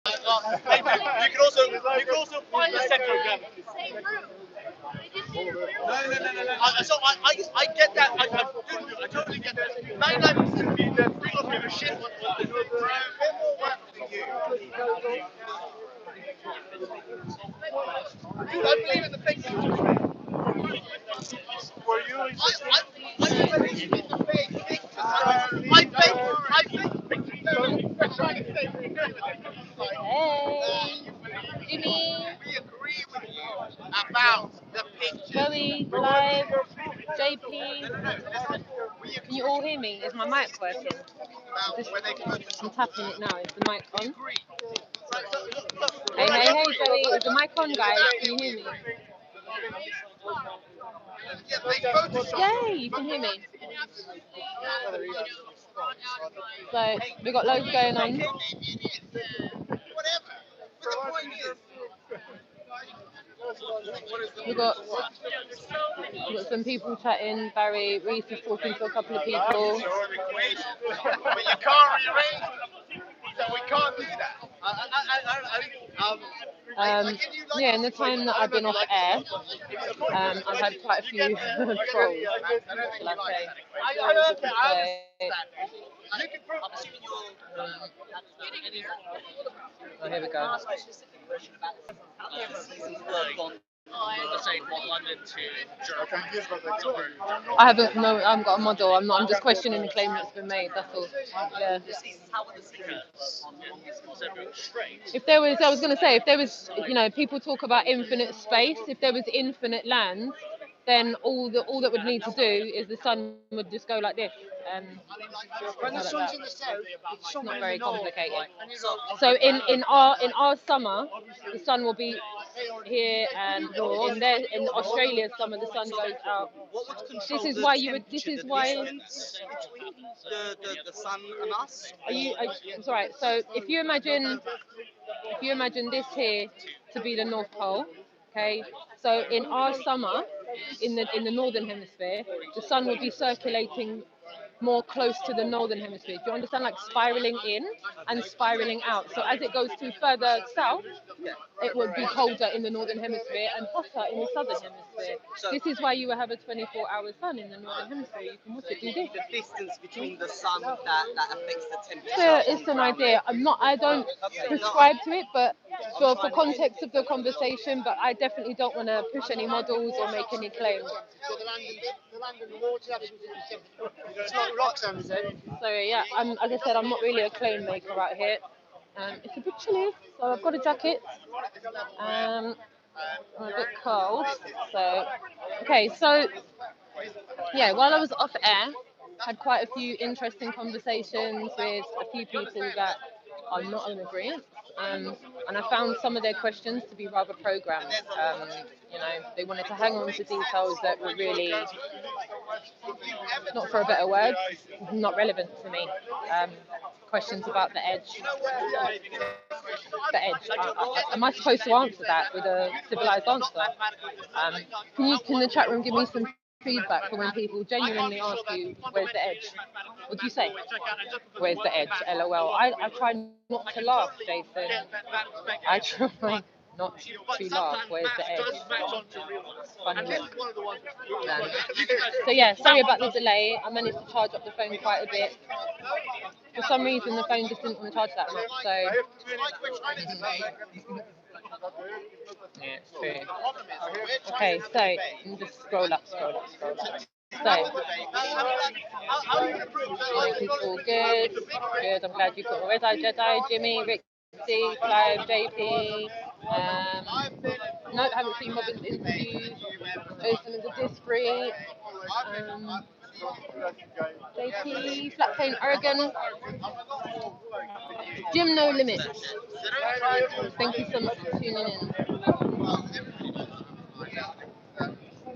You can also find the center of gravity. So I get that. I totally get that. 99% of people don't give a shit what they do. Dude, I believe in the fake news. For you, I believe in the fake pictures. I fake pictures. I'm trying to say Hey, Jimmy, we agree with you about the pictures. Chloe, Live, JP. We Can you all hear me? Is my mic working? about when they put I'm tapping it now. Is the mic on? agree. Hey, Joey. Is the mic on, guys? Can you hear me? Yeah, they Photoshop. Yay, you can hear me. So, we've got loads going on. Whatever. But the point is, We've got some people chatting. Barry, Reese is talking to a couple of people. but you can't rearrange them. So we can't do that. Yeah, in the time that I've been off air, I've had quite a few trolls, shall I say. Oh, here we go. I haven't got a model. I'm just questioning the claim that's been made. That's all. Yeah. If there was, I was going to say, if there was, people talk about infinite space. If there was infinite land, then all that would need to do is the sun would just go like this. When the sun's in the south, it's Not somewhere in very the north. complicated. So in our summer, the sun will be here, and in Australia's summer, the sun goes out. This is why you would. This is why. between the sun and us. It's all right. So if you imagine this here to be the North Pole, okay. So in our summer, in the northern hemisphere, the sun will be circulating more close to the northern hemisphere. Do you understand? Like spiraling in and spiraling out. So as it goes to further south, it would be colder in the northern hemisphere and hotter in the southern hemisphere. This is why you will have a 24-hour sun in the northern hemisphere. You can watch it do this. The distance between the sun that affects the temperature. It's an idea. I don't prescribe to it, but for context of the conversation, but I definitely don't want to push any models or make any claims. So the land and the water, it's not Roxanne, is it? So yeah, as I said, I'm not really a claim maker out here. It's a bit chilly, so I've got a jacket. I'm a bit cold. So okay, so yeah, while I was off air, had quite a few interesting conversations with a few people that are not in agreement. And I found some of their questions to be rather programmed. They wanted to hang on to details that were really, not for a better word, not relevant to me. Questions about the edge. The edge. Am I supposed to answer that with a civilized answer? Can the chat room give me some feedback for when people genuinely ask you, where's the edge? What do you say? Where's the edge? LOL. I try not to laugh, Jason. I try not to laugh. Where's the edge? Funny. So yeah, sorry about the delay. I managed to charge up the phone quite a bit. For some reason, the phone just didn't want to charge that much. So yeah, it's true. Okay, so let me just scroll up. So, it's all good. Good. I'm glad you got Red Eye Jedi, Jimmy, Rick, D, Clive, JP. No, haven't seen Robin's interviews. Ocean is a disc free. JP, Flat Paint Oregon. Jim No Limits. Thank you so much for tuning in.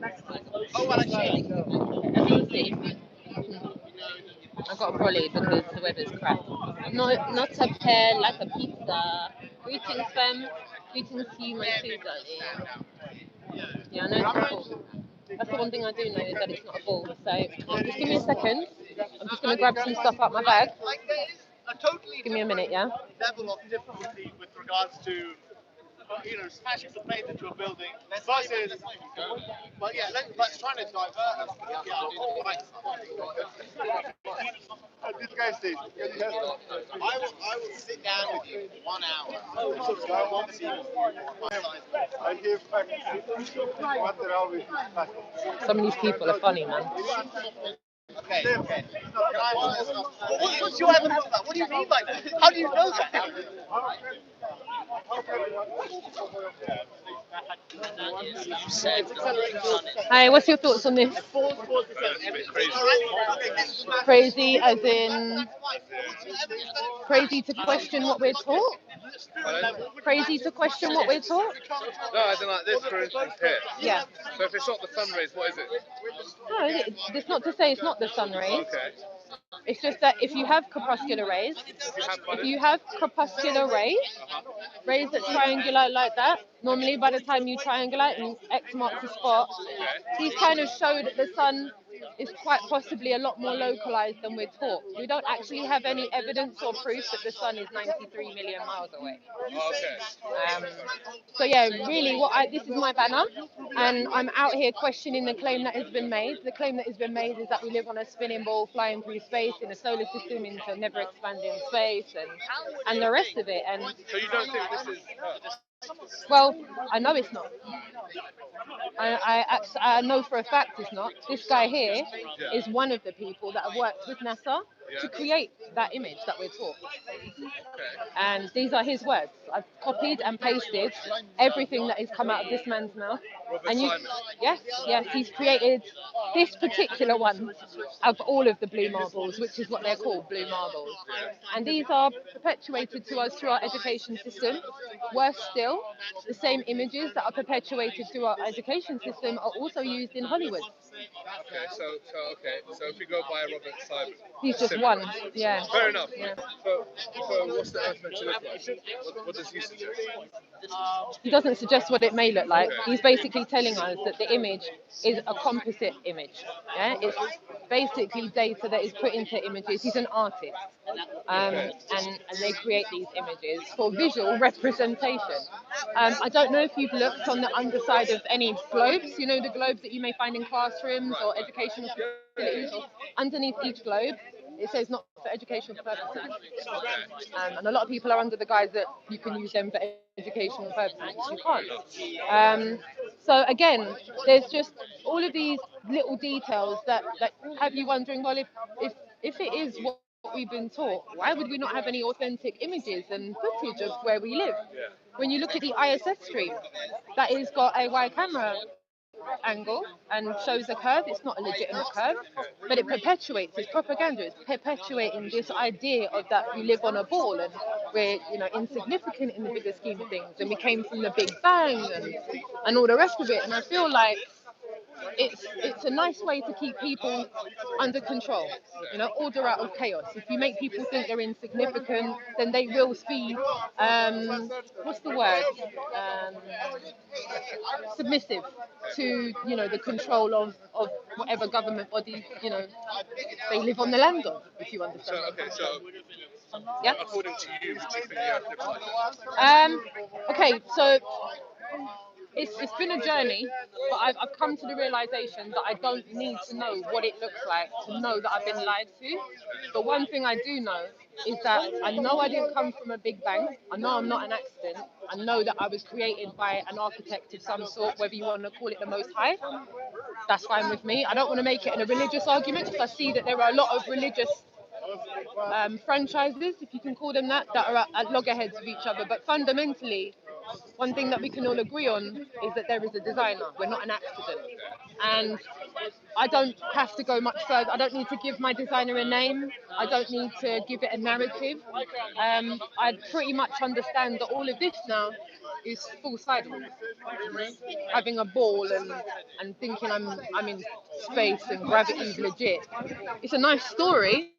As you can see, I got a brolly because the weather's crap. Not a pair like a pizza. Greetings, fam. Greetings to you, my two darling. Yeah, I know it's not a ball. That's the one thing I do know is that it's not a ball. So just give me a second. I'm just going to grab some stuff out my bag. Give me a minute, yeah? regards to smashing some planes into a building versus. But yeah, let's trying to divert us. This guy says, I will sit down with you for 1 hour. I give back what always is. Some of these people are funny, man. Okay. What's your evidence of that? What do you mean by that? How do you know that? Hi, what's your thoughts on this? Crazy as in crazy to question what we're taught? Crazy to question what we're taught? No, as in like this, for instance, here. Yeah. So if it's not the sun rays, what is it? No, it's not to say it's not the sun rays. Okay. It's just that if you have corpuscular rays, if you have corpuscular rays, rays that triangulate like that, normally by the time you triangulate and X marks the spot, these kind of show that the sun is quite possibly a lot more localized than we're taught. We don't actually have any evidence or proof that the sun is 93 million miles away. Okay. So yeah, really, this is my banner, and I'm out here questioning the claim that has been made. The claim that has been made is that we live on a spinning ball flying through space in a solar system into never expanding space and the rest of it. And So you don't think this is well, I know it's not. I know for a fact it's not. This guy here is one of the people that have worked with NASA to create that image that we're taught. And these are his words. I've copied and pasted everything that has come out of this man's mouth. And yes, he's created this particular one of all of the blue marbles, which is what they're called, blue marbles. And these are perpetuated to us through our education system. Worse still, the same images that are perpetuated through our education system are also used in Hollywood. Okay, so if we go by Robert Simon, He's just one, yeah. Fair enough. Yeah. So what's the Earth meant to look like? What does he suggest? He doesn't suggest what it may look like. He's basically telling us that the image is a composite image. Yeah, it's basically data that is put into images. He's an artist, and they create these images for visual representation. I don't know if you've looked on the underside of any globes. You know, the globes that you may find in classrooms or educational facilities. Or underneath each globe, it says not for educational purposes. And a lot of people are under the guise that you can use them for educational purposes. You can't. So again, there's just all of these little details that have you wondering, well, if it is what we've been taught, why would we not have any authentic images and footage of where we live? When you look at the ISS stream, that has got a wide camera angle and shows a curve. It's not a legitimate curve, but it perpetuates, it's propaganda, it's perpetuating this idea of that we live on a ball and we're insignificant in the bigger scheme of things, and we came from the Big Bang and all the rest of it. And I feel like it's a nice way to keep people under control, order out of chaos. If you make people think they're insignificant, then they will be what's the word, submissive to the control of whatever government body they live on the land of, if you understand. Yeah. According to you, what do you think the Earth looks like? Okay, so it's been a journey, but I've come to the realization that I don't need to know what it looks like to know that I've been lied to. But one thing I do know is that I know I didn't come from a big bang. I know I'm not an accident. I know that I was created by an architect of some sort, whether you want to call it the Most High. That's fine with me. I don't want to make it in a religious argument, because I see that there are a lot of religious franchises, if you can call them that are at loggerheads with each other. But fundamentally, one thing that we can all agree on is that there is a designer. We're not an accident. And I don't have to go much further. I don't need to give my designer a name. I don't need to give it a narrative. I pretty much understand that all of this now is full-sided. Having a ball and thinking I'm in space and gravity's legit. It's a nice story,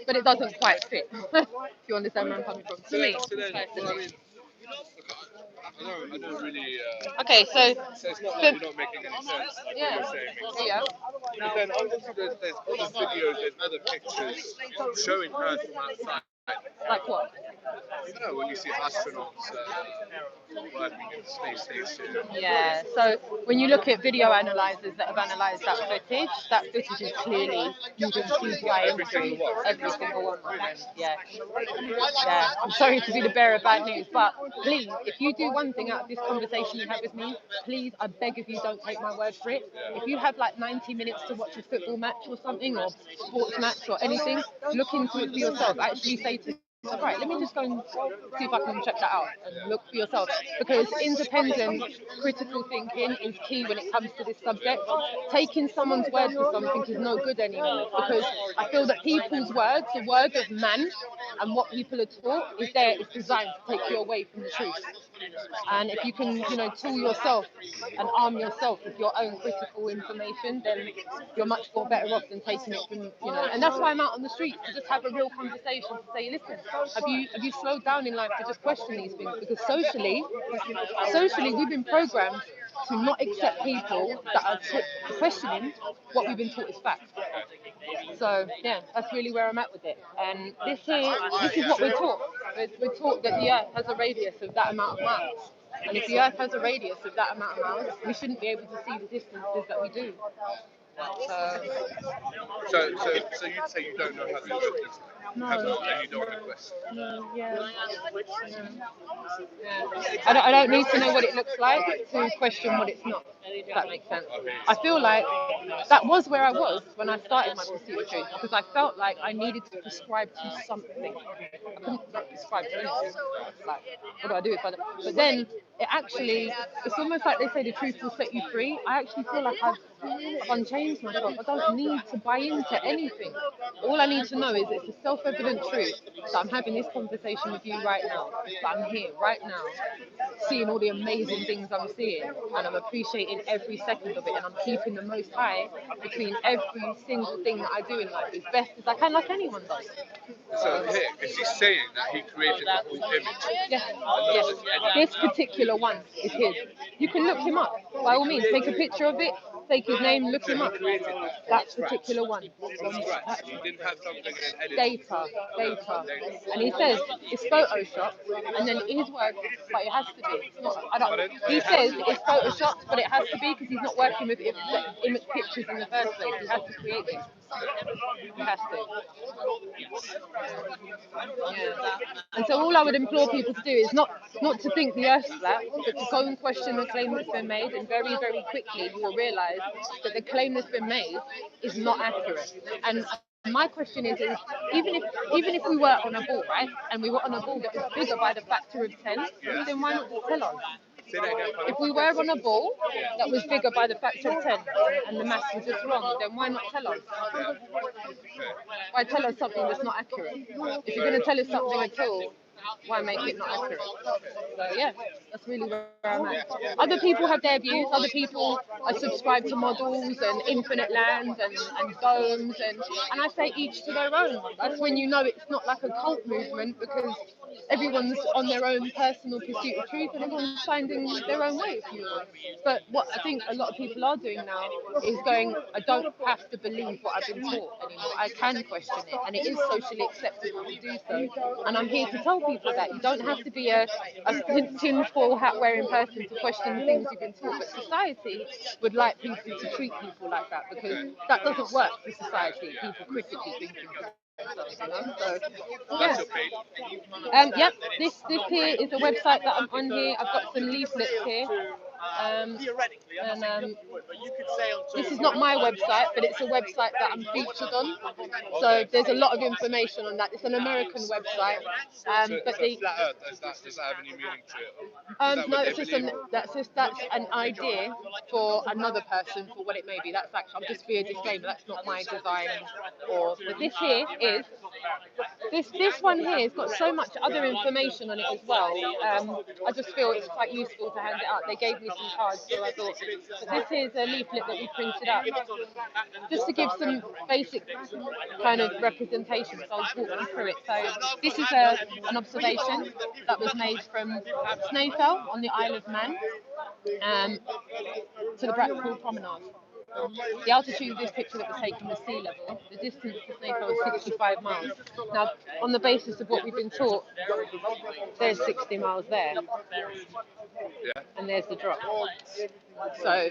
but it doesn't quite fit. If you understand where I'm coming from. To me. I don't really. Okay, so It's not like you're not making any sense. Like yeah, what you're saying. yeah. But then obviously there's other videos, there's other pictures showing Earth from outside. Like what? I don't know, when you see astronauts working in the space station. Yeah, so when you look at video analyzers that have analysed that footage is clearly, you can see why Every single one. every single one, my friend. Yeah. Yeah, I'm sorry to be the bearer of bad news, but please, if you do one thing out of this conversation you have with me, please, I beg of you, don't take my word for it. If you have like 90 minutes to watch a football match or something, or sports match or anything, look into it for yourself. Actually say to yourself, right, let me just go and see if I can check that out and look for yourself. Because independent, critical thinking is key when it comes to this subject. Taking someone's word for something is no good anymore, because I feel that people's words, the word of man, and what people are taught is designed to take you away from the truth. And if you can, tool yourself and arm yourself with your own critical information, then you're much more better off than taking it from. And that's why I'm out on the streets, to just have a real conversation, to say, listen, have you slowed down in life to just question these things? Because socially we've been programmed to not accept people that are questioning what we've been taught is fact. So yeah, that's really where I'm at with it. And this is what we're taught. We're taught that the Earth has a radius of that amount of miles. And if the Earth has a radius of that amount of miles, we shouldn't be able to see the distances that we do. So you'd say you don't know how the Earth looks like? No. And you don't want to question? No, yeah. I don't need to know what it looks like to question what it's not, if that makes sense. I feel like that was where I was when I started my pursuit of truth, because I felt like I needed to prescribe to something. I couldn't prescribe to anything. Like, what do I do if I don't? But then it's almost like they say the truth will set you free. I actually feel like I've unchanged myself. I don't need to buy into anything. All I need to know is it's a self-evident truth that I'm having this conversation with you right now. That I'm here right now, seeing all the amazing things I'm seeing, and I'm appreciating every second of it, and I'm keeping the most high between every single thing that I do in life as best as I can, like anyone does. So here, is he saying that he created the whole image? Yes, yes. This particular one is his. You can look him up, by all means. Take a picture of it, take his name, look him up. That particular one. From scratch. He didn't have something in an edit. Data. And he says it's Photoshop, and then his word, but it has to be. It's not, he says it's Photoshopped, but it has to be, because he's not working with image pictures in the first place. He has to create them. He has to. Yeah. And so all I would implore people to do is not to think the Earth's flat, but to go and question the claim that's been made, and very, very quickly you will realise that the claim that's been made is not accurate. And my question is even if we were on a ball, right, and we were on a ball that was bigger by the factor of 10, then why not just tell us? If we were on a ball that was bigger by the factor of 10 and the maths was just wrong, then why not tell us? Why tell us something that's not accurate? If you're going to tell us something at all, why make it not accurate? So yeah, that's really where I'm at. Other people have their views. Other people are subscribed to models and infinite lands and domes, and I say each to their own. That's when you know it's not like a cult movement, because everyone's on their own personal pursuit of truth, and everyone's finding their own way, if you will. But what I think a lot of people are doing now is going, I don't have to believe what I've been taught anymore. I can question it, and it is socially acceptable to do so. And I'm here to tell people that you don't have to be a tinfoil hat wearing person to question things you've been taught. But society would like people to treat people like that, because that doesn't work for society. People critically thinking. So, yeah. Yep. This here is a website that I'm on here. I've got some leaflets here. This is not my website, but it's a website that I'm featured on. So there's a lot of information on that. It's an American website. But the Does that have any meaning to it? no, it's just that's an idea for another person for what it may be. That's actually, I'll just be a disclaimer. That's not my design. But this here is. This one here has got so much other information on it as well. I just feel it's quite useful to hand it out. They gave me some cards, so I thought. But this is a leaflet that we printed up, just to give some basic kind of representation. So I'll walk you through it. So this is an observation that was made from Snaefell on the Isle of Man to the Blackpool Promenade. The altitude of this picture that was taken was sea level. The distance to Snowfell was 65 miles. Now, on the basis of what we've been taught, there's 60 miles there, Yeah. and there's the drop. So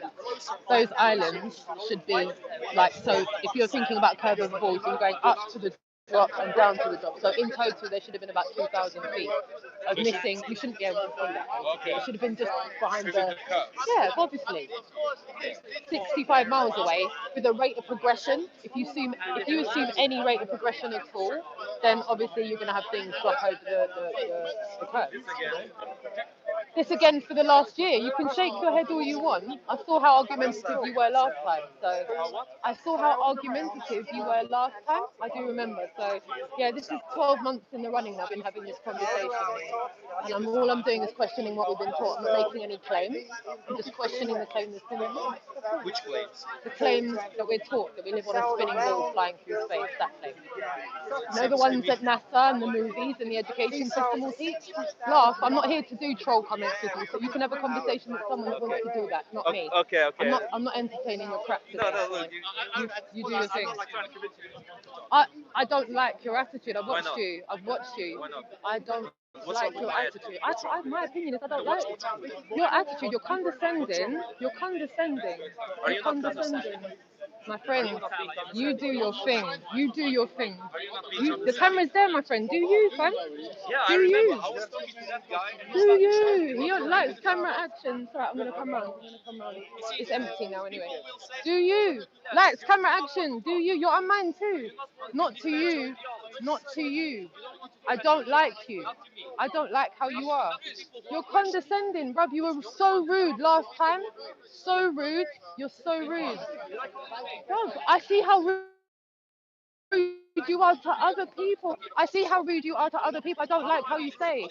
those islands should be like, so if you're thinking about curve of walls, you're going up to the drop and down to the drop. So in total, there should have been about 2,000 feet of missing. You shouldn't be able to see that. It should have been just behind the. Yeah, obviously. 65 miles away with a rate of progression. If you assume any rate of progression at all, then obviously you're going to have things drop over the curve. This again for the last year. You can shake your head all you want. I saw how argumentative you were last time. So I saw how argumentative you were last time. I do remember. So yeah, this is 12 months in the running. I've been having this conversation, and all I'm doing is questioning what we've been taught. I'm not making any claims. I'm just questioning the claim that's been made. Which claims? The claims that we're taught that we live on a spinning ball flying through space. That claim. You know, the ones that NASA and the movies and the education system will teach? Laugh, I'm not here to do troll comments with you, so you can have a conversation with someone that wants to do that, not me. Okay. I'm not entertaining your crap today. No. You do your thing. I don't like your attitude. I've watched you. Why not? I don't What's like wrong with your my attitude. My opinion is I don't like your attitude. You're condescending. You're condescending. Are You're you not condescending. My friend, you do your thing. You do your thing. The camera's there, my friend. Do you, fam? Yeah, Do I remember. you? I was talking to that guy. Do you? He likes camera action. Sorry, I'm gonna come round. It's empty now anyway. Do you? Likes camera action. Do you? You're on mine too. Not to you. Not to you. I don't like you. I don't like how you are. You're condescending, bruv. You were so rude last time. So rude. You're so rude. Bruv, I see how rude you are to other people. I see how rude you are to other people. I don't like how you say.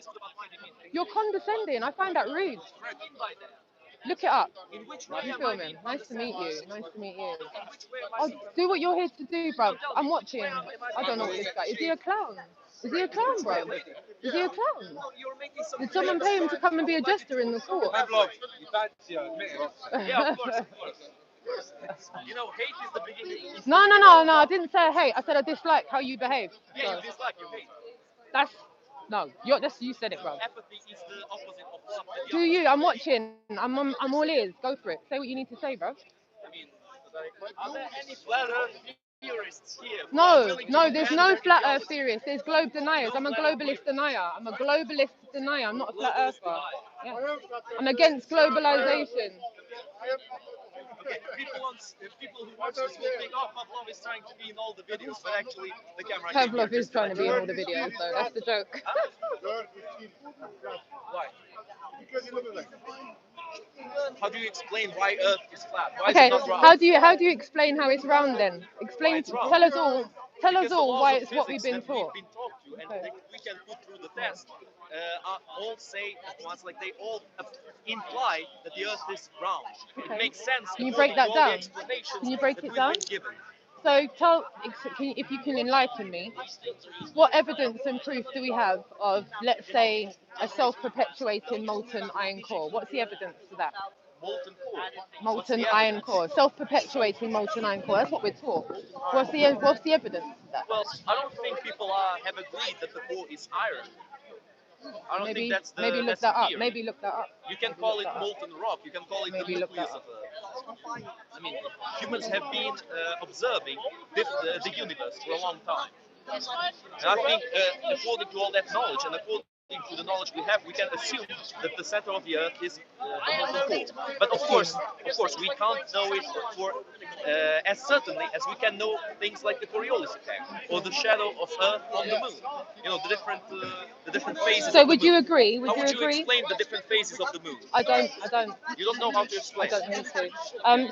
You're condescending. I find that rude. Look it up. You filming? Nice to meet you. Nice to meet you. Oh, do what you're here to do, bruv. I'm watching. I don't know what this guy is. He a clown? Is he a clown, bruv? Is he a clown? Did someone pay him to come and be a jester in the court? Yeah, of course. You know, hate is the beginning. No. I didn't say I hate. I said I dislike how you behave. Yeah, you dislike, you hate. That's you said it, bruv. Apathy is the opposite of love. Do you? I'm watching. I'm all ears. Go for it. Say what you need to say, bruv. I mean, are there any flat earth theorists here? No, there's no flat earth theorists. There's globe deniers. I'm a globalist denier. I'm not a flat earther. Yeah. I'm against globalization. Okay, people who watch this will think, oh, Pavlov is trying to be in all the videos, but actually the camera. Pavlov is trying to be in all the videos, though. That's the joke. Why? How do you explain why Earth is flat? Why Okay, is it not round? how do you explain how it's round then? Explain. Tell us all why it's what we've been taught. We've been taught to, and Okay. we can put through the test. All say at once, like they all imply that the Earth is round. Okay. It makes sense. Can you break that down? Can you break it down? Given. So if you can enlighten me, what evidence and proof do we have of, let's say, a self-perpetuating molten iron core? What's the evidence for that? Molten core. Molten iron core, self-perpetuating molten iron core. That's what we're taught. What's the evidence for that? Well, I don't think people have agreed that the core is iron. I don't think that's the maybe look that's that the up. theory. Maybe look that up. You can call it molten rock. You can call it Maybe the look that nucleus up. of Earth. I mean, humans have been observing the universe for a long time. And I think, according to all that knowledge and according to the knowledge we have, we can assume that the center of the Earth is the molten core. But of course, we can't know it for as certainly as we can know things like the Coriolis effect or the shadow of Earth on the Moon. You know, the different phases. So of the would you moon. agree? How would you explain the different phases of the Moon? I don't. You don't know how to explain. I don't need to.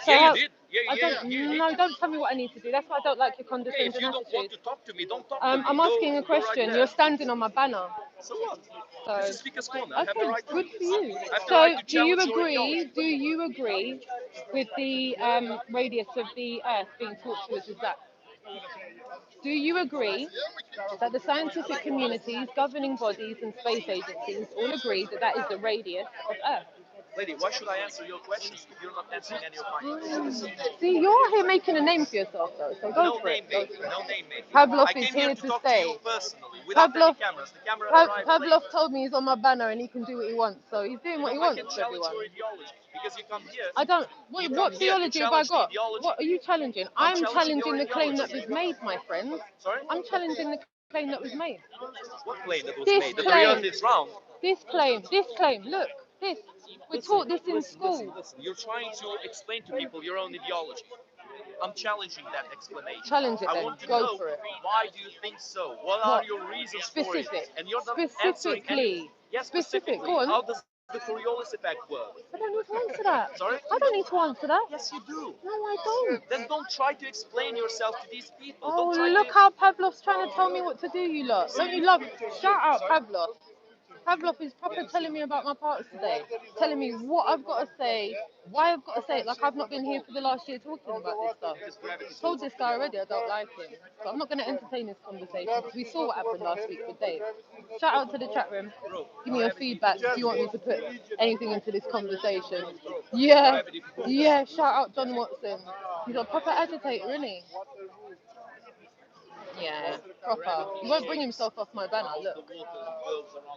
So Yeah, you did. No, don't tell me what I need to do. That's why I don't like your Hey, condescending if you don't want attitude. to talk to me, don't talk to me. I'm asking a Go right question. there. You're standing on my banner. So what? So This is Speaker's Corner. I have the okay, right to good do for this. you. I have the So right to do you challenge your agree? ideology. Do you agree with the radius of the Earth being taught to us as that? Do you agree that the scientific communities, governing bodies, and space agencies all agree that that is the radius of Earth? Lady, why should I answer your questions if you're not answering any of mine? See, you're here making a name for yourself, though. So go No for name it. Go making, for it. no name making. Pavlov I is came here here to to talk to stay. you personally, without any Pavlov, cameras. The camera arrived late. Pavlov told me he's on my banner and he can do what he wants. So he's doing what he I wants can to challenge everyone. your ideology because you come here. I don't. You What come here to theology have I challenge the got? ideology. What are you challenging? I'm I'm challenging challenging your the claim that ideology. was made, my friend. Sorry? I'm challenging the claim that was made. What claim that was This made? That the claim. earth is round? This claim. Look, this. We taught this in school. Listen. You're trying to explain to people your own ideology. I'm challenging that explanation. Challenge it I then. want to Go know for it. why do you think so? What are your reasons for it? Specific. And you're not answering any. Specifically. Yes, Specific. specifically. Go on. How does the Coriolis effect work? I don't need to answer that. Sorry? I don't need to answer that. Yes, you do. No, I don't. Then don't try to explain yourself to these people. Oh, Don't try look to. how Pavlov's trying to tell me what to do, you lot. Don't you love? Shout out Pavlov. Pavlov is proper telling me about my parts today, telling me what I've got to say, why I've got to say it. Like I've not been here for the last year talking about this stuff. I told this guy already I don't like him, so I'm not going to entertain this conversation. We saw what happened last week with Dave. Shout out to the chat room. Give me your feedback if you want me to put anything into this conversation. Yeah. Shout out John Watson. He's a proper agitator, isn't he? Yeah, proper. He won't bring himself off my banner. Look,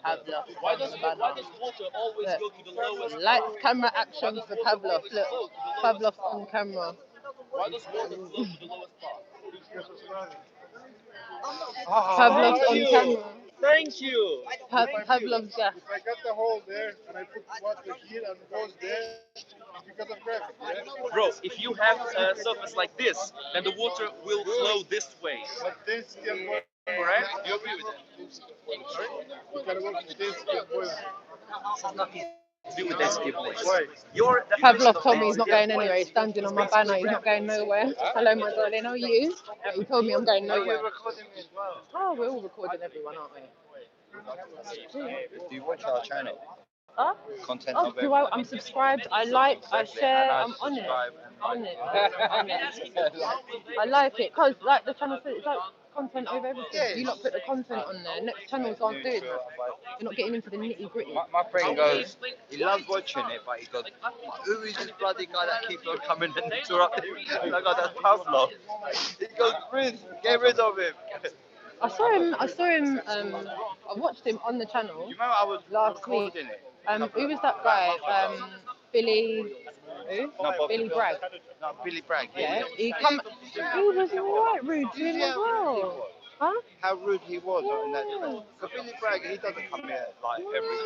Pavlov Why on does the banner. water always Look. go to the lowest? Lights, camera, action for Pavlov. Look, Pavlov's on camera. Why does water flow to the lowest part? Pavlov's on camera. Thank you. Pavlov's gas. If I cut the hole there and I put water here and it goes there, it's because of gravity. Yeah? Bro, if you have a surface like this, then the water will flow this way. But this can boil. Correct? You agree with that? You can work with this can boil. Do with that, Stipulates. Why? Your Pavlov told me he's not going anywhere. He's standing on my banner. He's not going nowhere. Hello, my darling. How are you? But he told me I'm going nowhere. Oh, we're all recording everyone, aren't we? Do you watch our channel? Huh? Content Oh, of do I? I'm subscribed. I like. I share. I'm on it. On it. On it. I like it because, like the channel said, it's like content over everything. You lot put the content on there. Next channels aren't doing that. You're not getting into the nitty gritty. My friend goes, he loves watching it, but he goes, who is this bloody guy that keeps on coming and interrupting? And I go, that's Pavlov. He goes, Riz, get rid of him. I saw him. I watched him on the channel. You remember I was last week. recording it? Who was that guy? Billy. Who? No, Bob. Billy Bragg. No, Billy Bragg. Yeah. He was right rude to him as well. Huh? How rude he was. So Billy Bragg, he doesn't come here like every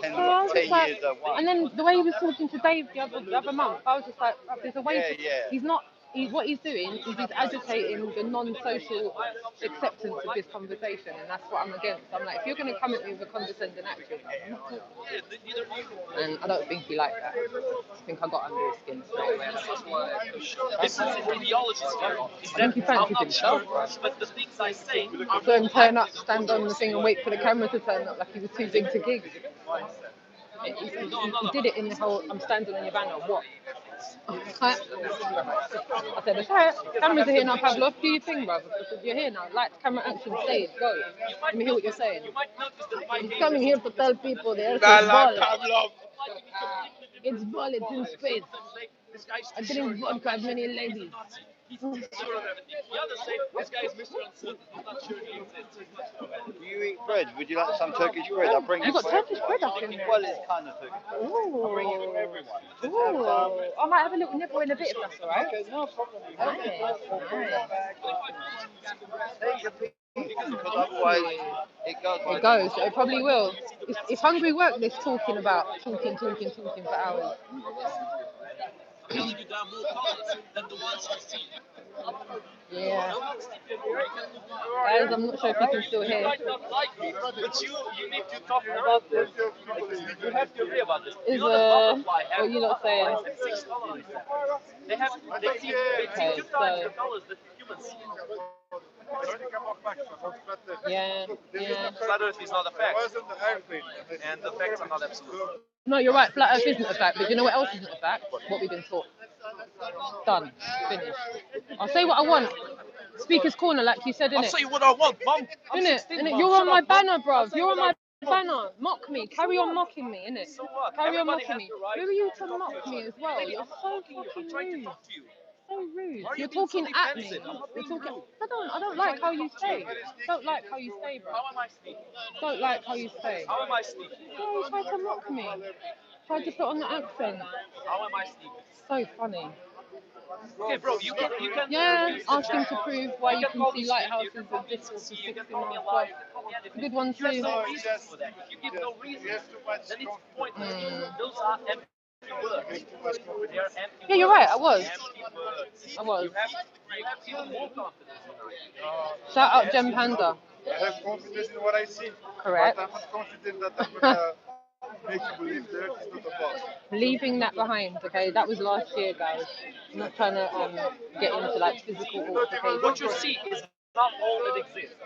10 years at once. And then the way he was talking to Dave the other month, I was just like, there's a way. He's not. What he's doing is he's agitating the non-social acceptance of this conversation, and that's what I'm against. I'm like, if you're going to come at me with a condescending accent, I'm not talking. And I don't think he liked that. I think I got under his skin straight away. This is ideology. I think he fancied himself, right? But the things I say I saw him turn up, stand on the thing and wait for the camera to turn up like he was too big to gig. He did it in the whole, I'm standing on your banner, what? I said, okay, cameras are here now, Pavlov, do your thing, brother. I said, you're here now, lights, camera, action, stage, go. Let me hear what you're saying. I'm coming here to tell people the earth is ball. It's ball, it's in space. I drink vodka, I've many ladies. sure of everything. The others say this guy is Mr. Uncertain. I'm not sure he exists. Do you eat bread? Would you like some Turkish bread? I'll bring You've it got for Turkish bread up in there. Well, it's kind of Turkish bread. Ooh. I'll bring it for everyone. Ooh. I might have a little nibble in a bit if that's alright. Okay, no problem. Nice. Take your piece, because otherwise it goes. It goes. It probably will. It's hungry work. This talking for hours. Yeah. Guys, I'm not sure if you can still hear. Might not like me, but you need to talk about this. You have to agree about this. Is you know that butterfly what you lot saying? have 6 colors. They see Okay, 2 times the colors that humans see. Yeah. Flat Earth is not a fact, and the facts are not absolute. No, you're right. Flat Earth isn't a fact, but you know what else isn't a fact? What we've been taught. Done. Finished. I'll say what I want. Speaker's corner, like you said, innit? I'll say what I want, mum. Innit? You're on my banner, bruv. You're on my banner. Mock me. Carry on mocking me, innit? So what? Carry on Everybody mocking has me. the right Who are you to to talk mock to me each as other. well? Baby, You're I'm so mocking you. I'm fucking trying to rude. talk to you. So rude. Why are you You're being so talking at me. defensive? I'm not You're being talking. rude. I don't like how you say. Don't like how you say, bro. How am I sneaky? Don't like how you say. How am I sneaky? Yeah, you tried to mock me. Tried to put on the accent. How am I sneaky? So funny. Okay, bro, you can Yeah, use the ask him chat. to prove why you can can call see me lighthouses stupid, you can of call me distance of CC, you 60 can call me a miles liar, plus. you can call me anything. Good one You have too. no reason for that. If you give no reason, then it's pointless. Those are empty words. They are empty Yeah, you're words. right. I was. Empty words. I was. You have even more confidence tonight. Shout out Yes, Gem you Panda. I have confidence in what I see, Correct. but I'm not confident that I'm gonna make you believe that it's not a boss. Leaving that behind, okay? That was last year, guys. I'm not trying to get into like physical altercations. What you see is not all that exists.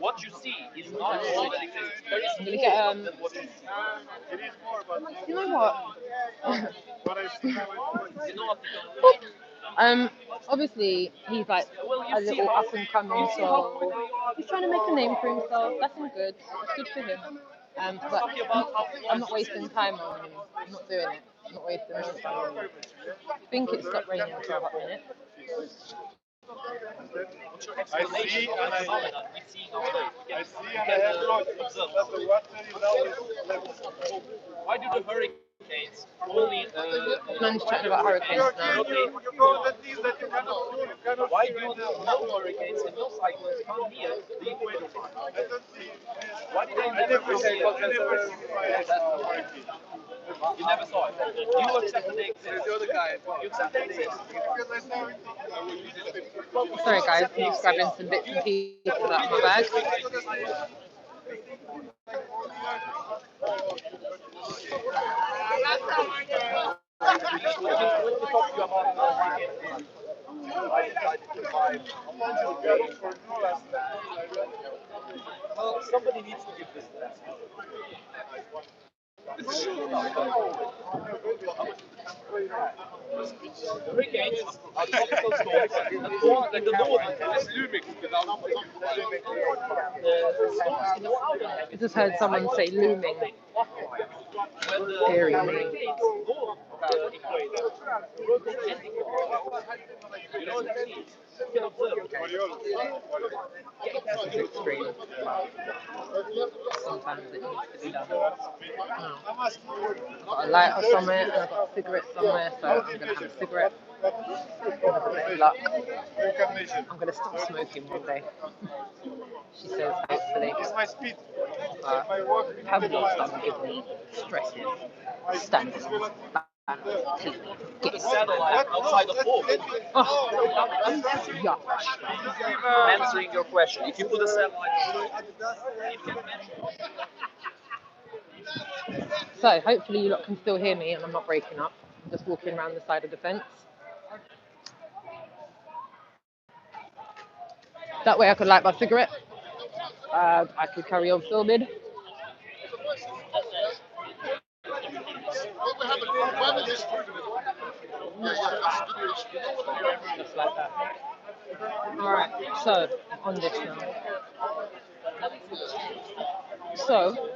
What you see is not all that exists. There is I'm gonna more get than what you see. It is more, but You know what? what I see now You know what you Obviously he's like a little up and coming, so he's trying to make a name for himself. That's all good. It's good for him. But I'm not wasting time on him. I'm not doing it. I'm not wasting no time on him. I think it stopped raining for a hot minute. I see and I we see nowadays. I see and I have logic. But the water is always level. Why do the hurricanes only Man's chatting about hurricanes now. You go the things that you cannot do, you cannot why see do with no hurricanes and no cyclones come near the equator line? I don't see. Why did they I never never come see. here? I never see with my eyes. You never saw it. You accept that they exist. You accept they exist. Because I saw it. I will use it. Sorry guys, I'm just grabbing some bits and pieces out of my bag. Well, somebody needs to give this lesson. Hurricanes are tropical storms that form in the northern hemisphere. The storms in the southern I hemisphere just heard someone say looming. when the Very hurricanes north of the equator approach the antipodes. You know what that means? You can observe This is extreme. Sometimes it needs to be done. No. I've got a lighter somewhere and I've got a cigarette somewhere, so I'm going to have a cigarette. With a bit of luck, I'm going to stop smoking one day. She says, hopefully. It's my speed. Pablo started giving me stresses, standing on the satellite outside of orbit. oh, yuck. I'm answering your question. If you put a satellite it can So hopefully you lot can still hear me and I'm not breaking up. I'm just walking around the side of the fence. That way I could light my cigarette. I could carry on filming. Just like that. Alright, so on this now. So,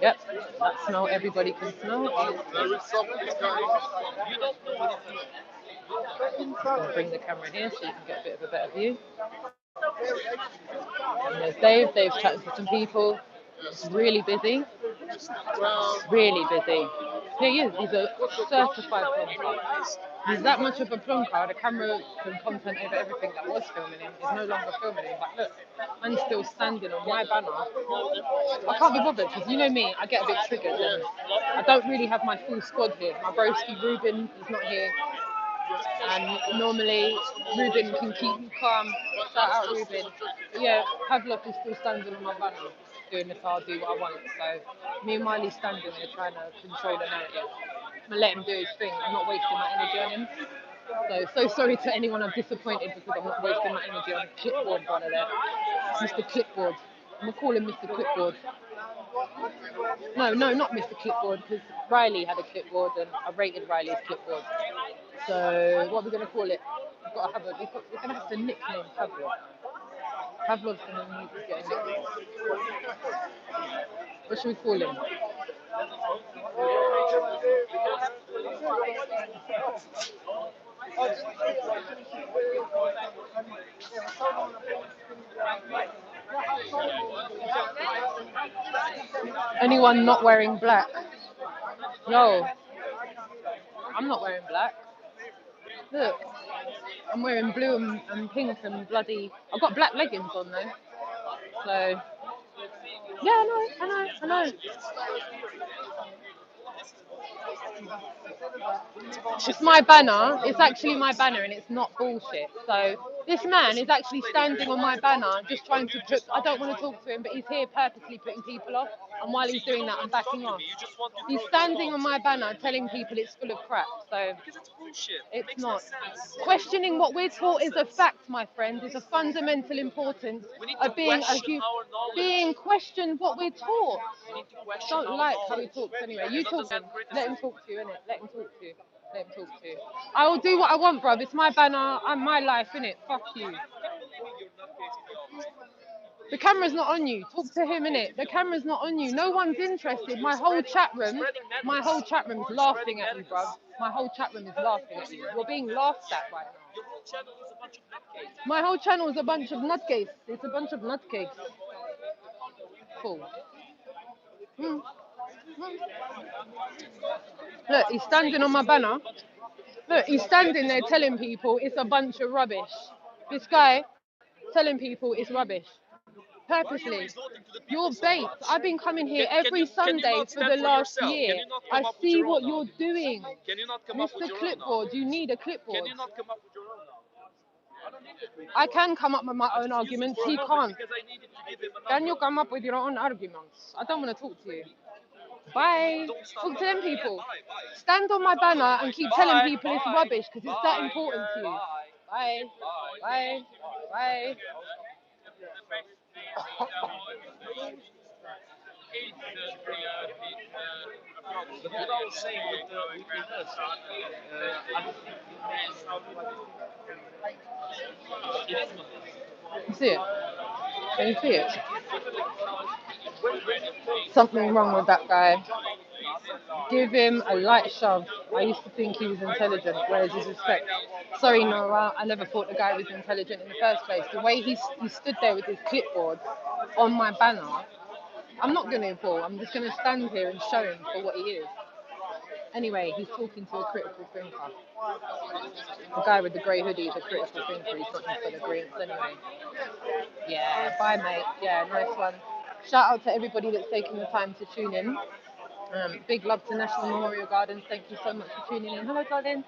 yep, that smell everybody can smell. There is something going on. you don't know what it is. I'm going to bring the camera here so you can get a bit of a better view. And there's Dave. Dave's chatting to some people. It's really busy. Really busy. Yeah, he is. He's a certified plonker. He's that much of a plonker. The camera can content over everything that was filming him. Is no longer filming him. But look, I'm still standing on my banner. I can't be bothered because you know me. I get a bit triggered. And I don't really have my full squad here. My broski Ruben is not here. And normally Ruben can keep me calm. Shout out Ruben. But yeah, Pavlov is still standing on my banner, doing this I'll do what I want. So me and Miley standing there trying to control the narrative. I'm gonna let him do his thing. I'm not wasting my energy on him. So sorry to anyone I've disappointed because I'm not wasting my energy on a clipboard brother there. Mr. Clipboard. I'm gonna call him Mr. Clipboard. No, not Mr. Clipboard because Riley had a clipboard and I rated Riley's clipboard. So what are we gonna call it? We're gonna have to nickname Pablo. Pavlov's gonna need to get in. What should we call him? Anyone not wearing black? Yo, I'm not wearing black. Look, I'm wearing blue and pink and bloody. I've got black leggings on though. So yeah, I know. It's my banner. It's actually my banner, and it's not bullshit. So this man is actually standing on my banner, just trying to put. I don't want to talk to him, but he's here purposely putting people off. And while he's doing that, I'm backing off. He's standing on my banner, telling people it's full of crap. So Because it's bullshit. it's Makes not. no sense. Questioning what we're taught is a fact, my friend. Is a fundamental importance We need to of being question our knowledge. being questioned what we're taught. We need to question Don't our like how he knowledge. talks anyway. You Not talk just to him. criticism. Let him talk to you, innit? Let him talk to you. Let him talk to you. I will do what I want, bruv. It's my banner. I'm my life, innit? Fuck you. The camera's not on you. Talk to him, innit? The camera's not on you. No one's interested. My whole chat room's laughing at you, bruv. My whole chat room is laughing at you. You're being laughed at right now. Your whole channel is a bunch of nutcases. My whole channel is a bunch of nutcakes. It's a bunch of nutcakes. Cool. Mm. Look, he's standing on my banner. Look, he's standing there telling people it's a bunch of rubbish. This guy telling people it's rubbish. Purposely. You're bait. I've been coming here every Sunday for the last year. I see what you're doing. Can you not come up with Mr. your Clipboard, you need a clipboard. Can you not come up with your own I can come up with my own arguments. He can't. Because I needed to give him a Can you come up with your own arguments? I don't want to talk to you. Bye. Talk to them people. Stand on my banner and keep telling people it's rubbish because it's that important to you. Bye. Bye. Bye. What I was saying with us, You see it? Can you see it? Something wrong with that guy. Give him a light shove. I used to think he was intelligent. Where's his respect? Sorry, Nora. I never thought the guy was intelligent in the first place. The way he stood there with his clipboard on my banner, I'm not going to fall. I'm just going to stand here and show him for what he is. Anyway, he's talking to a critical thinker. The guy with the grey hoodie is a critical thinker. He's not for the greens anyway. Yeah, bye, mate. Yeah, nice one. Shout out to everybody that's taking the time to tune in. Big love to National Memorial Gardens. Thank you so much for tuning in. Hello, darling.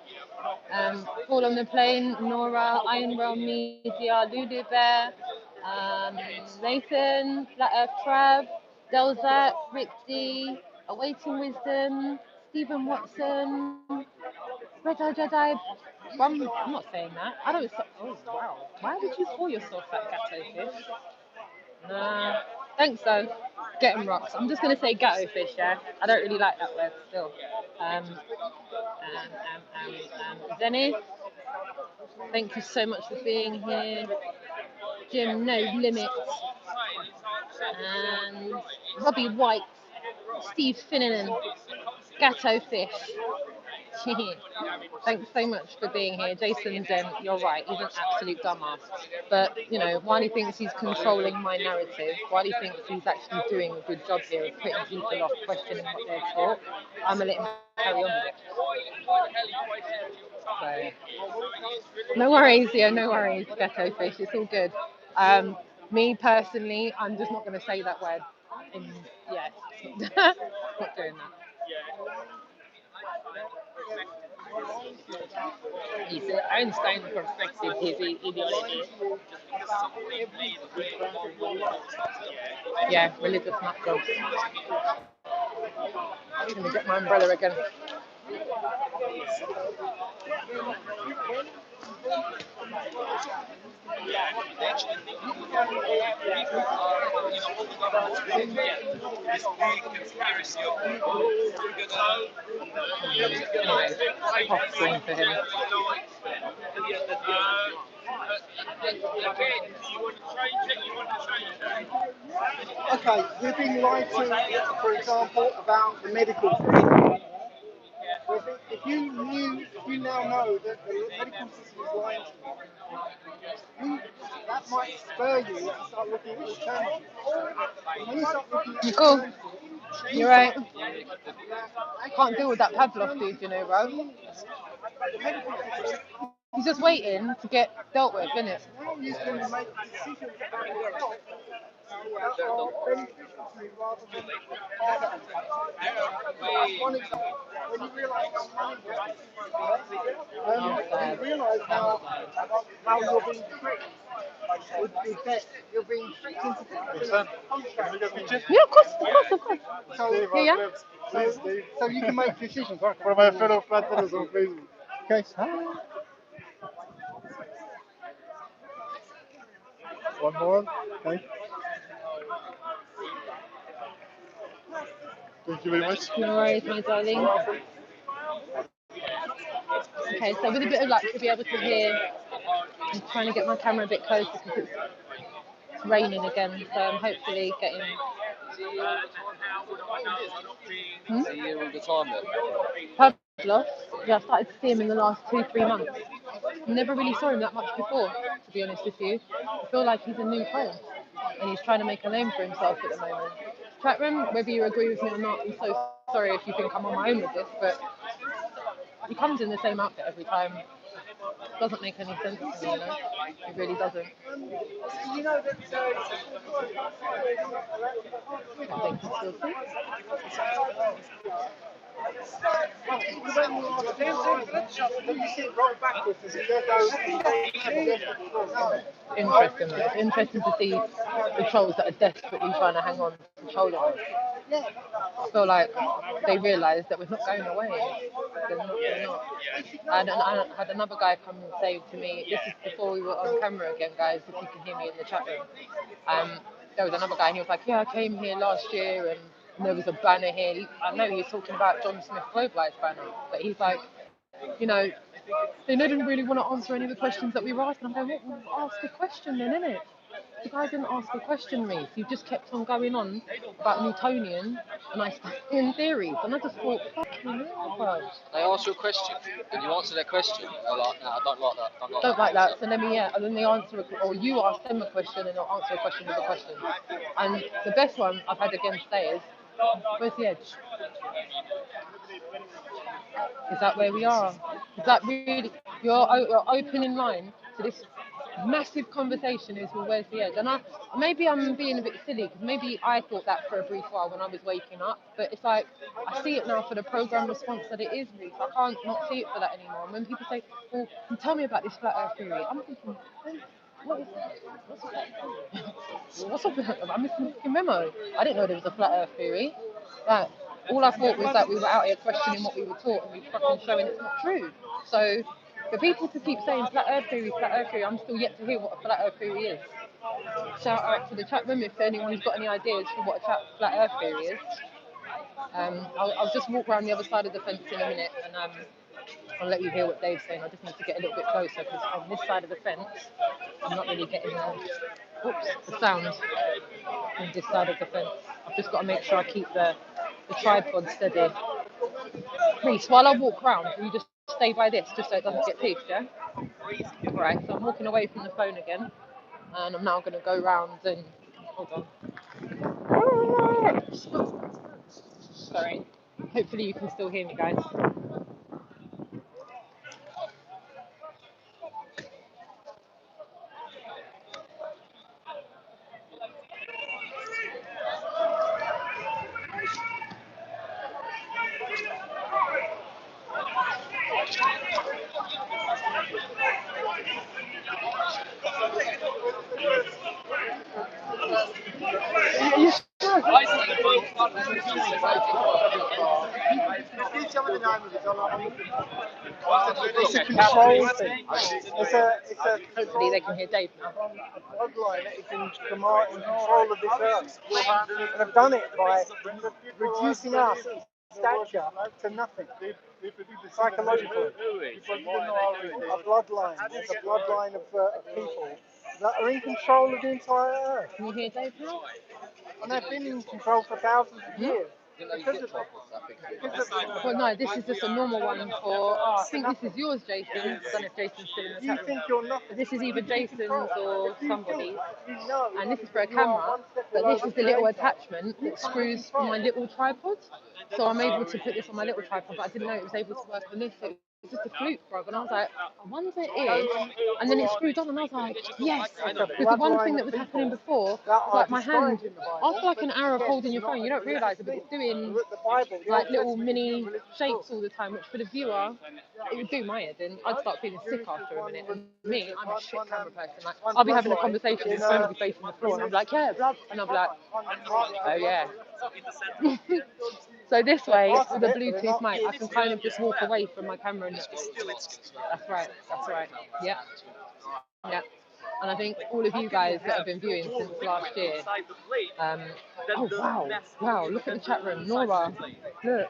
Paul on the Plane, Nora, Iron Realm Media, Lulu Bear, Nathan, Flat Earth Trav, Delzak, Rick D, Awaiting Wisdom, Stephen Watson, Red Eye Jedi. I'm not saying that. I don't. Oh wow. Why would you call yourself that, Gatto Fish? Nah. Thanks though. Get 'em rocks. I'm just gonna say Gatto Fish. Yeah. I don't really like that word still. Zenith. Thank you so much for being here. Jim, no limits. And Robbie White, Steve Finneran, Gatto Fish. Thanks so much for being here. Jason Zen, you're right, he's an absolute dumbass. But, you know, while he thinks he's controlling my narrative, while he thinks he's actually doing a good job here of putting people off questioning what they're taught, I'm going to let him carry on with it. So, no worries, yeah, no worries, Ghetto Fish, it's all good. Me personally, I'm just not going to say that word. Not doing that. He said Einstein perfected his ideology. Yeah, religious nutjobs. Let me get my umbrella again. Anyway, off screen for him. Okay, we're being lied to, for example, about the medical system. If you now know that the medical system is lying to you, that might spur you to start looking at alternatives. And when you start looking at Cool. alternatives, You're right. Can't deal with that Pavlov dude, you know, bro. He's just waiting to get dealt with, isn't it? now you can make decisions about your health that are beneficial to you rather than one example. When you realise how money works, you realise how you're being tricked with debt. You're being tricked into Son, contracts. can we get a picture? Yeah, of course, of course, of course. So, Dave, Yeah, yeah. please, Dave. so you can make decisions. For my fellow flatlanders on Facebook. Okay. One more. Okay. Thank you very much. No worries, my darling. Okay, so with a bit of luck to be able to hear, I'm trying to get my camera a bit closer because it's raining again, so I'm hopefully getting. See you all the time then. Pavlov, yeah, I started to see him in the last 2-3 months. Never really saw him that much before, to be honest with you. I feel like he's a new player, and he's trying to make a name for himself at the moment. Chat room, whether you agree with me or not, I'm so sorry if you think I'm on my own with this, but he comes in the same outfit every time. Doesn't make any sense to me, you know? It really doesn't. You know that I think he's still sick. when you sit right backwards, as you go Interesting, though. It's interesting to see the trolls that are desperately trying to hang on to trolling us. I feel like they realise that we're not going away. They're not. They're not. And I had another guy come and say to me, this is before we were on camera again, guys, if you can hear me in the chat room. There was another guy and he was like, yeah, I came here last year and there was a banner here. I know he was talking about John Smith Globalised banner, but he's like, you know, they didn't really want to answer any of the questions that we were asking. I'm going, well, ask a question then, innit? The guy didn't ask a question, Reese. You just kept on going on about Newtonian and Einsteinian theories. And I just thought, fucking hell, bro. They ask you a question and you answer their question. They're like, no, I don't like that. Don't like that. So then they answer, or you ask them a question and they'll answer a question with a question. And the best one I've had again today is, where's the edge? Is that where we are? Is that really your opening line to this massive conversation? Is, well, where's the edge? And maybe I'm being a bit silly because maybe I thought that for a brief while when I was waking up, but it's like I see it now for the program response that it is, Ruth. I can't not see it for that anymore. And when people say, well, tell me about this flat earth theory, I'm thinking, what is that? What's up with that? I'm missing a memo. I didn't know there was a flat earth theory. Like, all I thought was that we were out here questioning what we were taught and we were fucking showing it's not true. So for people to keep saying flat earth theory, I'm still yet to hear what a flat earth theory is. Shout out to the chat room if anyone's got any ideas for what a flat earth theory is. I'll just walk around the other side of the fence in a minute and I'll let you hear what Dave's saying. I just need to get a little bit closer because on this side of the fence, I'm not really getting the sound on this side of the fence. I've just got to make sure I keep the tripod steady. Reese, while I walk round, can you just stay by this just so it doesn't get peaked, yeah? Alright, so I'm walking away from the phone again and I'm now going to go round and... Hold on. Sorry. Hopefully you can still hear me, guys. It's a control thing. Hopefully they can hear Dave now. Bloodline that is in control of this earth. And have done it by reducing us stature to nothing. Psychologically, a bloodline. There's a bloodline of people that are in control of the entire earth, Can you hear Dave now? and they've been in control for thousands of years. Because of it. Well, no, this is just a normal one for. I think this is yours, Jason. I don't know if Jason's still in the You chat room. think you're nothing. But this is either Jason's or somebody's. You know And this is for a you are camera, one step but below this is the the little creator. attachment that screws from my little tripod. So I'm able to put this on my little tripod, but I didn't know it was able to work on this. So it's just a fluke, bro. And I was like, I wonder it is. And then it screwed on, and I was like, yes. Because the one thing that was happening before was like my hand, after like an hour of holding your phone, you don't realise it, but it's doing like little mini shakes all the time, which for the viewer, it would do my head in. I'd start feeling sick after a minute. And me, I'm a shit camera person. Like, I'll be having a conversation, his phone will be facing the floor, and I'm like, yeah, blah, and I'll be like, oh yeah. So this way, with a Bluetooth mic, I can kind of just walk away from my camera. And that's right. That's right. Yeah. Yeah. And I think all of you guys that have been viewing since last year. Oh wow! Wow! Look at the chat room, Nora. Look.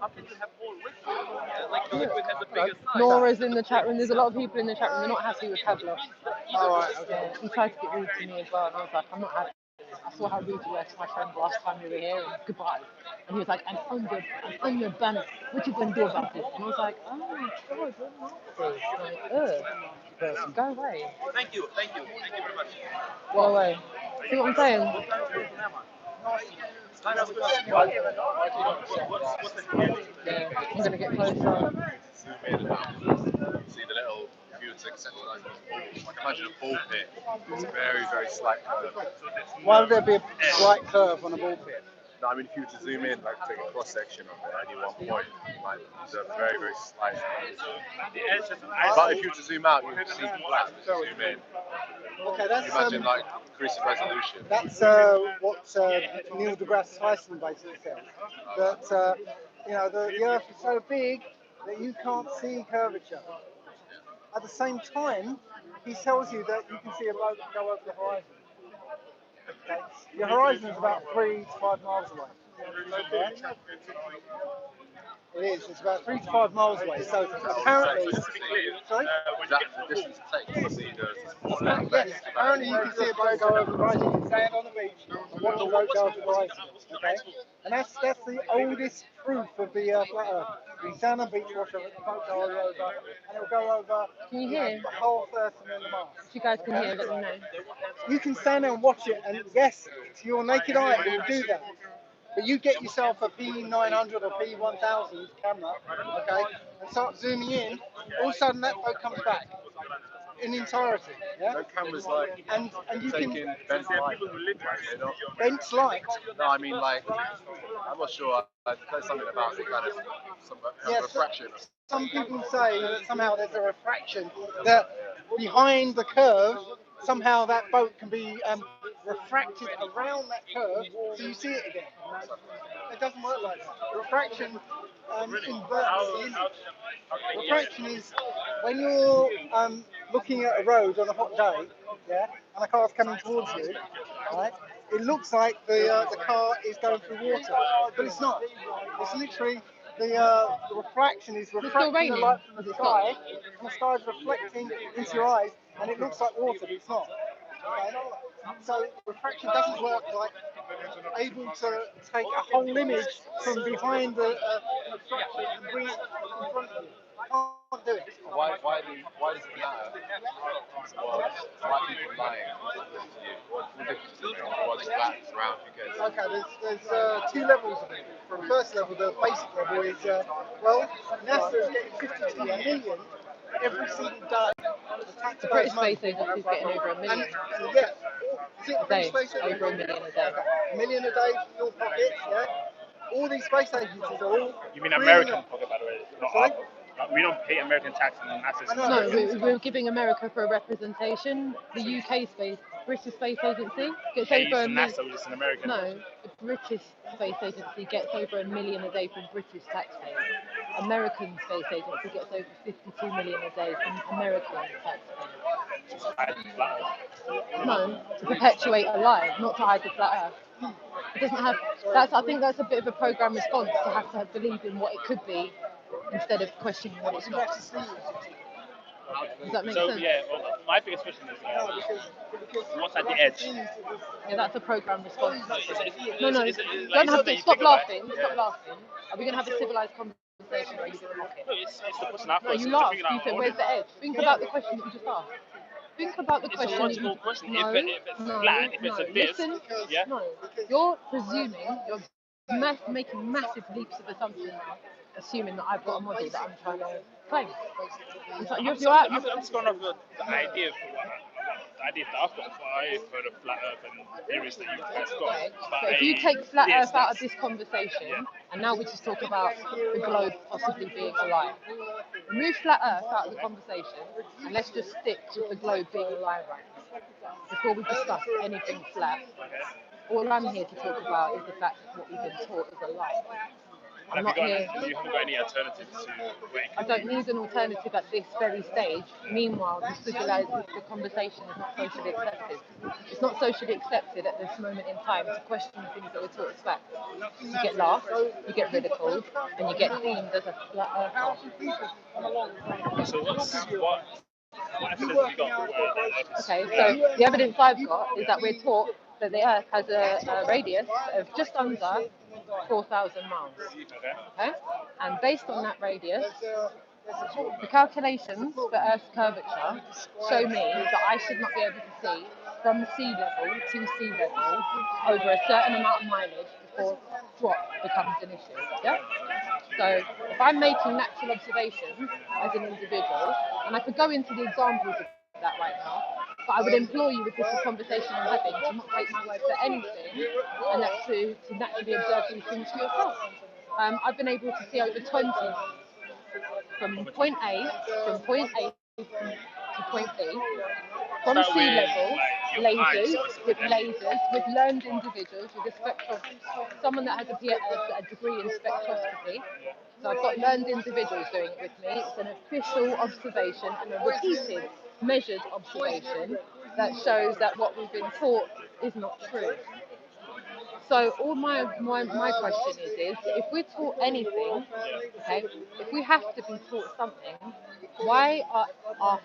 How can you have more liquid? Like the liquid has a bigger size. Nora's in the chat room. There's a lot of people in the chat room. They're not happy with Pablo. Alright, okay. He tried to get rude to me as well, and I was like, I'm not happy. I saw how rude you were to my friend last time we were here, and goodbye. And he was like, I'm on your banner. What you gonna do about this? And I was like, oh my god, you're nasty. Like, ugh. Go away. Thank you very much. Go away. See what I'm saying? Yeah, I'm gonna get closer. Zoom in and see the little, if you were to conceptualize it, like imagine a ball pit. It's a very, very slight curve. Why would there be a slight curve on a ball pit? No, I mean, if you were to zoom in, like take a cross section of it at any one point, like there's a very, very slight curve. But if you were to zoom out, you would see flat. Zoom in. Okay, that's Imagine like increasing resolution. that's what Neil deGrasse Tyson basically said. That you know the Earth is so big that you can't see curvature. At the same time, he tells you that you can see a boat go over the horizon. Okay? Your horizon is about 3 to 5 miles away. Yeah? It is. It's about 3 to 5 miles away. So apparently, sorry. Is that the distance it takes to see the Yes, apparently you can see a boat go over the horizon. You can stand on the beach and watch a boat go over the horizon. Okay, and that's the oldest proof of the flat Earth. You can stand on the beach, watch a boat go over, and it'll go over Can you hear? the whole Earth and then the Mars. If you guys can hear, let me know. You can stand there and watch it, and yes, to your naked eye, it will do that. But you get yourself a P900 or P1000 camera, okay, and start zooming in. All of a sudden, that boat comes back in entirety. Yeah. no cameras like And you taking can bent light. You know? bent light. No, I mean like I'm not sure. There's something about the kind of some Yes. refraction. Some people say that somehow there's a refraction that behind the curve, somehow that boat can be refracted around that curve, so you see it again. It doesn't work like that. Refraction inverts the image. Refraction is when you're looking at a road on a hot day, yeah, and a car's coming towards you, right? It looks like the car is going through water, but it's not. It's literally the refraction is refracting the raining? light from the sky, and the sky is reflecting into your eyes, and it looks like water, but it's not. Okay? So refraction doesn't work like able to take a whole image from behind the structure and bring it in front of you. Can't do it. Why does it matter? Well, why are people lying to you? What's the difference between what's flat, round, who cares? Okay, there's 2 levels of it. The first level, the basic level is, well, NASA is getting 52 million every single day. The British Space Agency is getting over $1 million And yeah, is it a the British day. Space Agency? Over $1 million a day. Okay, $1 million a day from your pockets, yeah? All these space agencies are all... You mean American pocket, by the way? Not Sorry? we don't pay American tax and access. I know. No, we're giving America for a representation. The UK British Space Agency gets Pays over for $1 million. NASA, which is an American. No, the British Space Agency gets over $1 million a day from British taxpayers. American space agency gets over 52 million a day from American taxpayers. No, to perpetuate a lie, not to hide the flat Earth. It doesn't have. That's. I think that's a bit of a program response to have to believe in what it could be instead of questioning what it's not. Does that make So sense? yeah, well, my biggest question is what's at the edge? Yeah, that's a program response. Is it- No, is it don't like have something to you stop think about? laughing. Stop laughing. Are we gonna have a civilized conversation or are you gonna mock it? No, it's the question I've No, got. you So laughed. figuring out You said, my "Where's own- the edge?" Think about the question that you just asked. Think about the It's a question. logical question. No, If it's no, flat, if no. it's a disc, Listen. yeah. No, you're presuming. You're making massive leaps of assumption now, assuming that I've got a model that I'm trying to claim. It's like I'm just going off the idea of the idea that I've got. I've heard of flat Earth and theories that you guys got. Okay. But So if you take flat yes, Earth out of that's- this conversation, and now we just talk about the globe possibly being a lie. Remove flat Earth out of the conversation, and let's just stick with the globe being a lie right now. Before we discuss anything flat, all I'm here to talk about is the fact that what we've been taught is a lie. I'm not here. You haven't got any alternatives to where it I could don't need an alternative at this very stage. Meanwhile, the conversation is not socially accepted. It's not socially accepted at this moment in time to question the things that we're taught as facts. You get laughed, you get ridiculed, and you get deemed as a flat earther. So what evidence have you got? Okay, so the evidence I've got is that we're taught that the Earth has a radius of just under 4,000 miles. Okay? And based on that radius, the calculations for Earth's curvature show me that I should not be able to see from sea level to sea level over a certain amount of mileage before drop becomes an issue. Yeah? So if I'm making natural observations as an individual, and I could go into the examples of that right now, but I would implore you with this conversation I'm having to not take my word for anything, and that's to naturally observe these things for yourself. I've been able to see over 20 from point A to point B, from Start sea with, level, like, your eyes, lasers, with learned individuals, with a someone that has a degree in spectroscopy. So I've got learned individuals doing it with me. It's an official observation and a repeated, measured observation that shows that what we've been taught is not true. So all my question is if we're taught anything, okay, if we have to be taught something, why are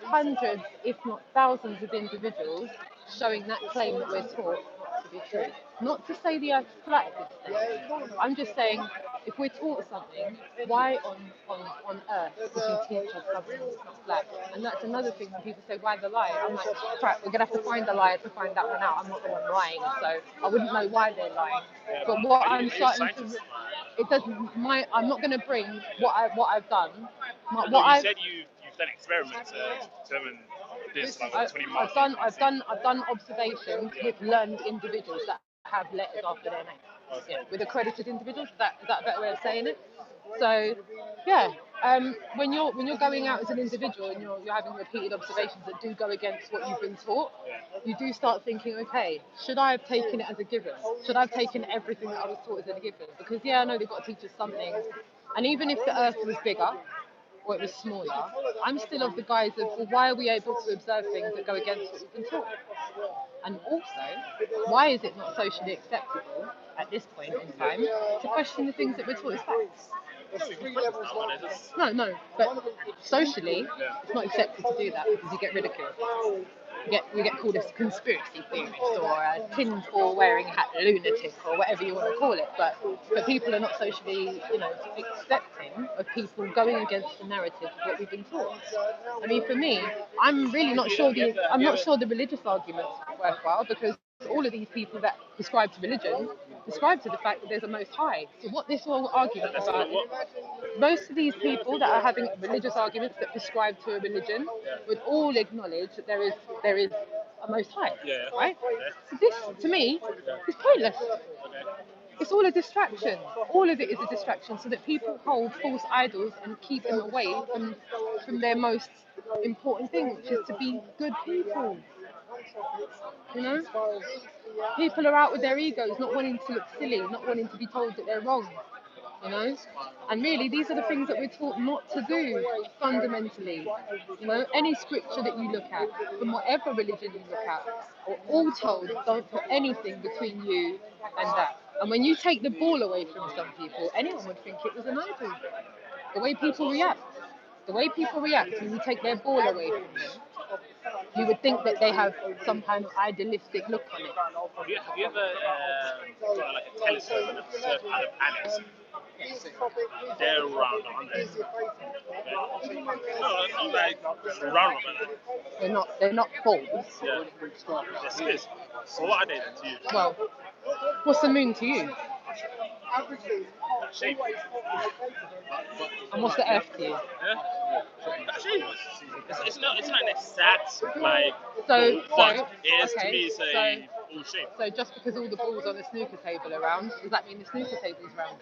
hundreds, if not thousands of individuals showing that claim that we're taught not to be true? Not to say the earth's flat at this stage. I'm just saying if we're taught something, why on earth would you teach us something that's not flat? And that's another thing when people say, why the lie? I'm like, crap, we're going to have to find the liar to find that one out. I'm not the one lying, so I wouldn't know why they're lying. But what I'm starting to, it doesn't. I'm not going to bring what I've done. You said you've done experiments to determine this, like 20 miles. I've done observations with learned individuals that have letters after their name. Yeah, with accredited individuals. Is that a better way of saying it? So, yeah. When you're going out as an individual and you're having repeated observations that do go against what you've been taught, you do start thinking, okay, should I have taken it as a given? Should I have taken everything that I was taught as a given? Because yeah, I know they've got to teach us something, and even if the Earth was bigger or it was smaller, I'm still of the guise of, well, why are we able to observe things that go against what we've been taught? And also, why is it not socially acceptable at this point in time to question the things that we're taught as facts? No, but socially, it's not accepted to do that because you get ridiculed. You get called a conspiracy theorist or a tinfoil wearing hat lunatic or whatever you want to call it. But people are not socially, accepting of people going against the narrative of what we've been taught. I mean, for me, I'm really not sure the religious argument's worthwhile because all of these people that prescribe to religion prescribe to the fact that there's a most high. So what this whole argument about most of these people that are having religious arguments that prescribe to a religion would all acknowledge that there is a most high, right? So this, to me, is pointless. It's all a distraction. All of it is a distraction so that people hold false idols and keep them away from their most important thing, which is to be good people. People are out with their egos, not wanting to look silly, not wanting to be told that they're wrong. you know. And really, these are the things that we're taught not to do fundamentally. You know, any scripture that you look at, from whatever religion you look at, are all told don't put anything between you and that. And when you take the ball away from some people, anyone would think it was an idol. The way people react, when you take their ball away from them, you would think that they have some kind of idealistic look on it. Have you ever got like a telescope and observed other planets? They're round, aren't they? No, not like round, but They're not balls. yeah. Yes, it is. So what are they then to you? Well, what's the moon to you? Shape. And what's the Earth to you? Yeah. Shape. It's not an exact like So, but so it is to okay, me it's a full shape. so just because all the balls on the snooker table are round, does that mean the snooker table's round?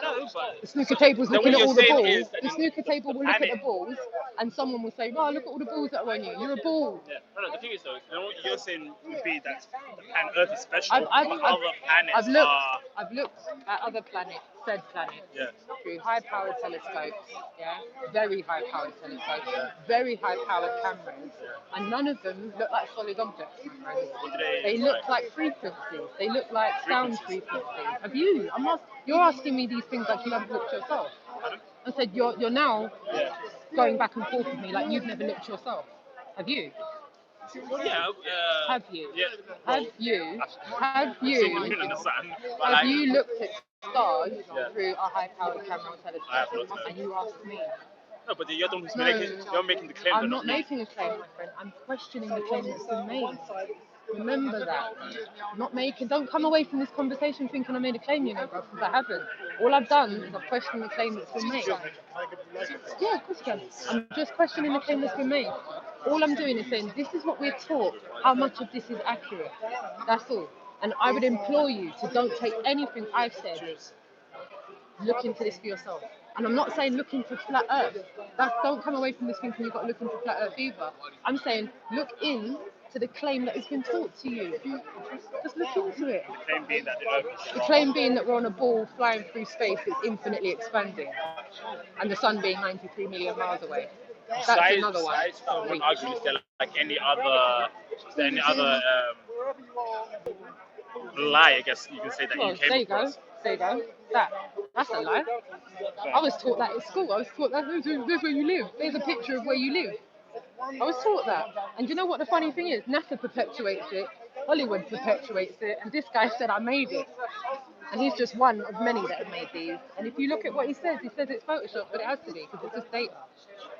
No, but The snooker table's the looking way at you're all the saying balls. is that The snooker table will look at planet. the balls, and someone will say, "Wow, look at all the balls that are on you. You're a ball." Yeah. No, the thing is though, what you're saying would be that the planet Earth is special, I've but other planets I've looked are. I've looked at other planets, said planets, Yeah. through high-powered telescopes, yeah, very high-powered telescopes, very high-powered cameras, and none of them look like solid objects, my friends. What do They look like frequencies. They look like sound frequencies. Have you? You're asking me these things like you haven't looked yourself. I said you're now going back and forth with me like you've never looked yourself. Have you? Yeah. Have you? Yeah. Have you? Have Seen the you? moon and the sun. But Have like, you looked at stars Yeah. through a high-powered camera or I have telescope? not. And you asked me. No, but you're the one who's No, you're making the claim. I'm They're not me. making a claim, my friend. I'm questioning the claim that's been made. Remember that. Don't come away from this conversation thinking I made a claim, you know, bro, because I haven't. All I've done is I've questioned the claim that's been made. Yeah, of course you can. I'm just questioning the claim that's been made. All I'm doing is saying this is what we're taught. How much of this is accurate? That's all. And I would implore you to don't take anything I've said. Look into this for yourself. And I'm not saying look into flat Earth. Don't come away from this thinking you've got to look into flat Earth either. I'm saying look in to the claim that has been taught to you. Just look into it. The claim being that the Earth is The claim being that we're on a ball flying through space that's infinitely expanding, and the sun being 93 million miles away. That's another one. Besides that one argument, is there like any other, lie? I guess you can say that Well, you came there you go. across. There you go. That's a lie. I was taught that at school. I was taught that this is where you live. There's a picture of where you live. I was taught that. And you know what the funny thing is? NASA perpetuates it. Hollywood perpetuates it. And this guy said I made it. And he's just one of many that have made these. And if you look at what he says it's Photoshop, but it has to be because it's just data.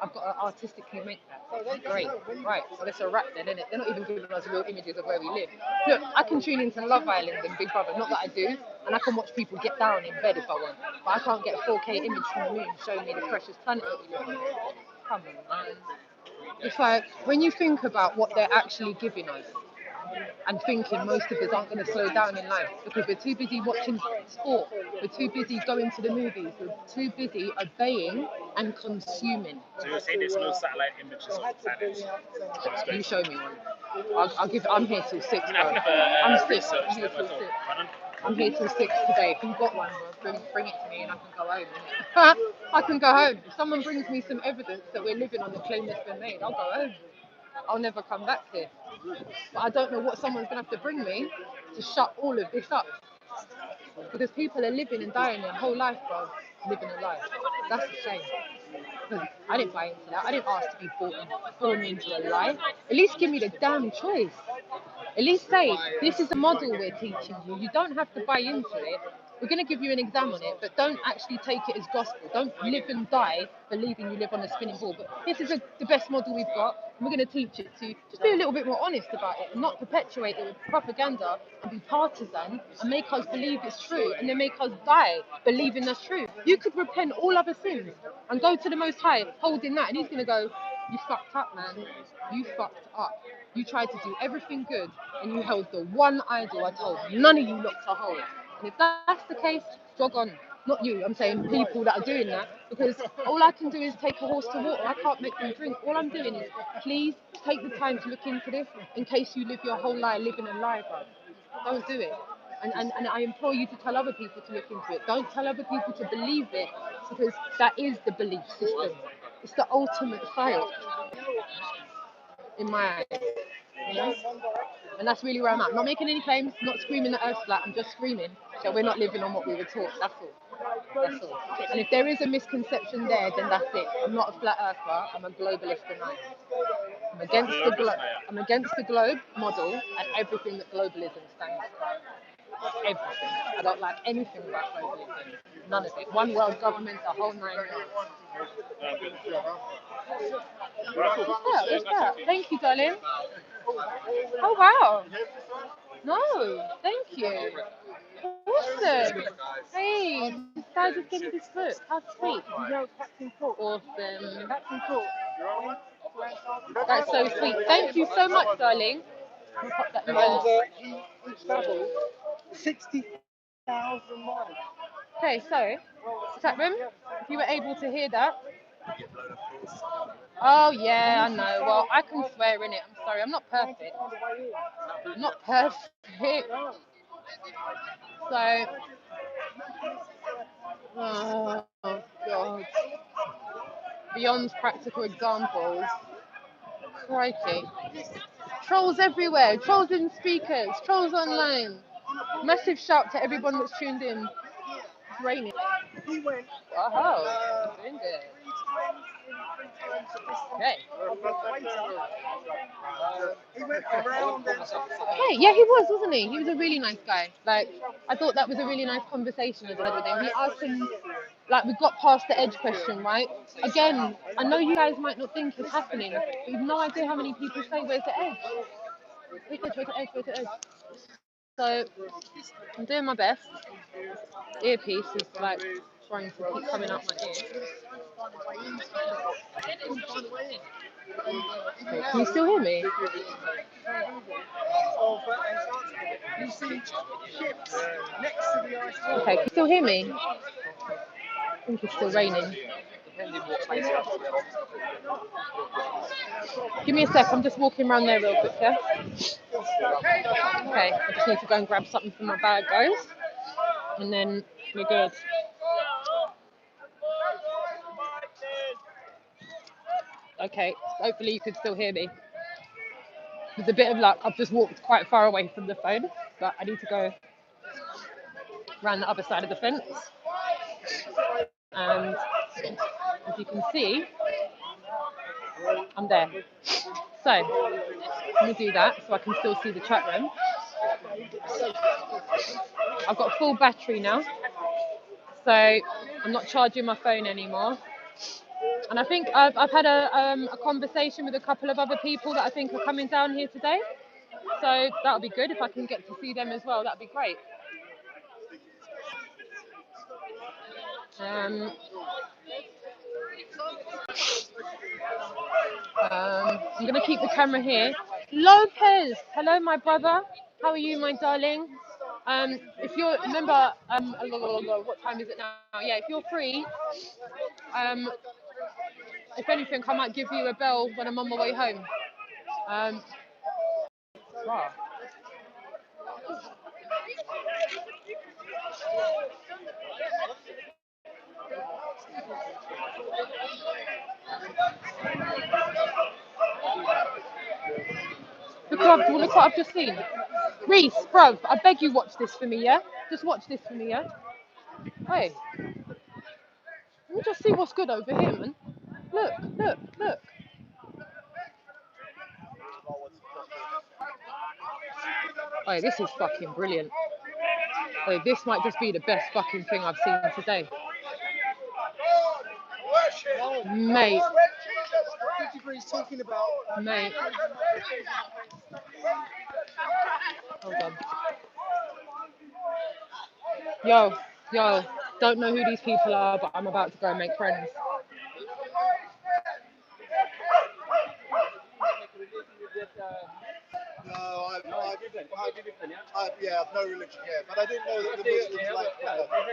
I've got to artistically make that. Great. Right. So that's a wrap then, isn't it? They're not even giving us real images of where we live. Look, I can tune into Love Island and Big Brother. Not that I do. And I can watch people get down in bed if I want. But I can't get a 4K image from the moon showing me the precious planet that we live on. Come on, man. It's like when you think about what they're actually giving us, and thinking most of us aren't going to slow down in life because we're too busy watching sport, we're too busy going to the movies, we're too busy obeying and consuming. So you're saying there's no satellite images of the planets? You show me one. I'm here till 6, bro. I've never I'm 6. researched I'm here them till at all. 6. Pardon? I'm here till 6 today. If you've got one, bro, bring it to me and I can go home. I can go home. If someone brings me some evidence that we're living on the claim that's been made, I'll go home. I'll never come back here. But I don't know what someone's going to have to bring me to shut all of this up. Because people are living and dying their whole life, bro, living a lie. That's a shame. Because I didn't buy into that. I didn't ask to be born into a lie. At least give me the damn choice. At least say, this is a model we're teaching you. You don't have to buy into it. We're going to give you an exam on it, but don't actually take it as gospel. Don't live and die believing you live on a spinning ball. But this is the best model we've got, and we're going to teach it to you. Just be a little bit more honest about it and not perpetuate it with propaganda and be partisan and make us believe it's true and then make us die believing that's true. You could repent all other sins and go to the Most High holding that, and he's going to go, you fucked up, man. You fucked up. You tried to do everything good and you held the one idol I told none of you lot to hold. And if that's the case, jog on. Not you, I'm saying people that are doing that, because all I can do is take a horse to water. I can't make them drink. All I'm doing is, please take the time to look into this in case you live your whole life living a lie, bro. Don't do it. And I implore you to tell other people to look into it. Don't tell other people to believe it, because that is the belief system. It's the ultimate fail, in my eyes. You know? And that's really where I'm at. I'm not making any claims, not screaming the earth flat. I'm just screaming that we're not living on what we were taught. That's all. That's all. And if there is a misconception there, then that's it. I'm not a flat earther. I'm a globalist denier. I'm against the globe. I'm against the globe model and everything that globalism stands for. Everything. I don't like anything about globalism. None of it. One world government, the whole 9 yards. What's that? Thank you, darling. Oh wow. No, thank you. Awesome. Hey, this guy just gave me this book. How sweet. Awesome. That's so sweet. Thank you so much, darling. I'm gonna pop that in my He travelled 60,000 miles. Okay, so chat room, if you were able to hear that. Oh yeah, I know. Well, I can swear in it. I'm sorry, I'm not perfect. I'm not perfect. So, oh god. Beyond practical examples. Crikey. Trolls everywhere. Trolls in speakers. Trolls online. Massive shout to everyone that's tuned in. It's raining. He went Oh, doing good. 3 times the distance Okay. of the equator. He went around and Hey, yeah, he was, wasn't he? He was a really nice guy. Like, I thought that was a really nice conversation I had with him. He asked him, like, we got past the edge question, right? Again, I know you guys might not think it's happening, but you've no idea how many people say, where's the edge? Where's the edge? Where's the edge? Where's the edge? So, I'm doing my best. Earpiece is, like, trying to keep coming out my ear. Okay, can you still hear me? of Antarctica. You see ships next to the ice wall. Okay, can you still hear me? I think it's still raining. Give me a sec, I'm just walking around there real quick, yeah? Okay, I just need to go and grab something from my bag, guys. And then we're good. Okay, hopefully you can still hear me. With a bit of luck, I've just walked quite far away from the phone, but I need to go around the other side of the fence. And as you can see, I'm there. So, let me do that so I can still see the chat room. I've got full battery now, so I'm not charging my phone anymore. And I think I've had a conversation with a couple of other people that I think are coming down here today. So that'll be good if I can get to see them as well. That'd be great. I'm going to keep the camera here. Lopez, hello, my brother. How are you, my darling? If you're, remember, what time is it now? Yeah, if you're free, if anything, I might give you a bell when I'm on my way home. Wow. Look what I've just seen. Reese, bruv, I beg you watch this for me, yeah? Just watch this for me, yeah? Hey. Let me just see what's good over here, man. Look, look, look. Oh, this is fucking brilliant. Oh, this might just be the best fucking thing I've seen today. Mate. Talking about Mate. Hold on. Yo, don't know who these people are, but I'm about to go and make friends. No, I've no religion, yeah, but I didn't know that the Muslims like.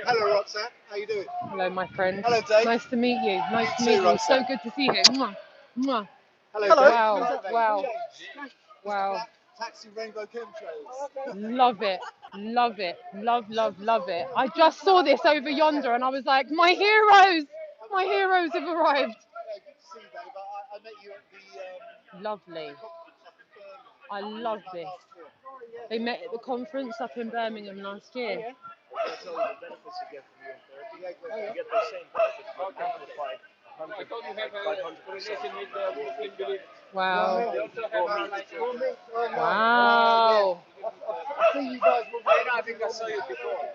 Hello, Roxanne. How you doing? Hello, my friend. Hello, Dave. Nice to meet you. Nice to You meet too, you. Roxanne. So good to see you. Mwah. Mwah. Hello, Wow, Dave. wow. Wow. Taxi Rainbow Chemtrails. Love it. Love it. Love it. I just saw this over yonder and I was like, my heroes have arrived. Yeah, good to see you, Dave. I met you at the Lovely. conference up in Birmingham. I love this. They met at the conference up in Birmingham last year. I'll tell you the benefits you get from ion therapy. You get those same benefits, but amplified 500%. Wow. Wow. Wow. I see you guys will I think I saw you before.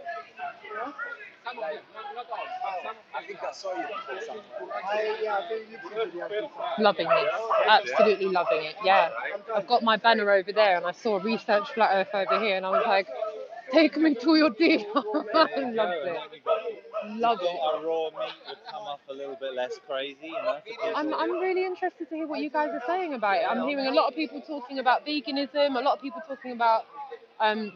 I think I saw you before somewhere. I do YouTube videos. Loving this. Absolutely loving it. Yeah. I've got my banner over there and I saw Research Flat Earth over here and I was like, take me to your deal. I loved it. Love it. Our raw meat would come off a little bit less crazy, you know. I'm really interested to hear what you guys are saying about it. I'm hearing a lot of people talking about veganism, a lot of people talking about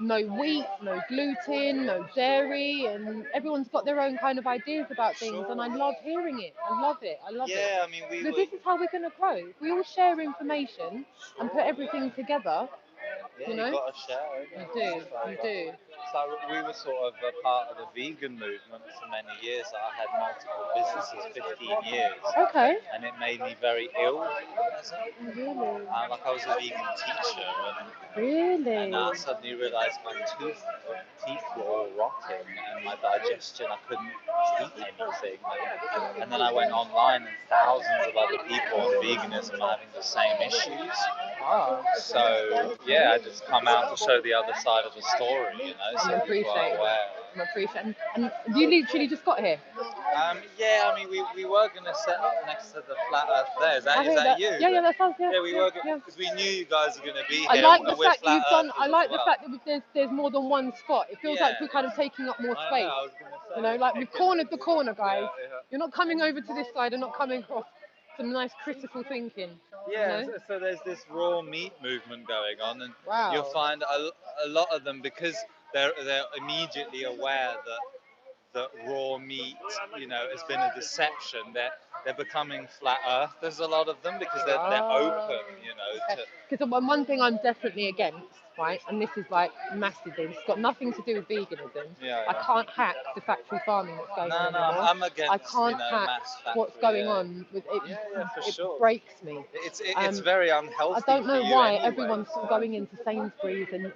no wheat, no gluten, no dairy, and everyone's got their own kind of ideas about things, and I love hearing it. I love it. I love it. Yeah, I mean, Because this is how we're going to grow. If we all share information and put everything together, yeah, you know? got to share. You do, you do. So we were sort of a part of the vegan movement for many years. I had multiple businesses, 15 years. Okay. And it made me very ill. Really? Like I was a vegan teacher, Really? and I suddenly realised my teeth were all rotten, and my digestion, I couldn't eat anything. And then I went online, and thousands of other people on veganism are having the same issues. Wow. So yeah, I just come out to show the other side of the story, you know. So people are aware. I appreciate it. And you literally just got here. Yeah, I mean, we were going to set up next to the flat earth there. Is that you? Yeah, that's us. Yeah, Yeah, we were yeah. because we knew you guys were going to be here. I like the We're fact flat you've done. earthers I like as the well. fact that there's more than one spot. It feels like we're kind of taking up more space. I was going to say. You know, like we've cornered the corner, guys. Yeah. You're not coming over to this side and not coming across. Some nice critical thinking. Yeah, You know? so there's this raw meat movement going on, and Wow. you'll find a lot of them, because they're immediately aware that raw meat, you know, has been a deception. They're becoming flat earthers, a lot of them, because they're open, you know. Because one thing I'm definitely against, right, and this is like massively, it's got nothing to do with veganism. Yeah. I can't hack the factory farming that's going on. No, anymore. I'm against. I can't hack mass factory, what's going on with it. For it sure. breaks me. It's very unhealthy. I don't know for you why anyway. everyone's going into Sainsbury's and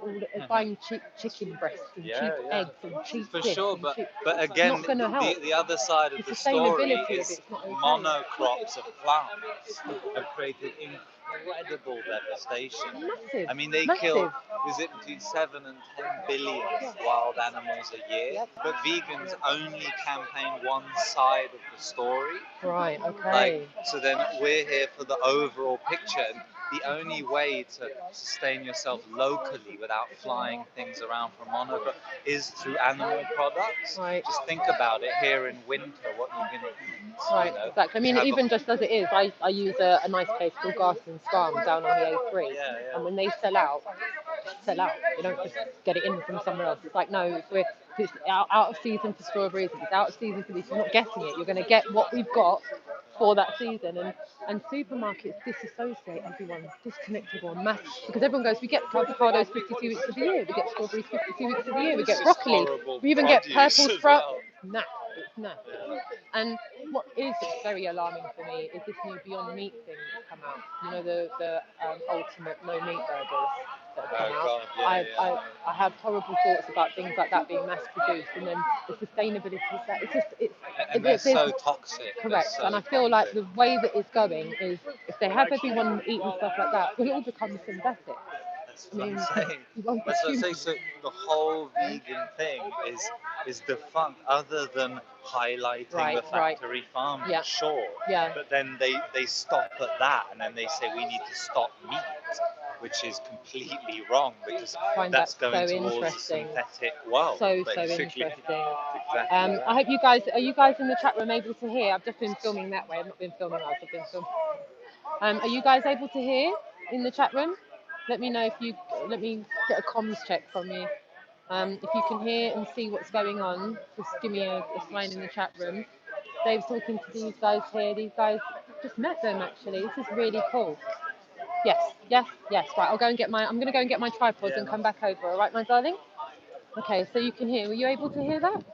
buying cheap chicken breasts and cheap eggs and cheap For this sure, and but cheap. again, It's not gonna help. the other side of the story sustainability of is it's not okay. monocrops of plants have created incredible devastation. Massive. I mean, they kill, is it between 7 and 10 billion wild animals a year? Yep. But vegans only campaign one side of the story. Right, okay. So then we're here for the overall picture. And the only way to sustain yourself locally without flying things around from monocrop is through animal products. Right. Just think about it here in winter, what you're going to eat. Right, you know? exactly. I mean, even just as it is, I use a nice place called Garson's Farm down on the A3. Yeah. And when they sell out. You don't just get it in from somewhere else. It's like, no, if it's out of season for strawberries, if it's out of season for this, you're not getting it. You're going to get what we've got for that season. And supermarkets disassociate everyone, disconnect everyone, because everyone goes, we get avocados 52 weeks of the year, we get strawberries 52 weeks of the year, we get broccoli, we even get purple sprouts. Nah, it's nah. And what is very alarming for me is this new Beyond Meat thing that's come out. You know, the ultimate no meat burgers that have come out. God, I have horrible thoughts about things like that being mass produced, and then the sustainability of that. And they're so toxic. Correct. And I feel like the way that it's going is, if they have everyone eating stuff like that, will it all become synthetic? That's what I'm saying. That's what I'm saying. So the whole vegan thing is defunct, other than highlighting the factory farming. Yeah. Sure. Yeah. But then they stop at that, and then they say we need to stop meat, which is completely wrong, because that's going towards a synthetic world. So interesting. Exactly. I hope are you guys in the chat room able to hear? I've just been filming that way. I've not been filming us. I've been filming. Are you guys able to hear in the chat room? Let me know let me get a comms check from you. If you can hear and see what's going on, just give me a sign in the chat room. Dave's talking to these guys here. These guys, just met them actually. This is really cool. Yes. Right, I'm going to go and get my tripod and come back over. All right, my darling? Okay, so you can hear. Were you able to hear that?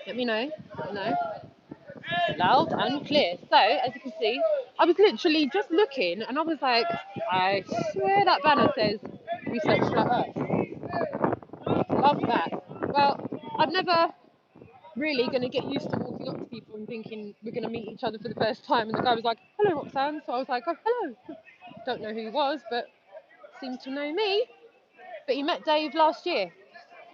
Let me know. Let me know. Loud and clear. So, as you can see, I was literally just looking and I was like, I swear that banner says Research Flat Earth. Love that. Well, I'm never really going to get used to walking up to people and thinking we're going to meet each other for the first time. And the guy was like, hello, Roxanne. So I was like, oh, hello. Don't know who he was, but seemed to know me. But he met Dave last year,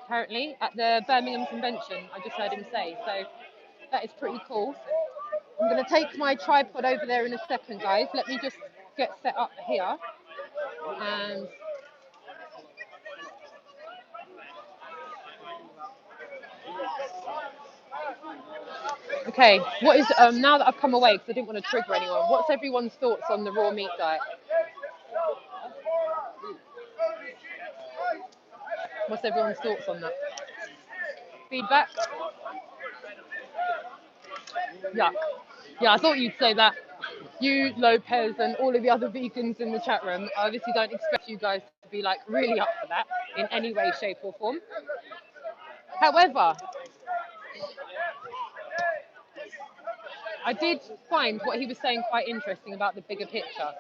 apparently, at the Birmingham Convention. I just heard him say. So that is pretty cool. I'm going to take my tripod over there in a second, guys. Let me just get set up here. And okay, what is now that I've come away because I didn't want to trigger anyone. What's everyone's thoughts on the raw meat diet? What's everyone's thoughts on that? Feedback? Yeah. Yeah, I thought you'd say that. You, Lopez, and all of the other vegans in the chat room, I obviously don't expect you guys to be like really up for that in any way, shape, or form. However, I did find what he was saying quite interesting about the bigger picture.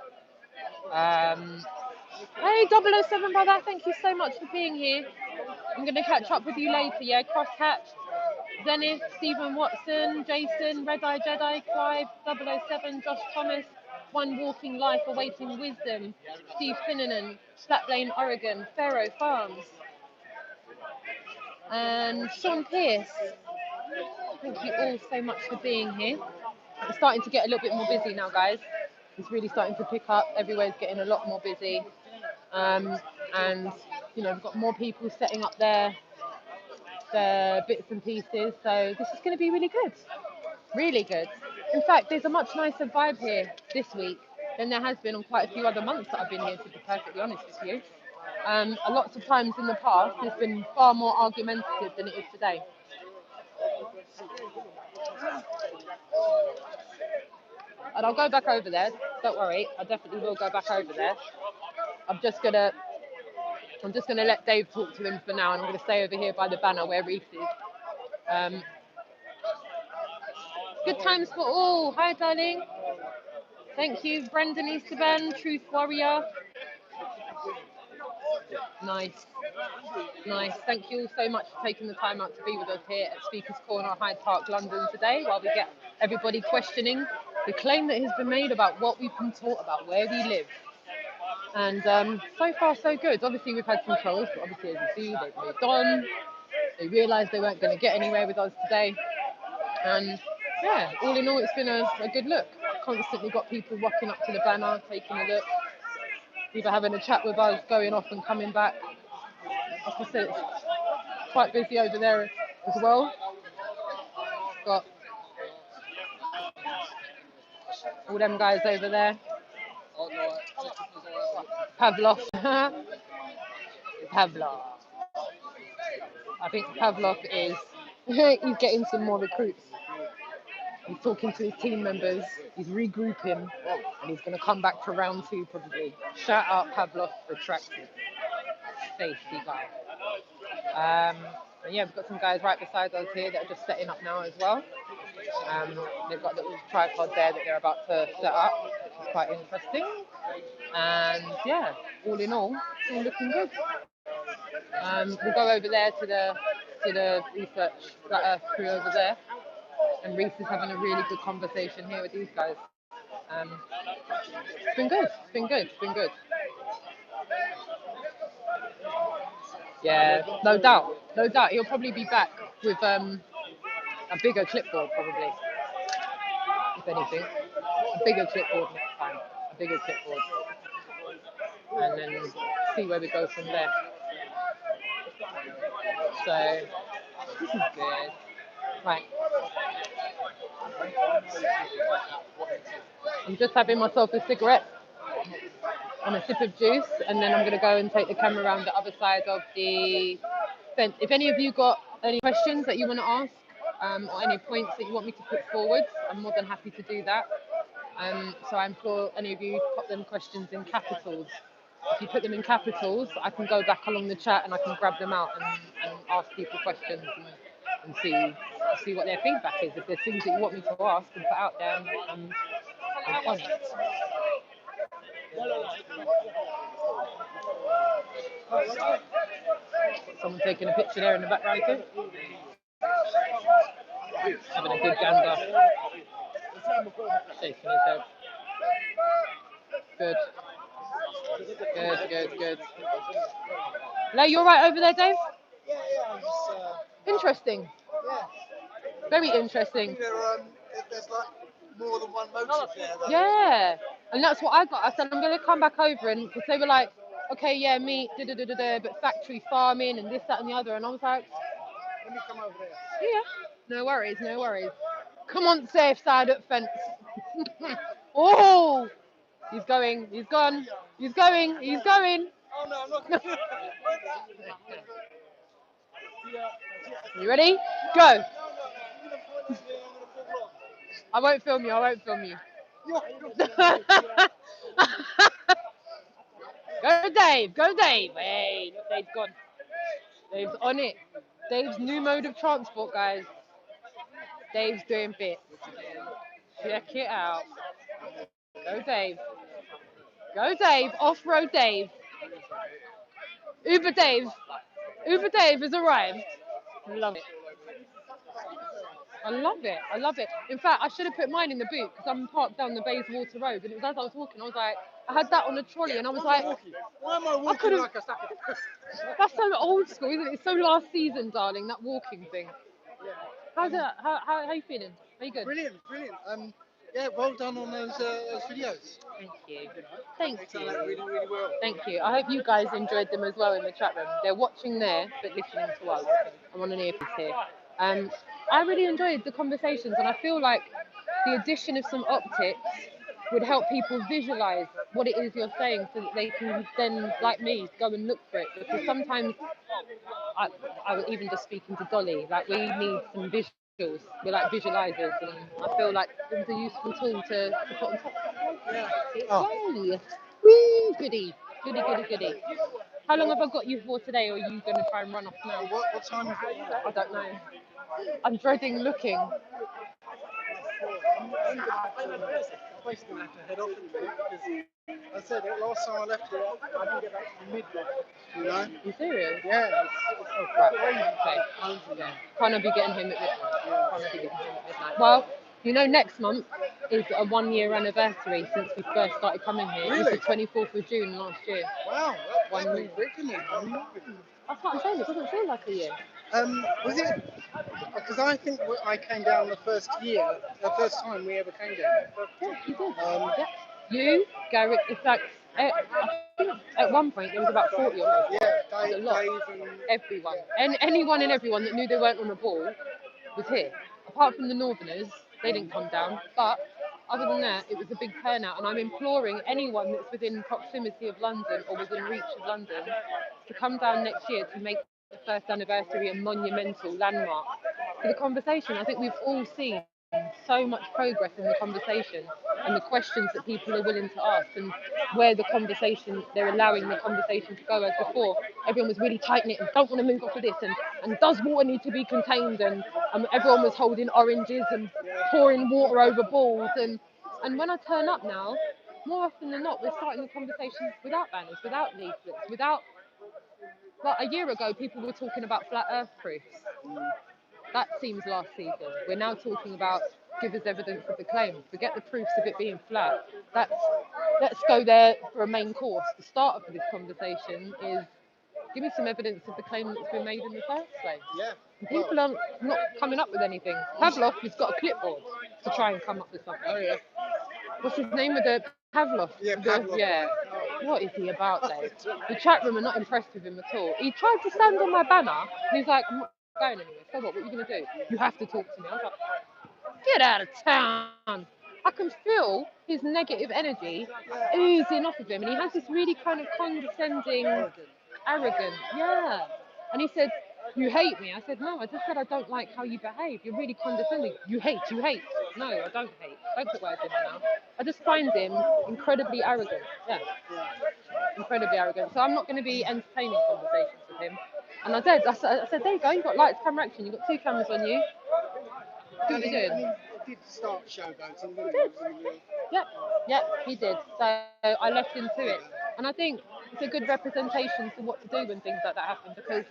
Hey, 007 brother, thank you so much for being here. I'm going to catch up with you later, yeah? Crosshatch, Zenith, Stephen Watson, Jason, Red Eye Jedi, Clive, 007, Josh Thomas, One Walking Life Awaiting Wisdom, Steve Finnenan, Flatblane, Oregon, Pharaoh Farms, and Sean Pierce. Thank you all so much for being here. It's starting to get a little bit more busy now, guys. It's really starting to pick up. Everywhere's getting a lot more busy. And, you know, we've got more people setting up their bits and pieces. So this is going to be really good. Really good. In fact, there's a much nicer vibe here this week than there has been on quite a few other months that I've been here, to be perfectly honest with you. A lots of times in the past, it's been far more argumentative than it is today. And I'll go back over there. Don't worry, I definitely will go back over there. I'm just gonna let Dave talk to him for now, and I'm gonna stay over here by the banner where Reese is. Good times for all. Hi, darling. Thank you, Brendan Easterban, Truth Warrior. Nice. Nice. Thank you all so much for taking the time out to be with us here at Speaker's Corner, Hyde Park, London today, while we get everybody questioning the claim that has been made about what we've been taught about where we live. And so far, so good. Obviously, we've had some trolls, but obviously, as you see, they've moved on. They realised they weren't going to get anywhere with us today. And yeah, all in all, it's been a good look. Constantly got people rocking up to the banner, taking a look, either having a chat with us, going off and coming back. Like I said, it's quite busy over there as well. Got all them guys over there. Pavlov. Pavlov. I think Pavlov is, he's getting some more recruits. He's talking to his team members, he's regrouping, and he's going to come back for round 2 probably. Shout out Pavlov Retracted. Safety guy. And yeah, we've got some guys right beside us here that are just setting up now as well. They've got a little tripod there that they're about to set up, which is quite interesting. And yeah, all in all, it's all looking good. We'll go over there to the research Flat Earth crew over there, and Reese is having a really good conversation here with these guys. It's been good. It's been good. It's been good. Yeah, no doubt. No doubt. He'll probably be back with a bigger clipboard, probably. If anything, a bigger clipboard next time. A bigger clipboard, and then see where we go from there. So this is good. Right. I'm just having myself a cigarette and a sip of juice, and then I'm going to go and take the camera around the other side of the fence. If any of you got any questions that you want to ask, or any points that you want me to put forward, I'm more than happy to do that. So I implore any of you to pop them questions in capitals If you put them in capitals, I can go back along the chat and I can grab them out and ask people questions and see what their feedback is. If there's things that you want me to ask and put out there, I'm fun. Someone taking a picture there in the background too. Having a good gander. Shaking his head. Good. Good. No, you're right over there, Dave? Yeah, I'm just, Interesting. yeah. Very I interesting. think there's like more than one motive there. Though. Yeah. And that's what I got. I said, I'm going to come back over and because they were like, okay, yeah, meat, but factory farming and this, that, and the other. And I was like, Let me come over there. yeah, no worries. Come on, safe side at fence. Oh, he's going. Oh no, I'm not. You ready? Go. I won't film you. Go, Dave. Hey, look, Dave's gone. Dave's on it. Dave's new mode of transport, guys. Dave's doing bits. Check it out. Go, Dave. Off-road Dave. Uber Dave has arrived. Love it. I love it. In fact, I should have put mine in the boot because I'm parked down the Bayswater Road. And it was as I was walking, I was like, I had that on a trolley and I was like, why am I walking like a sucker? That's so old school, isn't it? It's so last season, darling, that walking thing. How's it? How you feeling? Are you good? Brilliant. Yeah, well done on those videos. Thank you. They turned out really, really well. Thank you. I hope you guys enjoyed them as well in the chat room. They're watching there, but listening to us. I'm on an earpiece here. I really enjoyed the conversations, and I feel like the addition of some optics would help people visualize what it is you're saying so that they can then, like me, go and look for it. Because sometimes, I was even just speaking to Dolly, like we need some visuals. We're like visualizers, and I feel like it was a useful tool to put on top. Yeah. Yay! Woo! Goody. How long have I got you for today, or are you going to try and run off now? What time is it? I don't know. I'm dreading looking. I'm basically going to have to head off in a minute because I said it last time I left here, I didn't get back to midnight. You know? You serious? Yeah. Oh crap. Okay. Yeah. Can't I be getting him at midnight? Well, you know, next month is a 1 year anniversary since we first started coming here. Really? It was the 24th of June last year. Wow. One That's year. quick, isn't it? That's what I'm saying. It doesn't feel like a year. Was it? Because I think I came down the first time we ever came down. Yeah, you did. Yeah. You, Garrett, in fact, I think at one point there was about 40 of us. Yeah, A lot. Dave and Everyone. And anyone and everyone that knew they weren't on a ball was here. Apart from the Northerners, they didn't come down. But other than that, it was a big turnout. And I'm imploring anyone that's within proximity of London or within reach of London to come down next year to make the first anniversary a monumental landmark for the conversation. I think we've all seen so much progress in the conversation and the questions that people are willing to ask and where the conversation, they're allowing the conversation to go. As before, everyone was really tight-knit and don't want to move off of this, and does water need to be contained, and everyone was holding oranges and pouring water over balls, and when I turn up now, more often than not, we're starting the conversation without banners, without leaflets, without, like a year ago, people were talking about flat earth proofs. That seems last season. We're now talking about give us evidence of the claim. Forget the proofs of it being flat. Let's go there for a main course. The start of this conversation is give me some evidence of the claim that's been made in the first place. yeah. And people are not coming up with anything. Pavlov has got a clipboard to try and come up with something. Oh yeah. What's his name with the Pavlov? Yeah, Pavlov. Yeah. What is he about, Dave? The chat room are not impressed with him at all. He tried to stand on my banner, and he's like, I'm not going anywhere. So what? What are you going to do? You have to talk to me. I was like, get out of town. I can feel his negative energy oozing off of him, and he has this really kind of condescending, arrogant. Yeah. And he said, you hate me. I said, no, I just said I don't like how you behave. You're really condescending. You hate. No, I don't hate. Don't put words in my mouth. I just find him incredibly arrogant. Yeah. incredibly arrogant. So I'm not going to be entertaining conversations with him. And I said, there you go, you've got lights, camera, action. You've got 2 cameras on you. Do what you're doing. He did start showboating, didn't he? Yep, he did. So I left him to it. And I think it's a good representation for what to do when things like that happen, because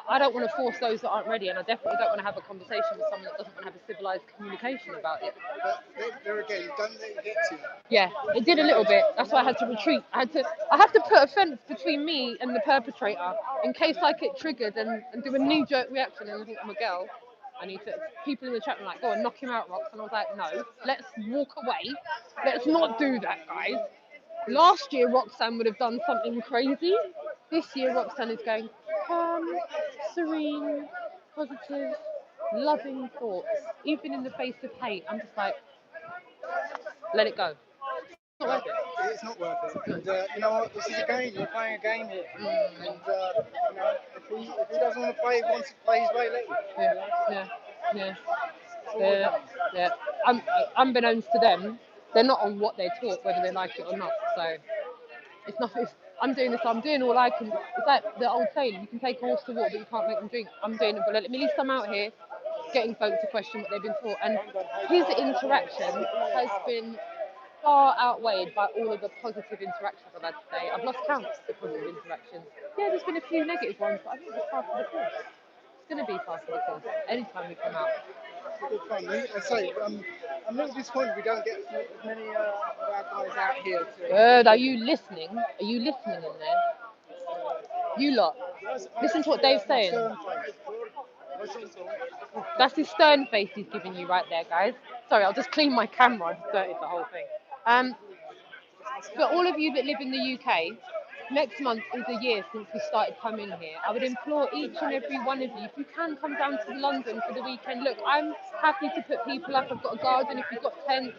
I don't want to force those that aren't ready, and I definitely don't want to have a conversation with someone that doesn't want to have a civilized communication about it. But there again, don't let it get to you. Yeah, it did a little bit. That's why I had to retreat. I have to put a fence between me and the perpetrator in case I get triggered and do a knee-jerk reaction and I think I'm a girl. I need to. People in the chat were like, go and knock him out, Rox. And I was like, no, let's walk away. Let's not do that, guys. Last year, Roxanne would have done something crazy. This year, Roxanne is going calm, serene, positive, loving thoughts. Even in the face of hate, I'm just like, let it go. It's not worth it. It's not worth it. And you know what? This is a game. You're playing a game here. And you know, if he doesn't want to play, wants to play his way, let him. Yeah. Unbeknownst to them, they're not on what they're taught, whether they like it or not. So it's not. I'm doing this. I'm doing all I can. It's like the old saying: you can take a horse to water, but you can't make them drink. I'm doing it, but at least I'm out here getting folk to question what they've been taught. And his interaction has been far outweighed by all of the positive interactions I've had today. I've lost count of the positive interactions. Yeah, there's been a few negative ones, but I think it's part of the course. It's going to be part of the course anytime we come out. Good fun. I say, I'm a little disappointed we don't get as many of our guys out here. Good. Are you listening? Are you listening in there? You lot. Listen to what Dave's saying. That's his stern face he's giving you right there, guys. Sorry, I'll just clean my camera. I just dirtied the whole thing. For all of you that live in the UK, next month is a year since we started coming here. I would implore each and every one of you, if you can come down to London for the weekend. Look, I'm happy to put people up. I've got a garden if you've got tents.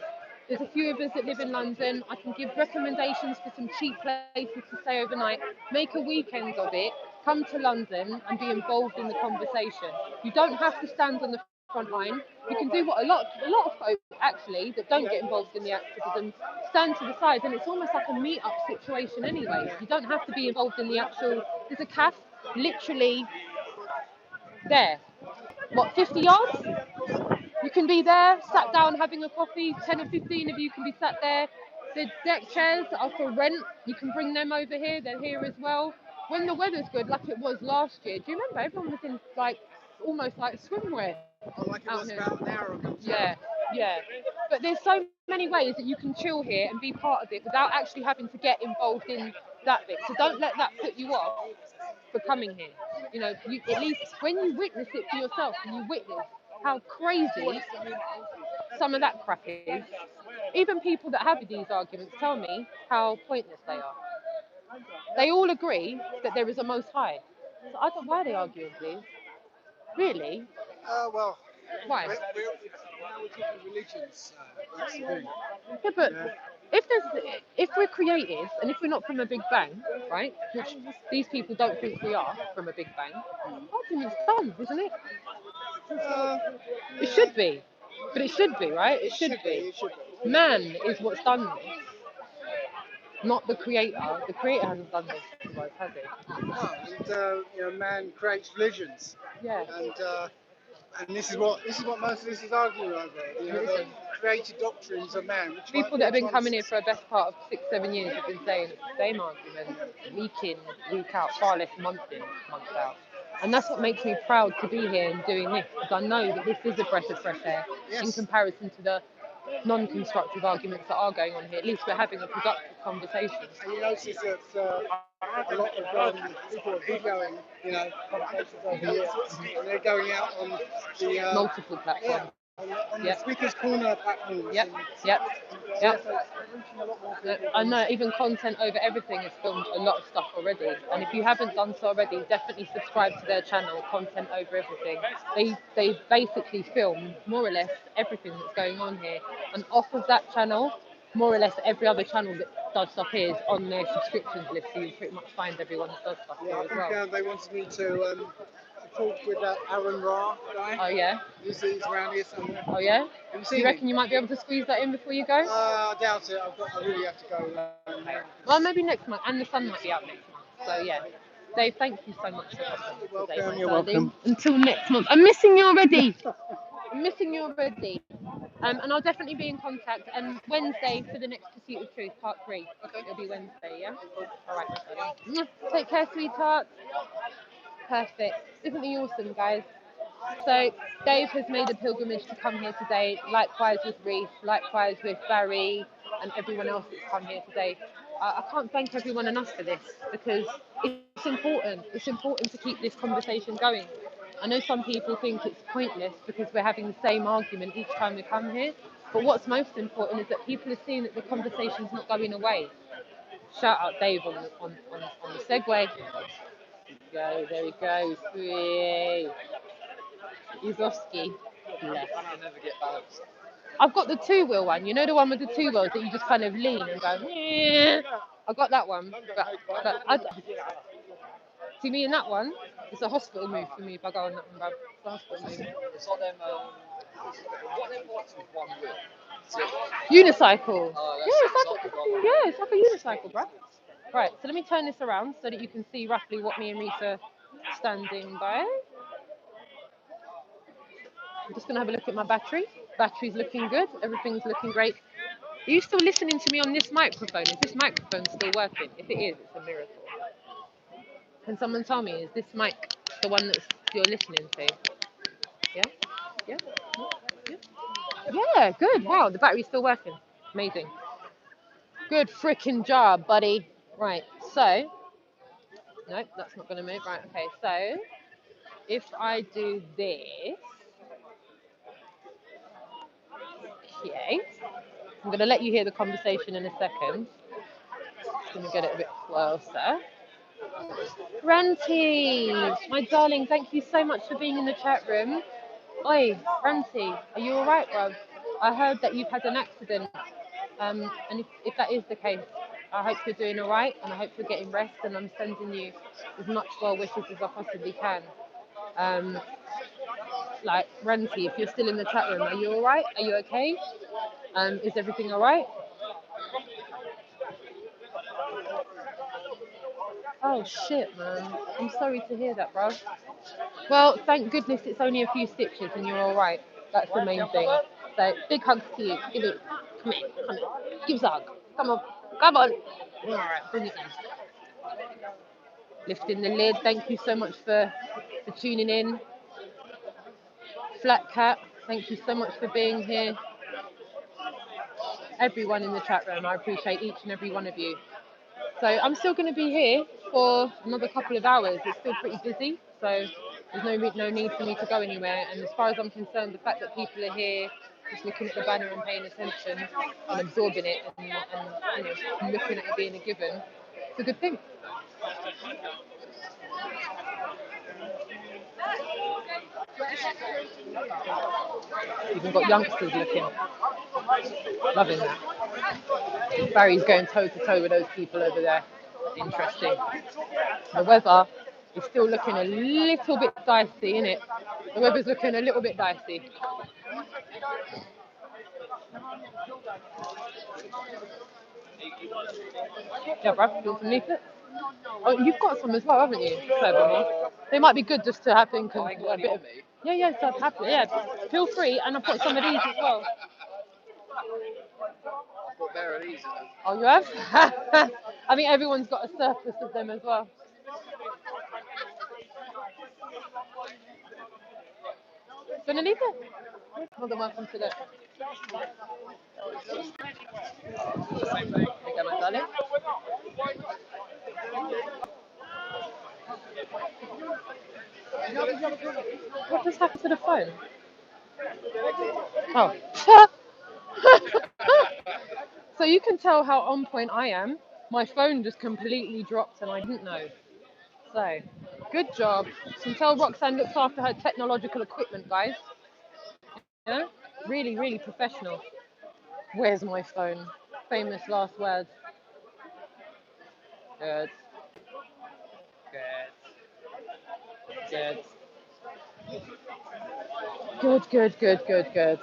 There's a few of us that live in London. I can give recommendations for some cheap places to stay overnight. Make a weekend of it. Come to London and be involved in the conversation. You don't have to stand on the front line. You can do what a lot of folk actually that don't get involved in the activism stand to the side, and it's almost like a meet-up situation anyway. You don't have to be involved in the actual. There's a cafe literally there. What, 50 yards? You can be there, sat down having a coffee. 10 or 15 of you can be sat there. The deck chairs are for rent. You can bring them over here. They're here as well. When the weather's good, like it was last year, do you remember everyone was in like almost like swimwear? Like it was about an hour ago. Yeah. But there's so many ways that you can chill here and be part of it without actually having to get involved in that bit. So don't let that put you off for coming here. You know, at least when you witness it for yourself and you witness how crazy some of that crap is, even people that have these arguments tell me how pointless they are. They all agree that there is a Most High. So I don't. Why are they arguing, please? Really? Well, Why? now we're talking religions. That's the thing. Yeah, but if we're creative and if we're not from a Big Bang, right? Which these people don't think we are from a Big Bang. Argument's done, isn't it? It should be, but it should be, right? It should be. Man is what's done this, not the creator. The creator hasn't done this to us, has he? No, and you know, man creates religions. Yeah. And this is what most of this is arguing over. You know, the created doctrines of man. People that have been coming here for the best part of 6-7 years have been saying the same argument, week in, week out, far less month in, month out. And that's what makes me proud to be here and doing this, because I know that this is a breath of fresh air in comparison to the non-constructive arguments that are going on here. At least we're having a productive conversation. And you notice that a lot of people are videoing, you know, conversations over here, and they're going out on the multiple platforms. On the Speaker's Corner platforms. Yep. I know, even content over everything has filmed a lot of stuff already. And if you haven't done so already, definitely subscribe to their channel, Content Over Everything. They basically film more or less everything that's going on here. And off of that channel, more or less every other channel that does stuff here is on their subscriptions list, so you pretty much find everyone that does stuff here as well. They wanted me to talked with that Aaron Ra guy. Oh yeah. He's around here somewhere. Oh yeah. Have you Do seen you reckon him? you might be able to squeeze that in before you go? I doubt it. I really have to go. Well, maybe next month, and the sun might be out next month. So yeah. Dave, thank you so much for coming today, Welcome, my you're darling. welcome. Until next month. I'm missing you already. I'm missing you already. And I'll definitely be in contact. And Wednesday for the next Pursuit of Truth, part 3. Okay. It'll be Wednesday, yeah? All right, my darling. Take care, sweetheart. Perfect. Isn't he awesome, guys? So Dave has made a pilgrimage to come here today, likewise with Reese, likewise with Barry and everyone else that's come here today. I can't thank everyone enough for this because it's important. It's important to keep this conversation going. I know some people think it's pointless because we're having the same argument each time we come here, but what's most important is that people are seeing that the conversation's not going away. Shout out Dave on the segue. There he goes. Yay. Izowski. Left. I've got the 2-wheel one. You know the one with the 2 wheels that you just kind of lean and go. Yeah. I got that one. See me in that one? It's a hospital move for me if I go on that one, bro. It's a hospital move. It's like them. What them bikes with one wheel? Unicycle. Oh, Yeah, it's like a unicycle, bro. Right, so let me turn this around so that you can see roughly what me and Reese are standing by. I'm just going to have a look at my battery. Battery's looking good. Everything's looking great. Are you still listening to me on this microphone? Is this microphone still working? If it is, it's a miracle. Can someone tell me, is this mic the one that you're listening to? Yeah? Yeah? Yeah? Yeah, good. Wow, the battery's still working. Amazing. Good freaking job, buddy. Right, so... Nope, that's not going to move. Right, okay, so... If I do this... Okay. I'm going to let you hear the conversation in a second. Just going to get it a bit closer. Ranty, my darling, thank you so much for being in the chat room. Oi, Ranty, are you alright, bruv? I heard that you've had an accident. And if that is the case, I hope you're doing alright and I hope you're getting rest and I'm sending you as much well wishes as I possibly can. Like, Ranty, if you're still in the chat room, are you alright? Are you okay? Is everything alright? Oh shit, man. I'm sorry to hear that, bro. Well, thank goodness it's only a few stitches and you're all right. That's the main thing. So, big hugs to you. Give it. Come here. Come here. Give us a hug. Come on. Come on. All right, bring it in. Lifting the lid. Thank you so much for tuning in. Flat Cat, thank you so much for being here. Everyone in the chat room, I appreciate each and every one of you. So I'm still going to be here for another couple of hours. It's still pretty busy, so there's no need for me to go anywhere. And as far as I'm concerned, the fact that people are here, just looking at the banner and paying attention and absorbing it and you know, looking at it being a given, it's a good thing. Even got youngsters looking, loving that. Barry's going toe to toe with those people over there. Interesting. The weather is still looking a little bit dicey, isn't it? The weather's looking a little bit dicey. Yeah, bruv, you want some leaflets? Oh, you've got some as well, haven't you? Furthermore, they might be good just to happen. Cause a bit of, yeah, so happen. Yeah, feel free, and I've got some of these as well. I've got bare of these. Oh, you have? I think everyone's got a surplus of them as well. Gonna leave it? More than welcome to look. There you go, my darling. What just happened to the phone? Oh. So you can tell how on point I am. My phone just completely dropped and I didn't know. So, good job. You can tell Roxanne looks after her technological equipment, guys. Yeah? Really, really professional. Where's my phone? Famous last words. Good. Good. Good. Good, good, good, good, good.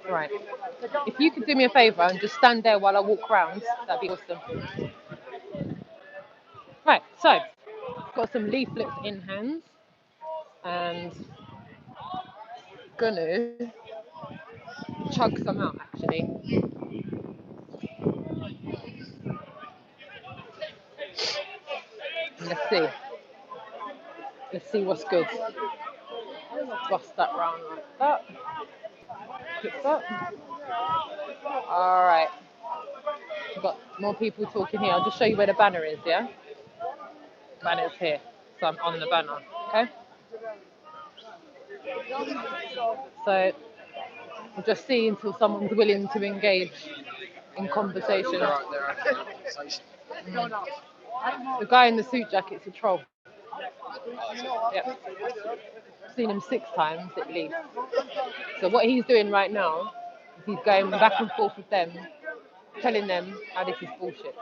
Right. If you could do me a favour and just stand there while I walk around, that'd be awesome. Right, so got some leaflets in hands and gonna chug some out actually. Let's see. Let's see what's good. Bust that round like that. Pick that. Alright. We've got more people talking here. I'll just show you where the banner is, yeah? Banner's here. So I'm on the banner. Okay? So we'll just see until someone's willing to engage in conversation. The guy in the suit jacket's a troll. Yep. I've seen him 6 times at least. So what he's doing right now is he's going back and forth with them, telling them how this is bullshit.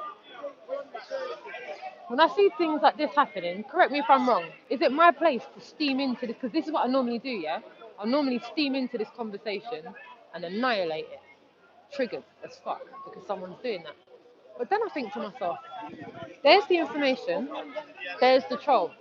When I see things like this happening, correct me if I'm wrong, is it my place to steam into this? Because this is what I normally do, yeah? I'll normally steam into this conversation and annihilate it. Triggered as fuck because someone's doing that. But then I think to myself, there's the information, there's the troll.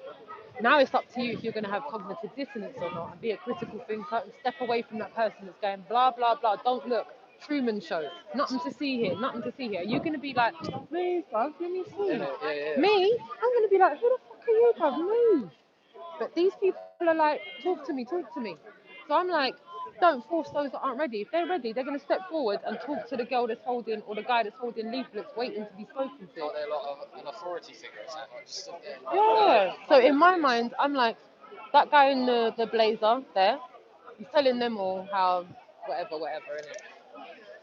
Now it's up to you if you're going to have cognitive dissonance or not and be a critical thinker and step away from that person that's going blah, blah, blah. Don't look. Truman Show. Nothing to see here. Nothing to see here. You're going to be like, move, bruv. Let me see. Me? I'm going to be like, who the fuck are you, bruv? Move. But these people are like, talk to me, talk to me. So I'm like, don't force those that aren't ready. If they're ready, they're going to step forward and talk to the girl that's holding, or the guy that's holding leaflets, waiting to be spoken to. They're like an authority figure, is that? Like, just Yeah. So in my mind, I'm like, that guy in the blazer there, he's telling them all how, whatever, innit?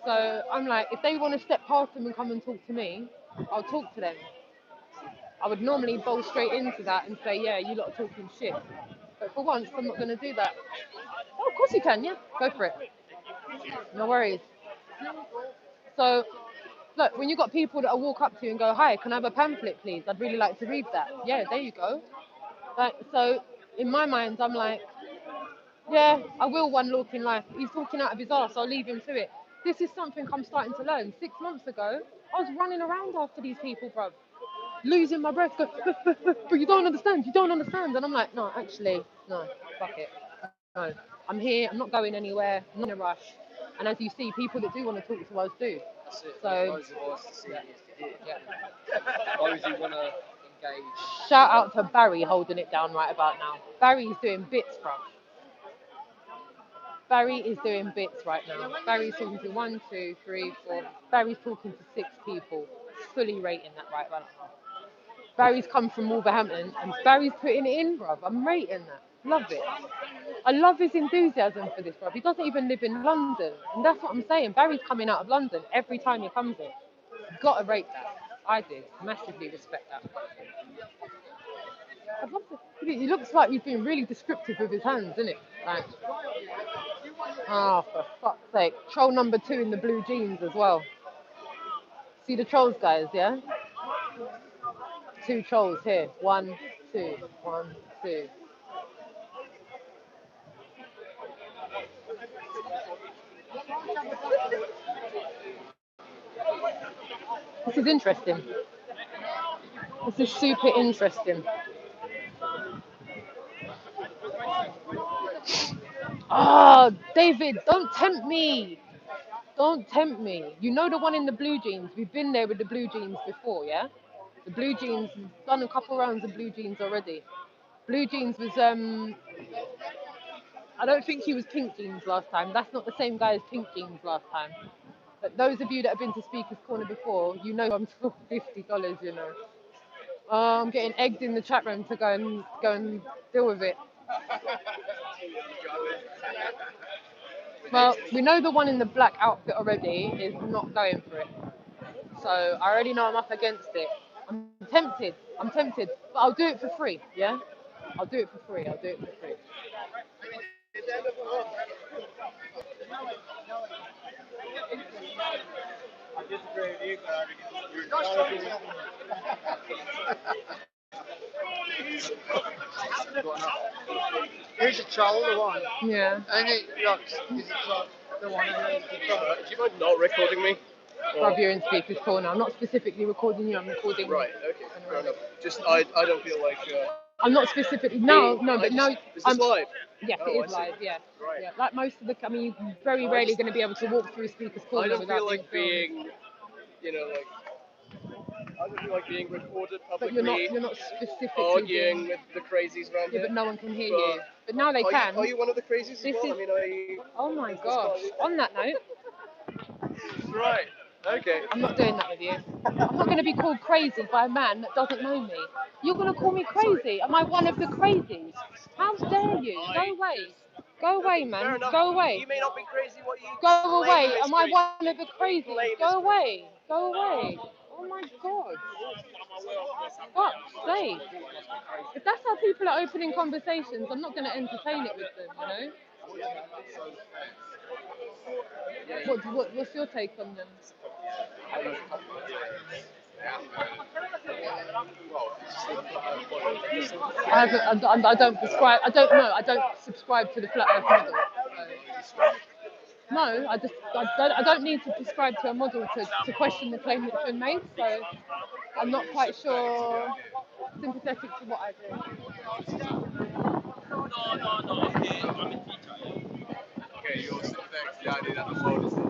So I'm like, if they want to step past him and come and talk to me, I'll talk to them. I would normally bowl straight into that and say, yeah, you lot are talking shit. But for once, I'm not going to do that. Oh, of course you can, yeah. Go for it. No worries. So, look, when you got people that will walk up to you and go, hi, can I have a pamphlet, please? I'd really like to read that. Yeah, there you go. Like, so, in my mind, I'm like, yeah, I will one look in life. He's talking out of his arse, I'll leave him to it. This is something I'm starting to learn. 6 months ago, I was running around after these people, bruv. Losing my breath, go, but you don't understand, And I'm like, no, actually, no, fuck it. No, I'm here, I'm not going anywhere, I'm not in a rush. And as you see, people that do want to talk to us do. That's it. So, Loads of eyes to see and ears to hear. yeah. Those who want to engage. Shout out to Barry holding it down right about now. Barry's doing bits, bruv. Barry is doing bits right now. Barry's talking to 1, 2, 3, 4. Barry's talking to 6 people. Fully rating that right now. Barry's come from Wolverhampton and Barry's putting it in, bruv. I'm rating that. Love it. I love his enthusiasm for this, bruv. He doesn't even live in London. And that's what I'm saying. Barry's coming out of London every time he comes in. You've got to rate that. I do. Massively respect that. I'd love to. He looks like he's being really descriptive with his hands, isn't it? Like, oh, for fuck's sake. Troll number 2 in the blue jeans as well. See the trolls, guys, yeah? 2 trolls here. 1, 2, 1, 2. This is interesting. This is super interesting. Oh, David, don't tempt me. Don't tempt me. You know the one in the blue jeans. We've been there with the blue jeans before, yeah? The blue jeans, we've done a couple rounds of blue jeans already. Blue jeans was, I don't think he was pink jeans last time. That's not the same guy as pink jeans last time. But those of you that have been to Speaker's Corner before, you know I'm for $50, you know. I'm getting egged in the chat room to go and deal with it. Well, we know the one in the black outfit already is not going for it. So I already know I'm up against it. I'm tempted, but I'll do it for free, yeah? I'll do it for free. Here's a troll, the one. Yeah. And it looks, is it the one? And then the troll. Do you mind not recording me? Rob, you're in speaker's corner. I'm not specifically recording you. I'm recording. Right. Okay. Fair enough. Just I don't feel like. I'm not specifically. No, but no. Is this live? Yes, Oh, it I is see. live. Yeah. Right. Yeah. Like most of the. I mean, you're very rarely going to be able to walk through speaker's I corner don't without feel like being filmed. being, you know, like. I don't feel like being recorded But publicly. you're not specifically arguing with the crazies around Yeah, here. but no one can hear But you. But now they can. Are you one of the crazies as This well? is. I mean, are you? Oh my gosh. On that note, Right. Okay. I'm not doing that with you. I'm not going to be called crazy by a man that doesn't know me. You're going to call me crazy. Am I one of the crazies? How dare you? Go away. Go away, Fair man. enough. Go away. You may not be crazy. What you Go claim away. is Am I crazy. one of the crazies? Claim is Go away. Go away. Oh my god. Fuck's sake. If that's how people are opening conversations, I'm not going to entertain it with them, you know? What's your take on them? I don't prescribe. I don't know. I don't subscribe to the flat Earth model. No, I don't need to prescribe to a model to question the claim that's been made. So I'm not quite sure. Sympathetic to what I do. Okay, you're sympathetic to the idea that the world is not.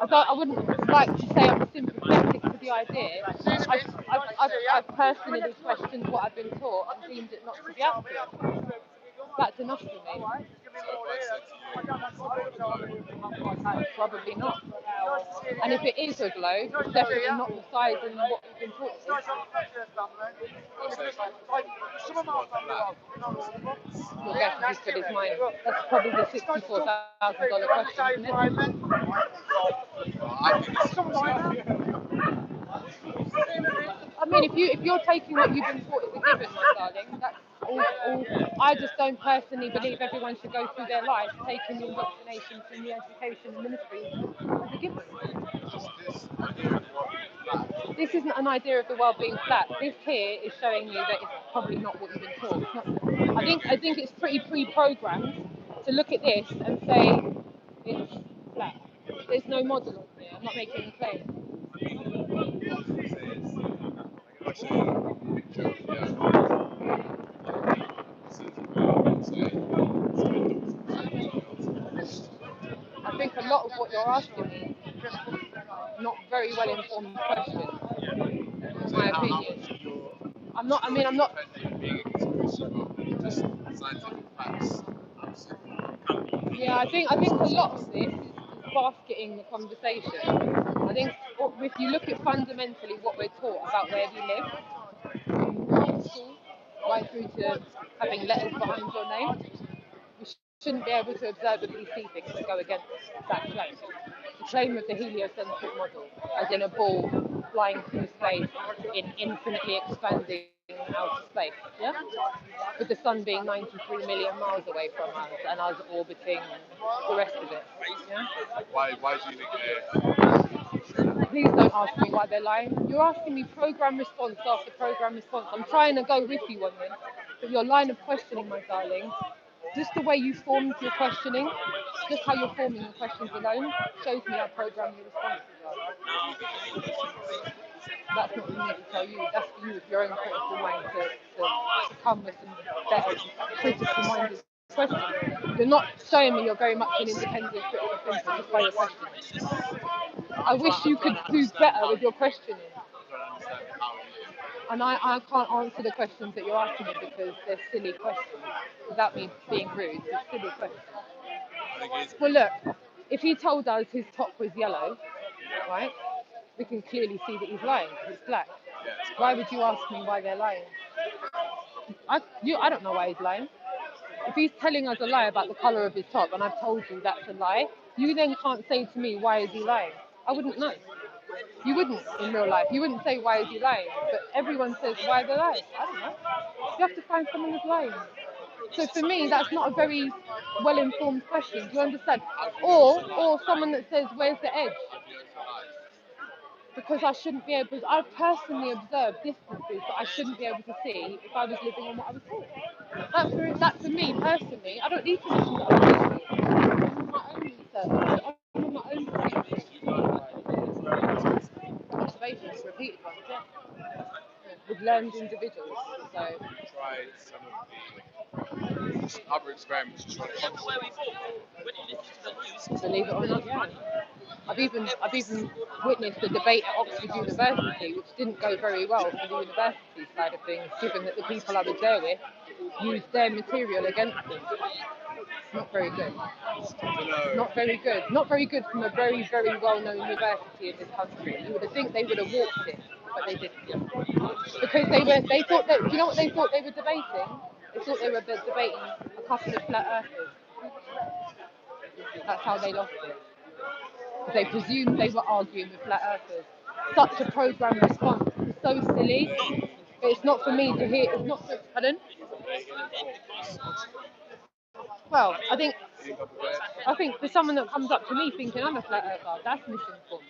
I wouldn't like to say I'm sympathetic to the idea. I've personally questioned what I've been taught and deemed it not to be accurate. That's enough for me. Probably not. And if it is a globe, it's definitely not the size and what we've been taught to. Your guess is as good as mine. That's probably the $64,000 question, isn't it? I mean, if you're taking what you've been taught as a given, my darling, that's all. I just don't personally believe everyone should go through their life taking the indoctrination from the education and ministry as a given. This isn't an idea of the world being flat. This here is showing you that it's probably not what you've been taught. I think it's pretty pre-programmed to look at this and say it's flat. There's no model on here. I'm not making a claim. I think a lot of what you're asking me is just not very well informed questions, in my opinion. I'm not. Yeah, I think a lot of this is basketing the conversation. I think if you look at fundamentally what we're taught about where we live, from school right through to having letters behind your name, we shouldn't be able to observably see things that go against that claim. The claim of the heliocentric model, as in a ball flying through space in infinitely expanding outer space, yeah? With the sun being 93 million miles away from us and us orbiting the rest of it, yeah? Why do you think Please don't ask me why they're lying. You're asking me program response after program response. I'm trying to go with you on this, but your line of questioning, my darling, just the way you formed your questioning, just how you're forming your questions alone, shows me how programmed your responses are. That's not for me to tell you. That's for you with your own critical mind to come with some better critical minded questions. You're not showing me you're very much an independent critical thinker just by your questioning. I wish you could do better with your questioning. And I can't answer the questions that you're asking me because they're silly questions. Without me being rude, they're silly questions. Well, look, if he told us his top was yellow, right, we can clearly see that he's lying because it's black. Why would you ask me why they're lying? I don't know why he's lying. If he's telling us a lie about the colour of his top and I've told you that's a lie, you then can't say to me, why is he lying? I wouldn't know. You wouldn't in real life. You wouldn't say, why is he lying? But everyone says, why are they lying? I don't know. You have to find someone who's lying. So for me, that's not a very well-informed question. Do you understand? Or someone that says, "Where's the edge?" Because I shouldn't be able. I personally observe distances that I shouldn't be able to see if I was living on what I was seeing. That for me personally, I don't need to listen to other people. I'm my own research. I'm my own observations, repeated ones, yeah. With learned individuals. So Try some of the other experiments to try to believe it or not, yeah. I've even witnessed a debate at Oxford University, which didn't go very well for the university side of things, given that the people I was there with used their material against them. Not very good. Not very good. Not very good from a very, very well-known university in this country. You would have think they would have walked it, but they didn't. Because they thought that, do you know what they thought they were debating? They thought they were debating a couple of flat earthers. That's how they lost it. They presumed they were arguing with flat earthers. Such a programmed response. It's so silly. But it's not for me to hear. It's not for. Pardon? Well, I think for someone that comes up to me thinking I'm a flat earther, that's misinformed.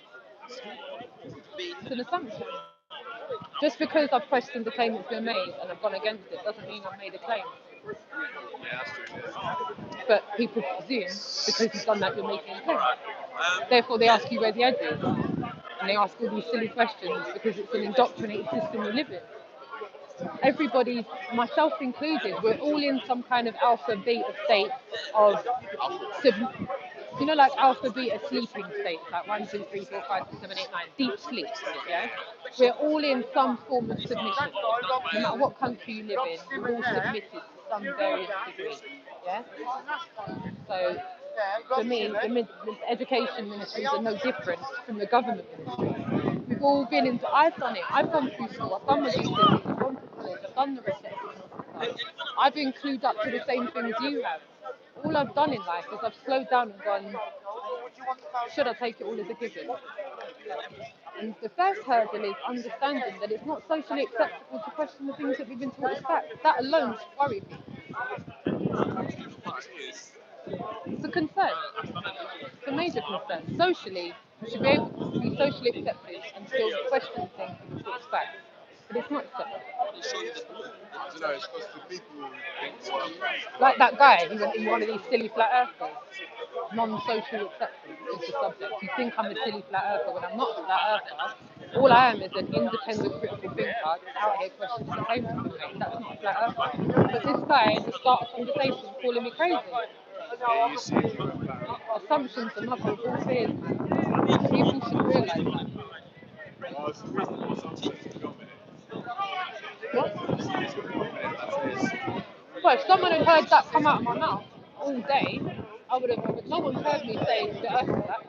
It's an assumption. Just because I've questioned the claim that's been made and I've gone against it doesn't mean I've made a claim. But people presume because you've done that, you're making a claim. Therefore, they ask you where the edge is. And they ask all these silly questions because it's an indoctrinated system we live in. Everybody, myself included, we're all in some kind of alpha beta state of, like alpha beta sleeping states, like 1, 2, 3, 4, 5, 6, 7, 8, 9, deep sleep. Yeah, we're all in some form of submission. No matter what country you live in, we're all submitted to some various degree. Yeah. So for me, the education ministries are no different from the government ministries. We've all been into. I've done it. I've gone through school. I've done my GCSEs. I've gone to college. I've done the rest of it. I've been clued up to the same things you have. All I've done in life is I've slowed down and gone, should I take it all as a given? And the first hurdle is understanding that it's not socially acceptable to question the things that we've been taught as fact. That alone should worry me. It's a concern. It's a major concern. Socially, you should be able to be socially accepted and still question things that you're taught as fact. But it's not acceptable. I don't know, it's because the people who think Like that guy who went in one of these silly flat earthers. Non-social acceptance is the subject. You think I'm a silly flat earther when I'm not a flat earther. All I am is an independent critical thinker that's out here questioning the claims that have been made. That's not a flat earther. But this guy just started a conversation calling me crazy. you see it from a flat Assumptions are mother of all fears. People should realise that. well, it's reasonable assumptions to go with it. What? It's reasonable assumptions. Well, if someone had heard that come out of my mouth all day, I would have. But no one's heard me say the earth is flat.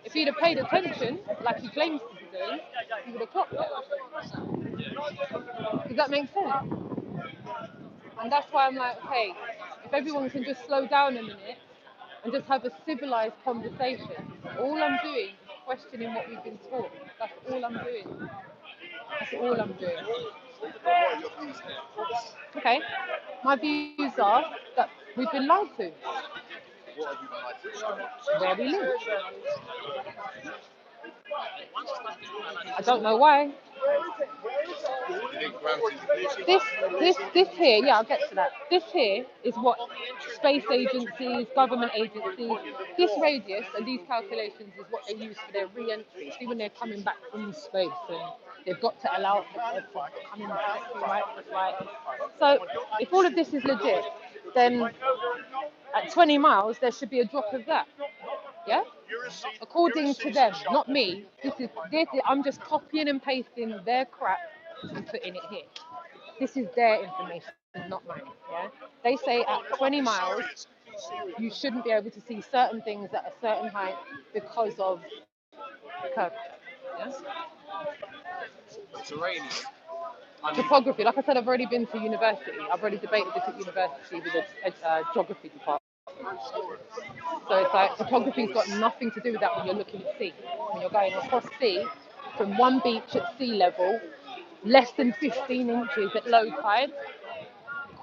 If he'd have paid attention, like he claims to be doing, he would have clocked it. Does that make sense? And that's why I'm like, okay, if everyone can just slow down a minute and just have a civilized conversation, all I'm doing is questioning what we've been taught. That's all I'm doing. That's all I'm doing. Okay, my views are that we've been lied to. Where we live. I don't know why. This here, yeah, I'll get to that. This here is what space agencies, government agencies, this radius and these calculations is what they use for their re-entry. See when they're coming back from space and they've got to allow them to come in right. So if all of this is legit, then at 20 miles there should be a drop of that. Yeah? According to them, not me. I'm just copying and pasting their crap and putting it here. This is their information, not mine. Yeah? They say at 20 miles, you shouldn't be able to see certain things at a certain height because of curvature. Yeah? Terrain. Topography. Like I said, I've already been to university. I've already debated this at university with the geography department. So it's like topography's got nothing to do with that when you're looking at sea. When you're going across sea, from one beach at sea level, less than 15 inches at low tide,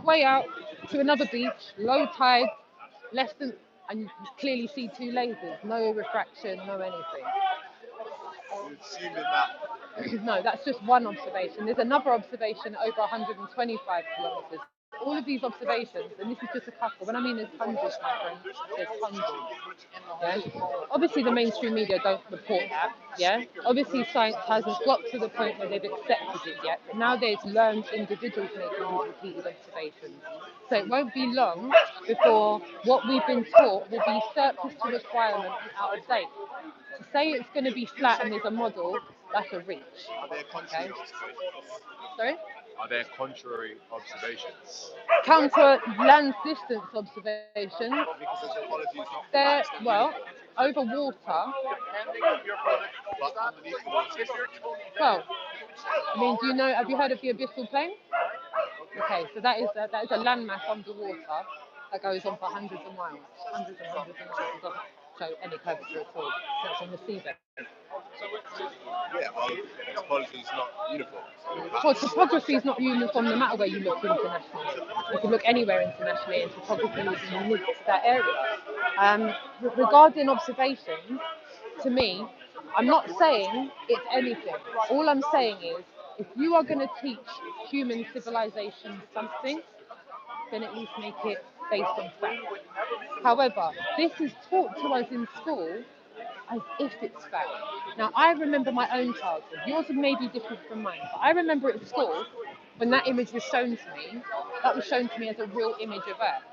halfway out to another beach, low tide, less than, and you clearly see two lasers, no refraction, no anything. Assuming that. No, that's just one observation. There's another observation at over 125 kilometers. All of these observations, and this is just a couple. When I mean there's hundreds, my friends, there's hundreds. Yeah. Obviously, the mainstream media don't report that. Yeah. Obviously, science hasn't got to the point where they've accepted it yet. But now there's learned individuals making these repeated observations. So it won't be long before what we've been taught will be surplus to requirement and out of date. To say it's going to be flat and there's a model, that's a reach. Are there contrary observations? Sorry? Are there contrary observations? Counter land distance observations. Because the topology is not They're, flat, well, over water. but underneath the water. Well, I mean, do you know, have you heard of the abyssal plain? Okay, so that is a landmass underwater that goes on for hundreds of miles. Hundreds and hundreds of miles. It doesn't show any curvature at all. So it's on the seabed. Yeah, well, the topology is not uniform. Well, topography is not uniform no matter where you look internationally. You can look anywhere internationally and topography is unique to that area. Regarding observations, to me, I'm not saying it's anything. All I'm saying is, if you are going to teach human civilization something, then at least make it based on fact. However, this is taught to us in school as if it's fact. Now, I remember my own childhood. Yours may be different from mine, but I remember at school, when that image was shown to me, that was shown to me as a real image of Earth.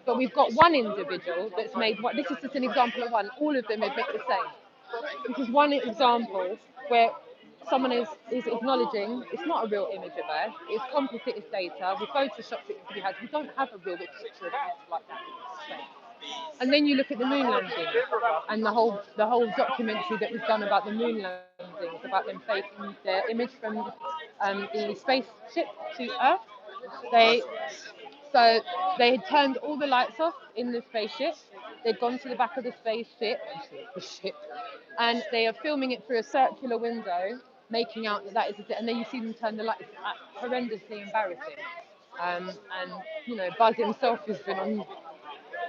But we've got one individual that's made, this is just an example of one, all of them admit the same. This is one example where someone is acknowledging it's not a real image of Earth, it's complicated data, we photoshopped it to be had, we don't have a real picture of Earth like that. And then you look at the moon landing and the whole documentary that was done about the moon landings, about them faking their image from the spaceship to Earth. So they had turned all the lights off in the spaceship. They'd gone to the back of the spaceship, and they are filming it through a circular window, making out that is it. And then you see them turn the lights. It's horrendously embarrassing. And you know, Buzz himself has been on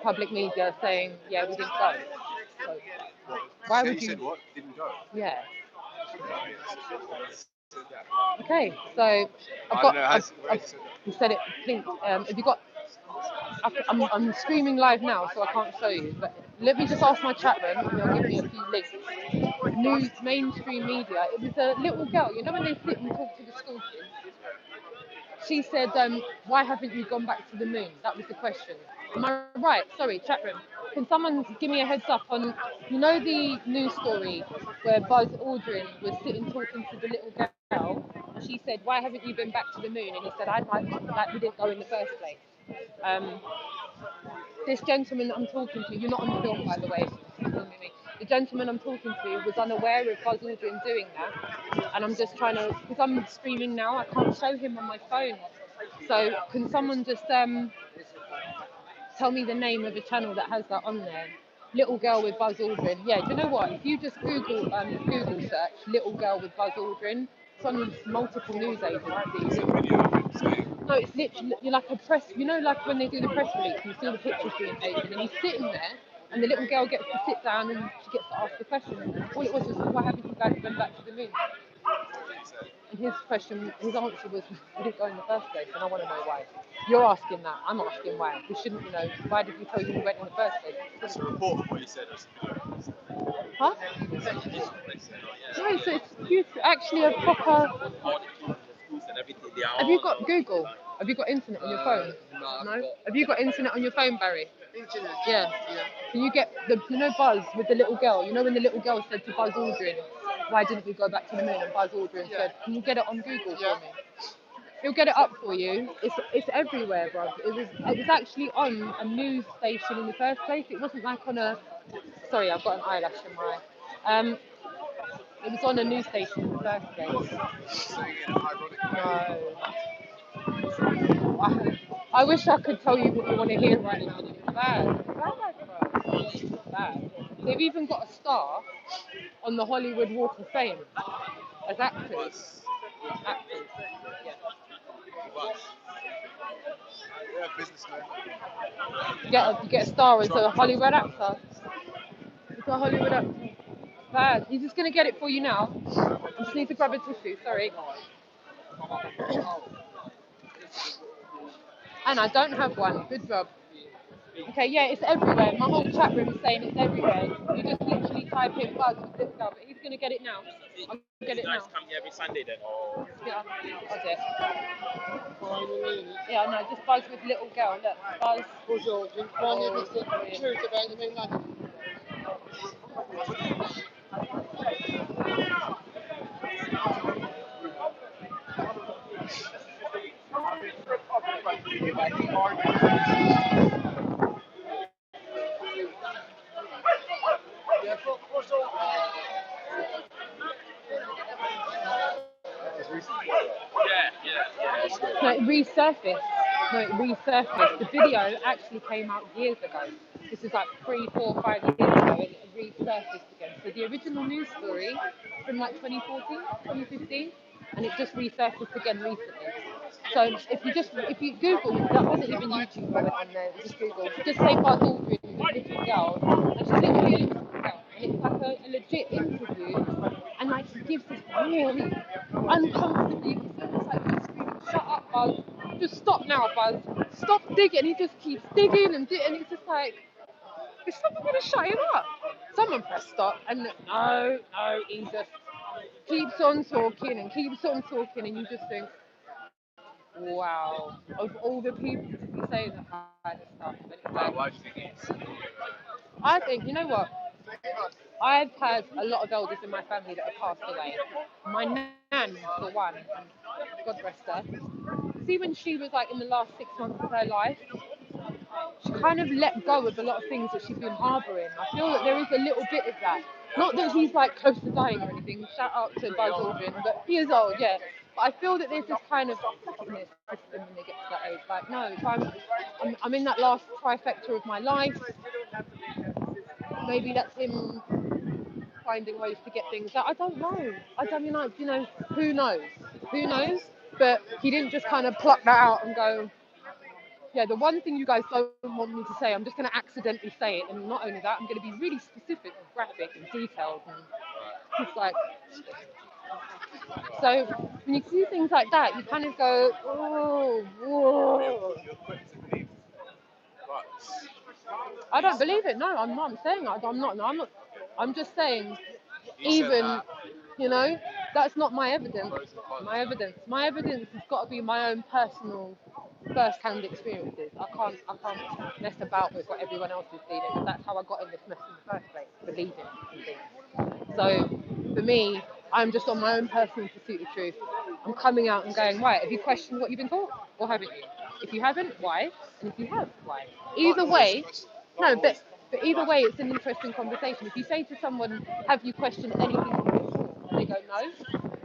public media saying, "Yeah, we didn't go." So, why would you? Said what? Didn't go. Yeah. Okay, so you said it. Please, have you got? I'm streaming live now, so I can't show you. But let me just ask my chat room, and they'll give me a few links. News, mainstream media. It was a little girl. You know when they sit and talk to the school kids. She said, "Why haven't you gone back to the moon?" That was the question. Am I right? Sorry, chat room. Can someone give me a heads up on, you know, the news story where Buzz Aldrin was sitting talking to the little girl, and she said, "Why haven't you been back to the moon?" And he said, "I'd like we didn't go in the first place." This gentleman that I'm talking to, you're not on the film, by the way. The gentleman I'm talking to was unaware of Buzz Aldrin doing that, and I'm just trying to, because I'm streaming now, I can't show him on my phone. So can someone just tell me the name of a channel that has that on there? Little girl with Buzz Aldrin. Yeah, do you know what? If you just Google search little girl with Buzz Aldrin, it's on multiple news agencies. No, it's literally you're like a press. You know, like when they do the press release, you see the pictures being taken, and he's sitting there, and the little girl gets to sit down, and she gets to ask the question. All it was why haven't you guys been back to the moon? And his answer was, we didn't go in the first place, and I want to know why. You're asking that. I'm asking why. We shouldn't, you know. Why did you tell you we went in the first place? It's a report of what you said. Huh? No, so it's actually a proper. Have you got Google? Have you got internet on your phone? No. Have you got internet on your phone, Barry? Internet. Yeah. Can you get Buzz with the little girl? You know when the little girl said to Buzz Aldrin, "Why didn't we go back to the moon?" And Buzz Aldrin said, "Can you get it on Google for me?" He'll get it up for you. It's everywhere, bro. It was actually on a news station in the first place. It wasn't like on a. Sorry, I've got an eyelash in my eye. It was on a news station in the first place. No. I wish I could tell you what you want to hear right now. It's bad. It's bad. They've even got a star on the Hollywood Walk of Fame as actors. Yeah. You get a star as a Hollywood actor. It's a Hollywood actor. Bad. He's just gonna get it for you now. I just need to grab a tissue. Sorry. And I don't have one. Good job. Okay, yeah, it's everywhere. My whole chat room is saying it's everywhere. You just literally type in Buzz with this guy, but he's gonna get it now. I'll get it now. Come here every Sunday then, or Yeah, I'll do it. Yeah, no, just Buzz with little girl. Look, Buzz. Bonjour, j'ai une poignée de trucs about the mainland. No, it resurfaced. No, it resurfaced. The video actually came out years ago. This is like 3, 4, 5 years ago, and it resurfaced again. So the original news story from like 2014, 2015, and it just resurfaced again recently. So if you Google, that wasn't even YouTube I went on there, it was just Google. Just say Buzz Aldrin with little girl, and she's literally a little girl, and it's like a legit interview, and like he gives this really uncomfortably, you feel it's like he's screaming, "Shut up, Buzz! Just stop now, Buzz! Stop digging!" He just keeps digging and digging, and it's just like, is someone gonna shut him up? Someone press stop, and no, he just keeps on talking and keeps on talking, and you just think, wow, of all the people to be saying that kind of stuff. But Why do you think it's? I think, you know what? I've had a lot of elders in my family that have passed away. My nan, for one, God rest her. See, when she was like in the last 6 months of her life, she kind of let go of a lot of things that she'd been harbouring. I feel that there is a little bit of that. Not that he's like close to dying or anything. Shout out to Buzz Aldrin, but he is old, yeah. But I feel that there's this kind of suckiness system when they get to that age. Like, no, if I'm in that last trifecta of my life. Maybe that's him finding ways to get things out. I don't know. I mean, like, who knows? Who knows? But he didn't just kind of pluck that out and go, yeah, the one thing you guys don't want me to say, I'm just going to accidentally say it. And not only that, I'm going to be really specific and graphic and detailed. And it's like, so when you see things like that, you kind of go, oh, whoa. I don't believe it. No, I'm not. I'm saying I'm not. No, I'm not. I'm just saying, even, that's not my evidence. My evidence has got to be my own personal, first-hand experiences. I can't mess about with what everyone else is feeling, because that's how I got in this mess in the first place, believing in things. So for me, I'm just on my own personal pursuit of truth. I'm coming out and going, right, have you questioned what you've been taught, or haven't you? If you haven't, why? And if you have, why? Either way, no, but either way, it's an interesting conversation. If you say to someone, have you questioned anything you've been taught? And they go, no.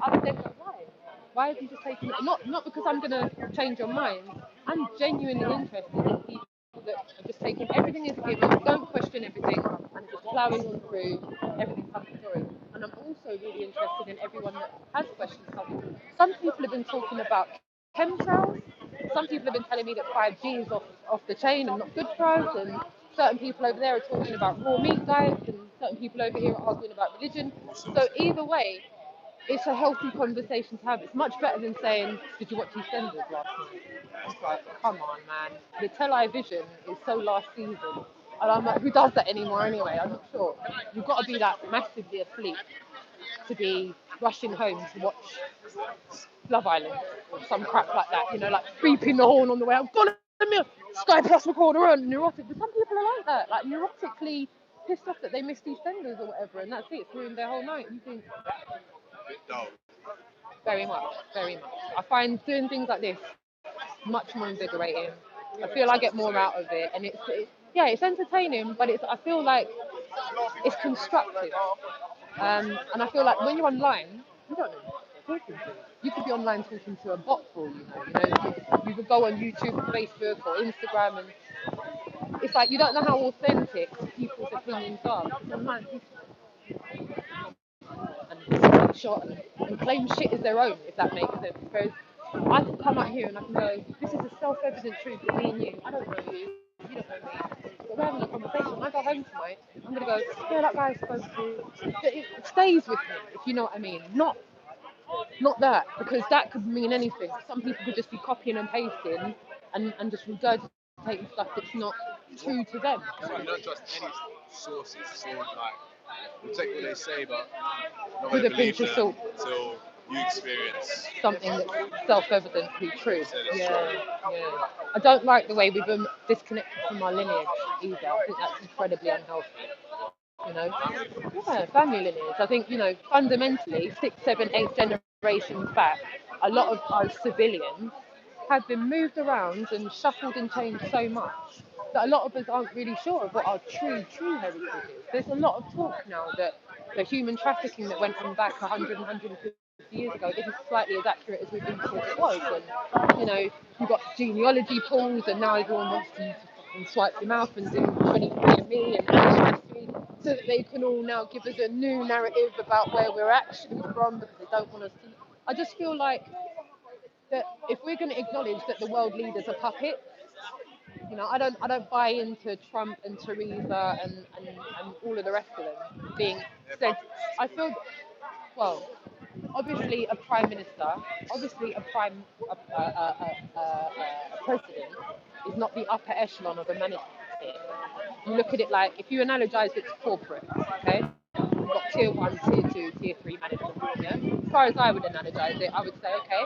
I would then go, why? Why have you just taken it? Not because I'm going to change your mind. I'm genuinely interested in people that are just taking everything as a given, don't question everything, and just plowing on through everything hunky dory. And I'm also really interested in everyone that has questioned something. Some people have been talking about chemtrails. Some people have been telling me that 5G is off the chain and not good for us, and certain people over there are talking about raw meat diets, and certain people over here are arguing about religion. So either way, it's a healthy conversation to have. It's much better than saying, did you watch EastEnders last night? It's like, come on, man. The television is so last season. And I'm like, who does that anymore anyway? I'm not sure. You've got to be that massively asleep to be rushing home to watch Love Island or some crap like that, like beeping the horn on the way. I've got a Sky Plus recorder on, neurotic. But some people are like that, like neurotically pissed off that they missed EastEnders or whatever, and that's it. It's ruined their whole night. You think, very much, very much. I find doing things like this much more invigorating. I feel I get more out of it, and it's entertaining, but I feel like it's constructive. And I feel like when you're online, you don't know who you're talking to. You could be online talking to a bot for all you know. You could go on YouTube or Facebook or Instagram, and it's like you don't know how authentic people's opinions are. Because online people and shot and claim shit as their own, if that makes sense. Whereas I can come out here and I can go, this is a self-evident truth for me and you. I don't know you, you don't know me. But we're having a conversation. When I go home tonight, I'm going to go, yeah, that guy's supposed to. But it stays with me, if you know what I mean. Not that, because that could mean anything. Some people could just be copying and pasting and just regurgitating stuff that's not true to them. You don't trust any sources. So like, you take what they say, but not With really a believe pinch of them salt. until you experience. Something that's self-evidently true. Said it's Yeah, yeah. I don't like the way we've been disconnected from our lineage either. I think that's incredibly unhealthy. You know, yeah, family lineage. I think, you know, fundamentally, 6, 7, 8 generations back, a lot of our civilians have been moved around and shuffled and changed so much that a lot of us aren't really sure of what our true heritage is. There's a lot of talk now that the human trafficking that went on back 100 and 150 years ago isn't slightly as accurate as we've been told it was. And, you know, you've got genealogy pools, and now everyone wants to fucking swipe your mouth and do 23andMe and ancestry so that they can all now give us a new narrative about where we're actually from because they don't want us to. I just feel like that if we're going to acknowledge that the world leaders are puppets, you know, I don't buy into Trump and Theresa and all of the rest of them being said. I feel, well, obviously a prime minister, obviously a president is not the upper echelon of a management team. You look at it like, if you analogize it to corporate, okay? You've got tier 1, tier 2, tier 3 management. Yeah? As far as I would analogize it, I would say, okay,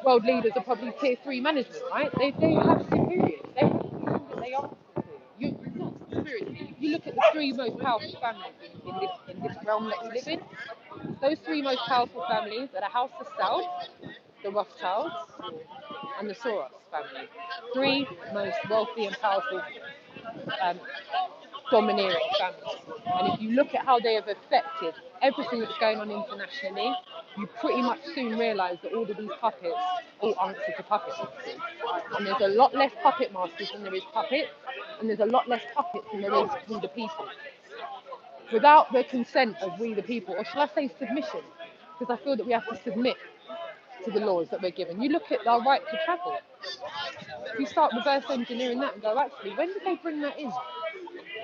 world leaders are probably tier 3 management, right? They have superiors. They have people that they answer to. It's not conspiracy. You look at the 3 most powerful families in this realm that we live in. Those 3 most powerful families are the House of South, the Rothschilds, and the Soros family. 3 most wealthy and powerful um, domineering families. And if you look at how they have affected everything that's going on internationally, you pretty much soon realise that all of these puppets all answer to puppet masters. And there's a lot less puppet masters than there is puppets, and there's a lot less puppets than there is we the people. Without the consent of we the people, or shall I say submission, because I feel that we have to submit to the laws that we're given. You look at our right to travel. You start reverse engineering that and go, actually, when did they bring that in?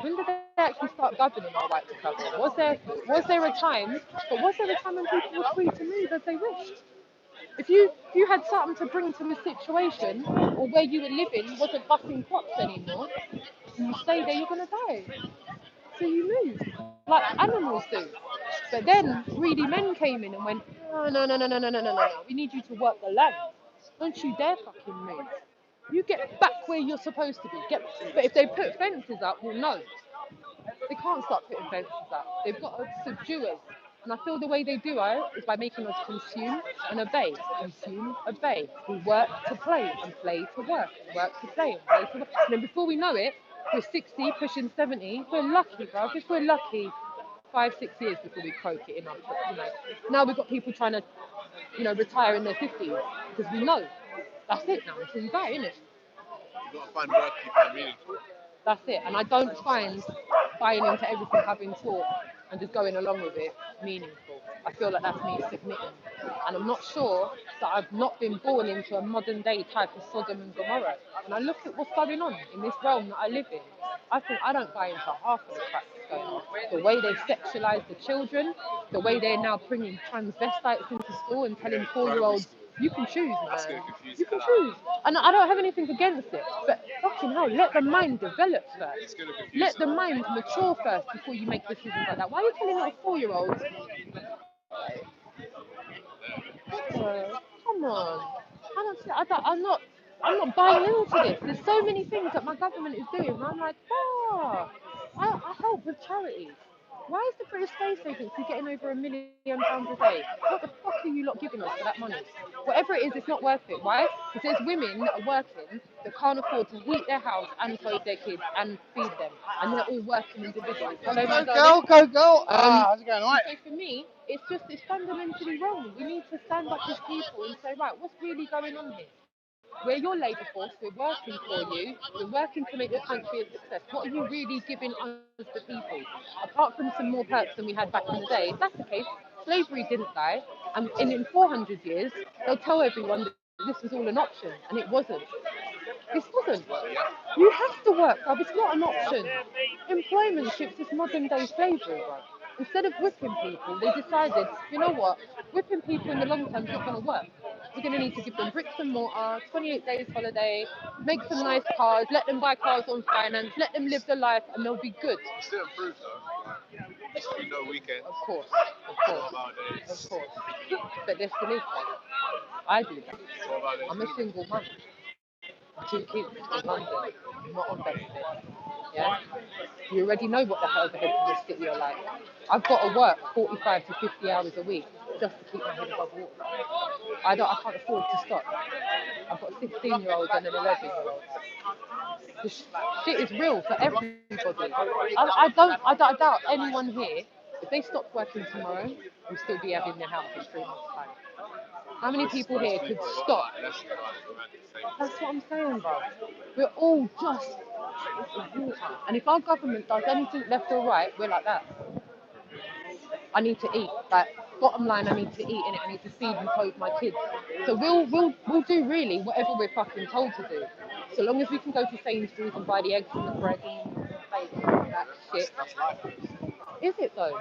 When did they actually start governing our right to travel? Was there a time? But was there a time when people were free to move as they wished? If you had something to bring to the situation, or where you were living wasn't busting crops anymore, and you stay there, you're gonna die. So you move like animals do. But then greedy men came in and went, no. We need you to work the land. Don't you dare fucking move. You get back where you're supposed to be. But if they put fences up, well, no. They can't start putting fences up. They've got to subdue us. And I feel the way they do it is by making us consume and obey. Consume, obey. We work to play and play to work. Work to play and play to work. And then before we know it, we're 60, pushing 70. We're lucky, bro. If we're lucky, 5, 6 years before we croak it in our, you know. Now we've got people trying to, you know, retire in their 50s because we know that's it now until you die, innit? You've got to find work you find meaningful. That's it. And I don't find buying into everything I've been taught and just going along with it meaningful. I feel like that's me submitting. And I'm not sure that I've not been born into a modern day type of Sodom and Gomorrah. When I look at what's going on in this realm that I live in, I think I don't buy into half of the crap that's going on. The way they sexualise the children, the way they're now bringing transvestites into school and telling 4-year-olds, you can choose, man. You can choose. And I don't have anything against it. But fucking hell, let the mind develop first. Let the mind mature first before you make decisions like that. Why are you telling little 4-year-olds? Come on. I'm not buying into this. There's so many things that my government is doing. And I'm like, I help with charities. Why is the British Space Agency getting over £1 million a day? What the fuck are you lot giving us for that money? Whatever it is, it's not worth it. Why? Because there's women that are working that can't afford to heat their house and clothe their kids and feed them. And they're all working individually. Hello, my darling. Go. How's it going? All right. So for me, it's fundamentally wrong. We need to stand up as people and say, right, what's really going on here? We're your labour force, we're working for you, we're working to make your country a success. What are you really giving us, the people? Apart from some more perks than we had back in the day, if that's the case, slavery didn't die, and in 400 years, they'll tell everyone that this was all an option, and it wasn't. This wasn't. You have to work, bruv. It's not an option. Employment ships is modern day slavery, bruv. Instead of whipping people, they decided, you know what? Whipping people in the long term is not going to work. We're going to need to give them bricks and mortar, 28 days holiday, make some nice cars, let them buy cars on finance, let them live the life, and they'll be good. It's still improved though. Like, no weekends. Of course, 12 hour days. of course. But there still is. I do that. 12 hour days. I'm a single mum. 2 kids in London, not on benefit. Yeah? You already know what the overhead in this city are like. I've got to work 45 to 50 hours a week just to keep my head above water. I can't afford to stop. I've got a 16-year-old and an 11-year-old. The shit is real for everybody. I doubt anyone here, if they stopped working tomorrow, will still be having their house in 3 months' time. How many people here could stop? That's what I'm saying, bro. We're all just water. And if our government does anything left or right, we're like that. I need to eat. Like, bottom line, I need to eat in it. I need to feed and clothe my kids. So we'll do really whatever we're fucking told to do. So long as we can go to Sainsbury's and buy the eggs and the bread and the bacon and all that shit. Is it though?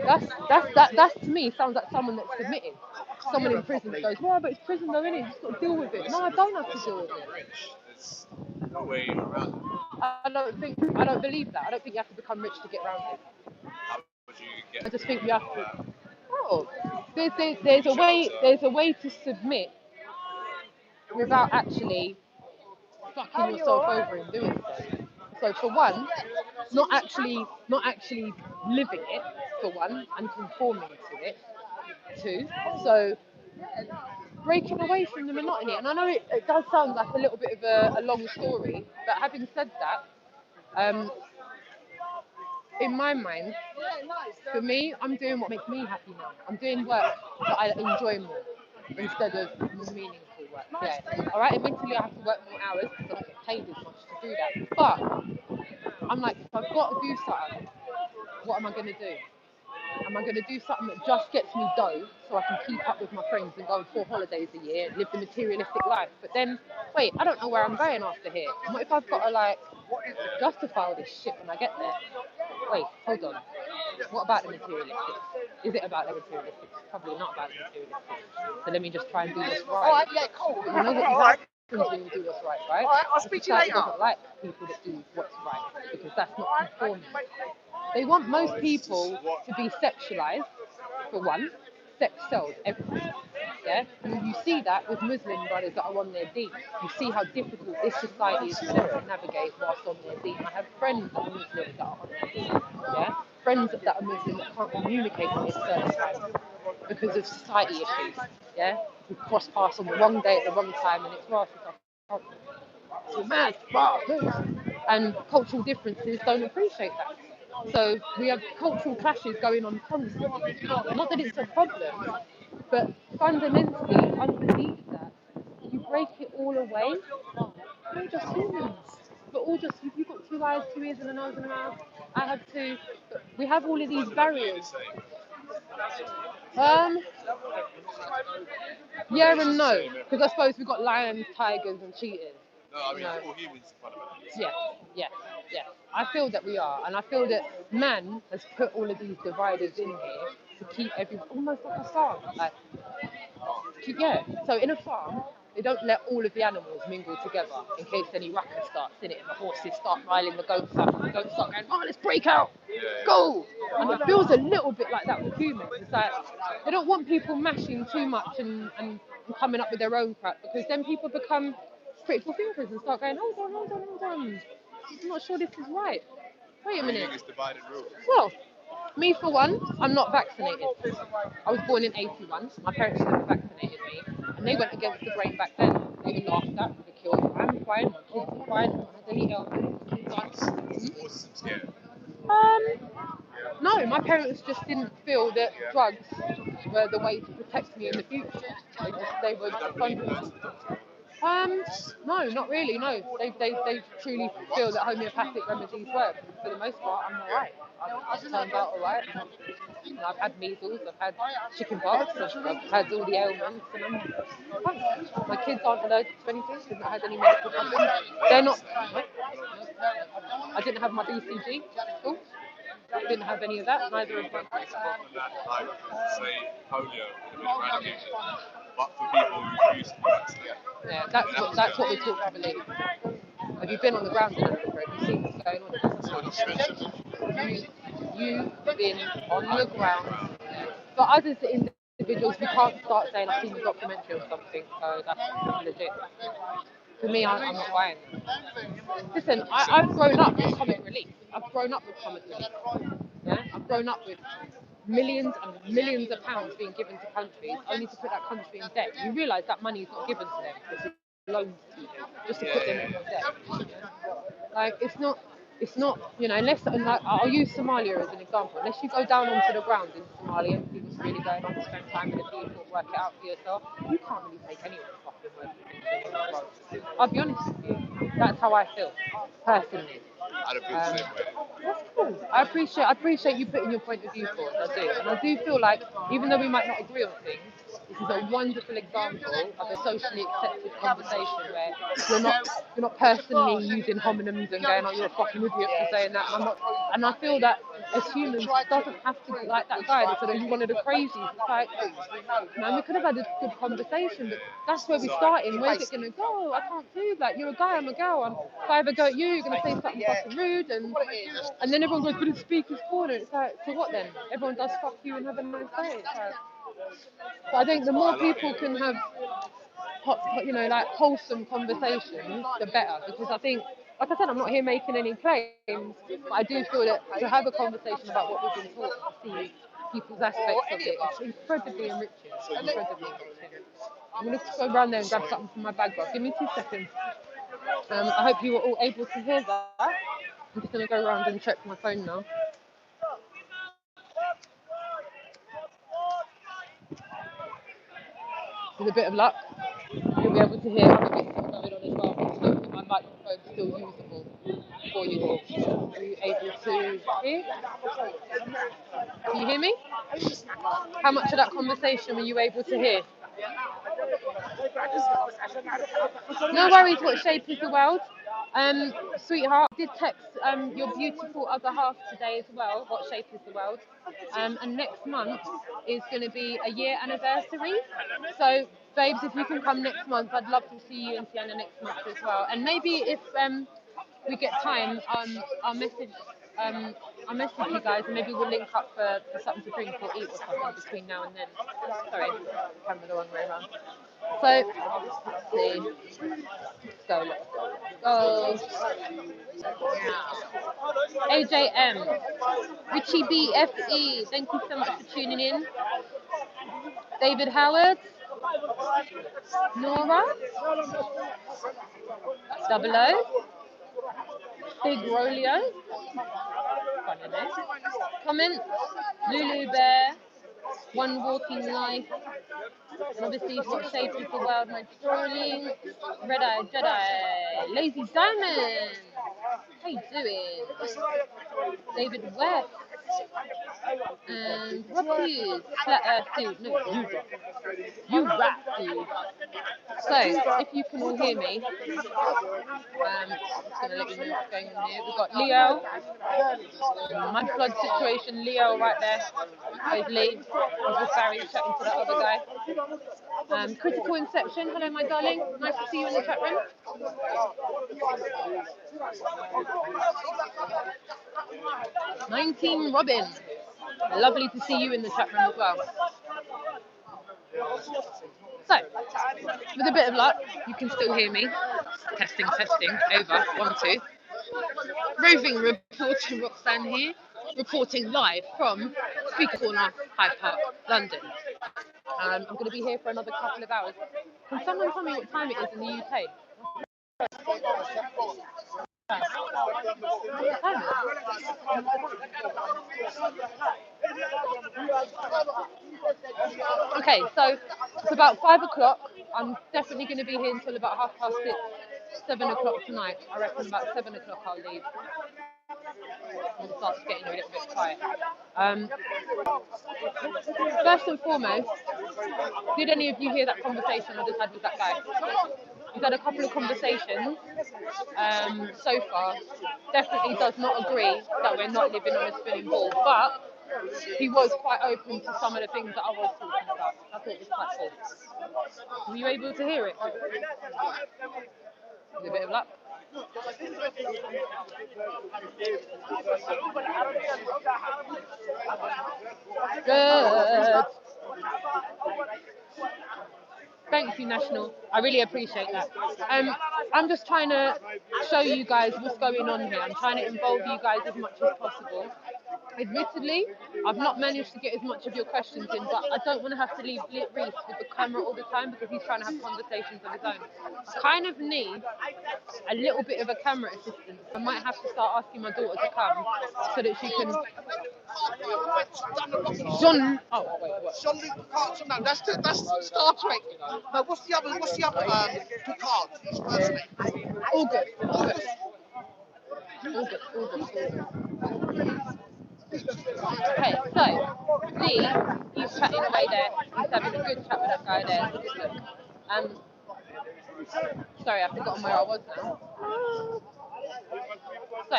That's to me sounds like someone that's submitted. Someone in prison that goes, well, but it's prison though, innit? You just got to deal with it. No, I don't have to deal with it. There's no way around it. I don't believe that. I don't think you have to become rich to get around it. How would you get I just think you have to. Oh, there's a way to submit without actually fucking yourself over in doing so. So for one, not actually living it for one and conforming to it. 2, so breaking away from the monotony. And I know it does sound like a little bit of a long story, but having said that, in my mind, for me, I'm doing what makes me happy now. I'm doing work that I enjoy more instead of meaningful work. Yeah. All right. Eventually, I have to work more hours because I don't get paid as much to do that. But I'm like, if I've got to do something, what am I going to do? Am I going to do something that just gets me dough so I can keep up with my friends and go on 4 holidays a year and live the materialistic life? But then, wait, I don't know where I'm going after here. And what if I've got to like justify all this shit when I get there? Wait, hold on. What about the materialistics? Is it about the materialistics? Probably not about the materialistics. So let me just try and do what's right. Alright, yeah, cool. You know what happens when you do what's right, right? Alright, I'll speak to you Society later. doesn't like people that do what's right because that's not conforming. They want most people to be sexualized, for one. Sex sells everything. Yeah? And you see that with Muslim brothers that are on their deen. You see how difficult this society is for them to navigate whilst on their deen. I have friends that are Muslim that are on their deen. Yeah? Friends that are Muslim that can't communicate with this certain time because of society issues. Yeah? We cross paths on the wrong day at the wrong time and it's racist. It's mad, and cultural differences don't appreciate that. So we have cultural clashes going on constantly. Not that it's a problem, but fundamentally underneath that, you break it all away. We're just humans. We're all just, you've got 2 eyes, 2 ears, and a nose and a mouth. I have 2. But we have all of these barriers. Yeah and no, because I suppose we've got lions, tigers, and cheetahs. No, I mean, No. all humans are fundamentally. Yeah. I feel that we are, and I feel that man has put all of these dividers in here to keep everyone almost like a farm. Like, yeah. So in a farm, they don't let all of the animals mingle together in case any ruckus starts in it, and the horses start riling the goats up, and the goats start going, "Oh, let's break out, go!" And it feels a little bit like that with humans. It's like they don't want people mashing too much and coming up with their own crap because then people become critical thinkers and start going, hold on. I'm not sure this is right. Wait a minute. It's divided rule. Well, me for one, I'm not vaccinated. I was born in 81. My parents never vaccinated me, and they went against the grain back then. They were laughed at, ridiculed. I'm fine. My kids are fine. I delete it. Autism scare. No, my parents just didn't feel that drugs were the way to protect me in the future. They were fundamental. No, not really. No, they truly feel that homeopathic remedies work. For the most part, I'm alright. I've turned out alright. You know, I've had measles, I've had chicken pox, I've had all the ailments, and I'm fine. My kids aren't allergic to anything. They've not had any medical problems. They're not. I didn't have my BCG at school. Didn't have any of that. Neither of my. Like, say polio would have been eradicated, but for people who refuse to be vaccinated. Yeah, that's what we're taught to believe. Have you been on the ground in Africa? Have you seen what's going on? You've been on the ground. For others, individuals, we can't start saying I've seen a documentary or something, so that's legit. For me, I'm not buying it. Listen, I've grown up with comic relief. I've grown up with comic relief. Yeah? I've grown up with millions and millions of pounds being given to countries only to put that country in debt. You realise that money is not given to them, it's loaned to them just to put them in debt. Like, it's not, you know, unless, and like, I'll use Somalia as an example. Unless you go down onto the ground in Somalia and see what's really going on, spend time with the people, work it out for yourself, you can't really take anyone's fucking word for it. I'll be honest with you. That's how I feel, personally. I'd have feel the same way. That's cool. I appreciate you putting your point of view forward. I do, and I do feel like even though we might not agree on things, this is a wonderful example of a socially accepted conversation where you're not personally using homonyms and going, "Oh, you're a fucking idiot for saying that." And I'm not. And I feel that as humans, it doesn't have to be like that guy that said, "Oh, you're one of the crazies." It's like, man, we could have had a good conversation, but that's where we're starting. Where's it gonna go? I can't do that. You're a guy, I'm a girl. If I ever go at you, you're gonna say something fucking rude, and then everyone goes, "But it's speaker's corner." It's like, so what then? Everyone does fuck you and have a nice day. It's like, but I think the more people can have, you know, like wholesome conversations, the better. Because I think, like I said, I'm not here making any claims, but I do feel that to have a conversation about what we've been taught, to see people's aspects of it, it's incredibly enriching. Incredibly enriching. I'm going to go around there and grab something from my bag, bro. Give me 2 seconds. I hope you were all able to hear that. I'm just going to go around and check my phone now. With a bit of luck, you'll be able to hear other bits going on as well. So that my microphone's still usable for you all. Are you able to hear? Can you hear me? How much of that conversation were you able to hear? No worries, what shape is the world? Sweetheart, I did text your beautiful other half today as well, what shape is the world? And next month is going to be a year anniversary. So, babes, if you can come next month, I'd love to see you and Sienna next month as well. And maybe if we get time, I'll message you guys and maybe we'll link up for something to drink or eat or something between now and then. Sorry, camera the wrong way around. So, let's see. Let's go. AJM, Richie BFE, thank you so much for tuning in. David Howard, Nora, Double O, Big Rolio, funny name. Comment, Lulu Bear, One Walking Life, and obviously what shape is the world, my darling, Red Eye Jedi, Lazy Diamond, how you doing? David West, and Rob Hughes, Flat Earth Dude, no, you rap, dude. So, if you can all hear me, I'm just going to let you know what's going on here. We've got Leo, mud flood situation, Leo right there, with Lee. I'm with Barry chatting to that other guy. Critical Inception, hello my darling, nice to see you in the chat room. 19 Robin, lovely to see you in the chat room as well. So, with a bit of luck, you can still hear me. Testing, over, 1, 2. Roving reporter Roxanne here, reporting live from Speaker Corner, Hyde Park, London. I'm going to be here for another couple of hours. Can someone tell me what time it is in the UK? What time is it? Okay, so it's about 5 o'clock. I'm definitely going to be here until about 6:30, 7 o'clock tonight. I reckon about 7 o'clock I'll leave. When it starts getting a little bit quiet. First and foremost, did any of you hear that conversation I just had with that guy? We've had a couple of conversations so far. Definitely does not agree that we're not living on a spinning ball, but he was quite open to some of the things that I was talking about. I thought it was quite cool. Were you able to hear it? With a bit of luck. Good. Thank you, National. I really appreciate that. I'm just trying to show you guys what's going on here. I'm trying to involve you guys as much as possible. Admittedly, I've not managed to get as much of your questions in, but I don't want to have to leave Reese with the camera all the time because he's trying to have conversations of his own. I kind of need a little bit of a camera assistance. I might have to start asking my daughter to come so that she can. John. Oh wait, what? Jean-Luc Picard. No, that's Star Trek. No, what's the other Picard? His first name. All good. All good. All good. All good. All good. Okay, so Lee, he's chatting away there. He's having a good chat with that guy there. Sorry, I've forgotten where I was now. So,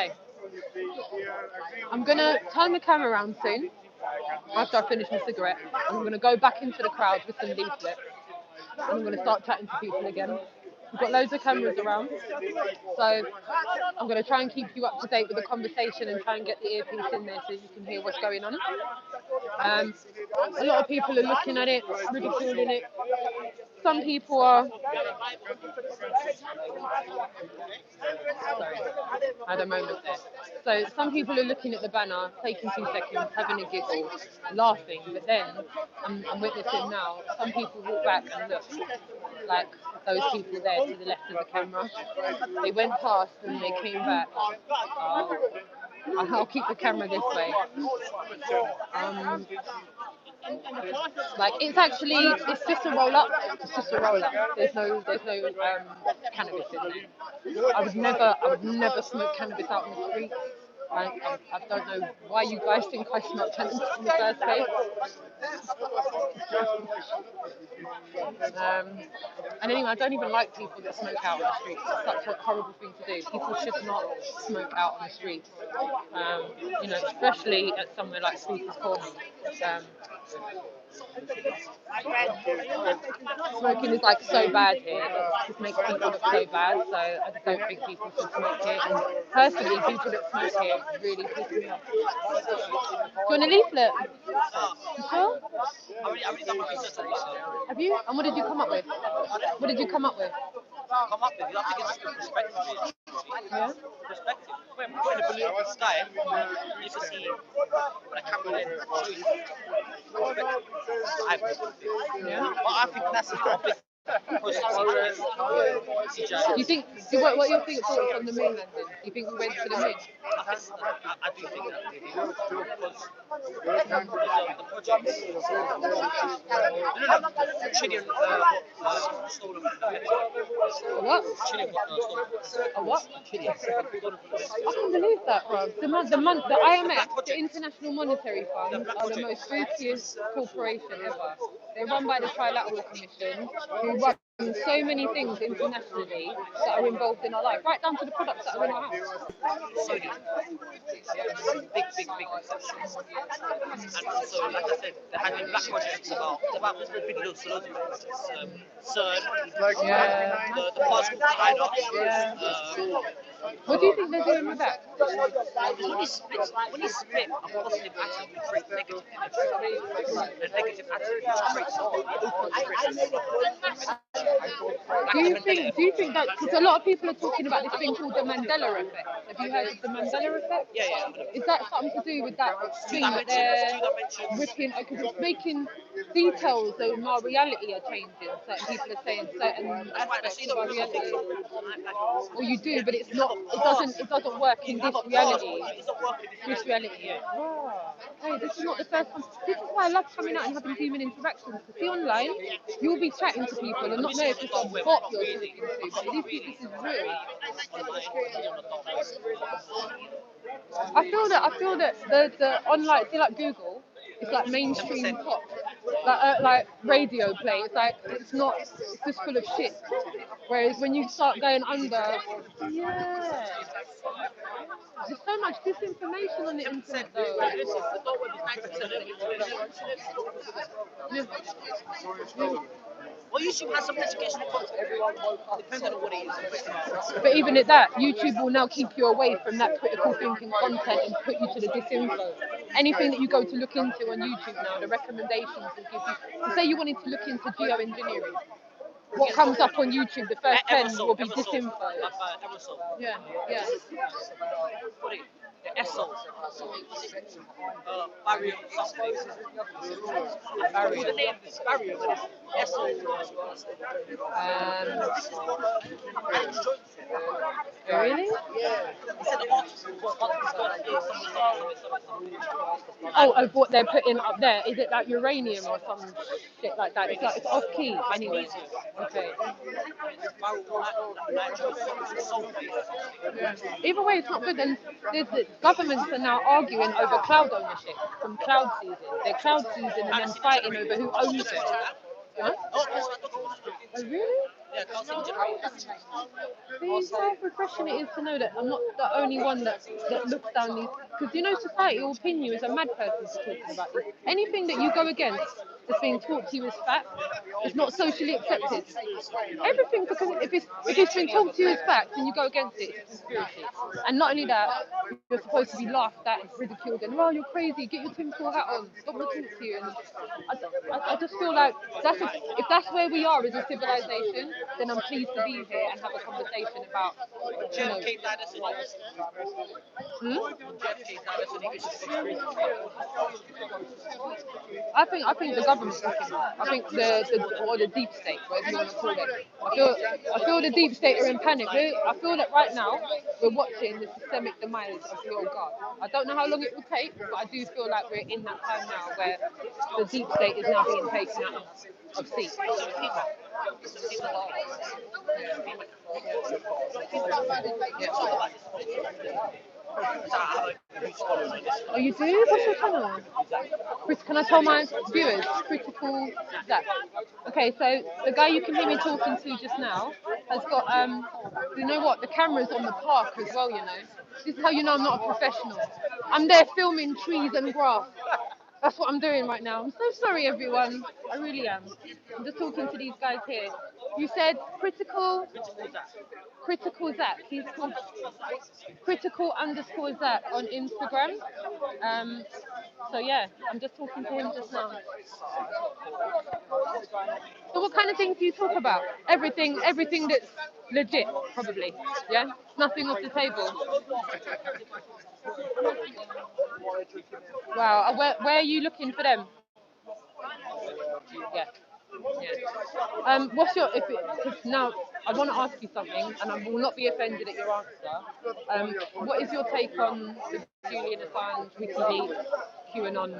I'm gonna turn the camera around soon after I finish my cigarette. I'm gonna go back into the crowd with some leaflets, and I'm gonna start chatting to people again. We've got loads of cameras around, so I'm going to try and keep you up to date with the conversation and try and get the earpiece in there so you can hear what's going on. A lot of people are looking at it, ridiculing it. Some people are... Sorry, I had a moment there. So some people are looking at the banner, taking 2 seconds, having a giggle, laughing, but then I'm witnessing now, some people walk back and look like those people there to the left of the camera. They went past and they came back. I'll keep the camera this way. Like it's just a roll up. It's just a roll up. There's no cannabis in there. I would never smoke cannabis out on the street. I don't know why you guys think I smoke cannabis in the first place. And anyway, I don't even like people that smoke out on the streets. It's such a horrible thing to do. People should not smoke out on the streets. Especially at somewhere like Speaker's Corner. Smoking is like so bad here. It just makes people look so bad. So I just don't think people should smoke here. And personally, people that smoke here really piss me off. Do you want a leaflet? You sure? I already done my research on this. Have you? And what did you come up with? What did you come up with? I think it's just the perspective. Yeah. Perspective. When we put in the balloon sky, you can see when a camera then shows you perspective. Yeah. But I think that's a topic. Do you think? What are your thoughts on the moon landing? Do you think we went to the moon? I do think that we did because the project Chilean stolen What? Chilean stolen A what? I can't believe that, bro. The IMF, the International Monetary Fund, are the most ruthless corporation ever. They're run by the Trilateral Commission, who run so many things internationally that are involved in our life, right down to the products that are in our house. so big. And so, like I said, there have been black projects about this big loads of projects. CERN, the particle collider. What do you think they're doing with that? When you split a positive atom, you create negative energy. A negative atom creates opens Do you think that because a lot of people are talking about this thing called the Mandela effect? Have you heard of the Mandela effect? Yeah. Is that something to do with that thing that they're ripping? Because it's making details of our reality are changing. Certain people are saying certain aspects of our reality. Well, you do, but it's not. It doesn't work in this reality. This reality. Wow. Hey, this is not the first time. This is why I love coming out and having human interactions. Because see, online, you'll be chatting to people and not know if it's a bot you're talking to, but at least this is real. I feel that the online, see, like Google, it's like mainstream pop, like radio play. It's like it's not. It's just full of shit. Whereas when you start going under, yeah. There's so much disinformation on the internet, though. Yeah. Well, YouTube has some educational content, depending on what it is. But even at that, YouTube will now keep you away from that critical thinking content and put you to the disinfo. Anything that you go to look into on YouTube now, the recommendations will give you. So say you wanted to look into geoengineering. What comes up on YouTube, the first 10 will be disinfo. Yeah. The SO, barrier something. Barrier. The name is barrier, but it's SO. Really? He said the article was going to Oh, of what they're putting up there. Is it like uranium or some shit like that? It's off key anyway. Okay. Yeah. Either way, it's not good. And the governments are now arguing over cloud ownership from cloud season. They're cloud season and then fighting over who owns it. Huh? Oh, really? See how refreshing it is to know that I'm not the only one that looks down these. Because you know, society will pin you as a mad person for talking about this. Anything that you go against that's being taught to you as fact is not socially accepted. Everything, because if it's been taught to you as fact and you go against it, it's conspiracy. And not only that, you're supposed to be laughed at and ridiculed and, well, you're crazy, get your tinfoil hat on, stop looking to you. And I just feel like if that's where we are as a civilization, then I'm pleased to be here and have a conversation about, you know. I think the government's looking. I think the deep state, whatever you want to call it. I feel the deep state are in panic. I feel that right now we're watching the systemic demise of the old guard. I don't know how long it will take, but I do feel like we're in that time now where the deep state is now being taken out of seat. Oh, you do? What's your channel? Can I tell my viewers? Critical Zach. Okay, so the guy you can hear me talking to just now has got, you know what? The camera's on the park as well, you know. This is how you know I'm not a professional. I'm there filming trees and grass. That's what I'm doing right now. I'm so sorry, everyone. I really am. I'm just talking to these guys here. You said critical Zach. He's called critical_Zach on Instagram. So yeah, I'm just talking to him just now. So what kind of things do you talk about? Everything that's legit, probably. Yeah, nothing off the table. Wow, where are you looking for them? Yeah. What's your because now I want to ask you something, and I will not be offended at your answer. What is your take on the Julian Assange, WikiLeaks, QAnon?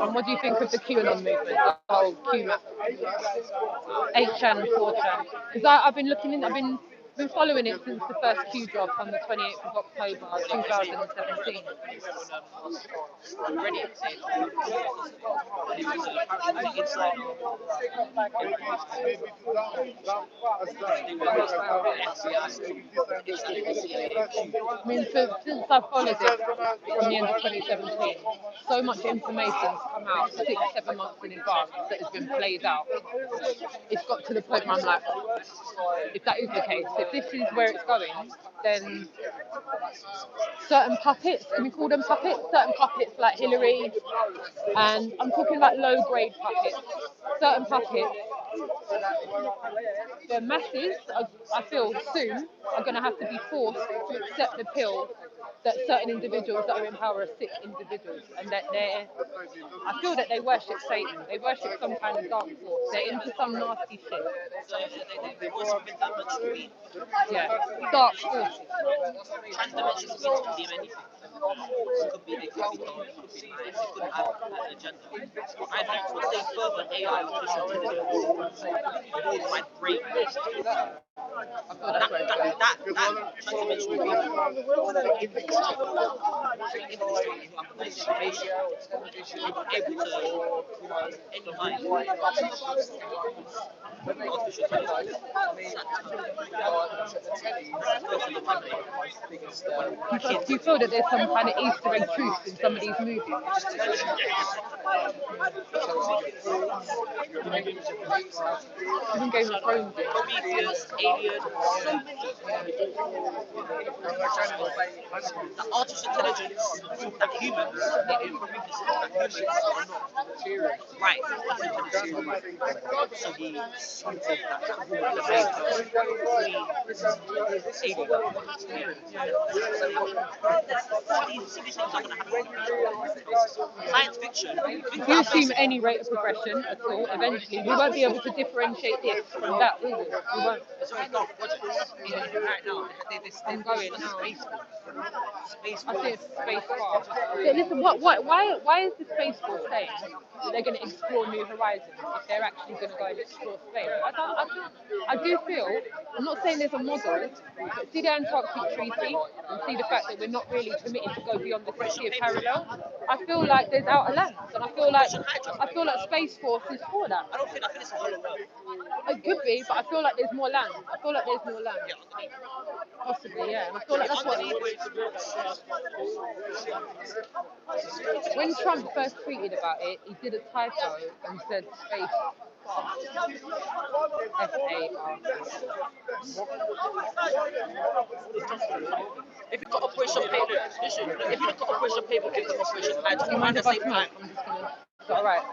And what do you think of the QAnon movement, the whole QMAP, 8chan, 4chan? Because I've been looking in, I've been following it since the first Q drop on the 28th of October 2017. I mean, since I followed it from the end of 2017, so much information's come out 6-7 months in advance that has been played out. It's got to the point where I'm like, if that is the case, if this is where it's going, then certain puppets, can we call them puppets? Certain puppets like Hillary, and I'm talking like low-grade puppets. Certain puppets, the masses, I feel soon, are going to have to be forced to accept the pill that certain individuals that are in power are sick individuals, and that I feel that they worship Satan. They worship some kind of dark force. They're into some nasty shit. So they worship in dimensional being. Yeah, dark forces. Trans-dimensional beings can be anything. It could be, they could be dark, it could be nice, it could have an agenda. But I think once they further AI, artificial intelligence, modified brain, that trans-dimensional being infiltrating who have nice information, able to any mind. Artificial intelligence. Do you feel that there's some kind of Easter egg truth in some of these movies? Even Game of Thrones. Prometheus, Alien, so many. That artificial intelligence, that humans, in Prometheus, that humans are not right. So he hunted that woman that made her flee alien. These things are going to happen. Science fiction. If you assume any rate of progression at all, eventually we won't be able to differentiate this from that. We won't. It's already dark projects. Right now, I'm going now. Space I see a space bar. So listen, why is the Space Force saying that they're going to explore new horizons if they're actually going to go and explore space? I do feel, I'm not saying there's a model, but see the Antarctic Treaty and see the fact that we're not really committed to go beyond the 60th parallel. I feel like there's outer lands, and I feel like Space Force is for that. I think it's a hollow world. It could be, but I feel like there's more land. Possibly, yeah. And I feel like that's what. When Trump first tweeted about it, he did a typo and said space. FAR. If you got Operation Paper, if Operation Hydra, around the same time. Is that alright?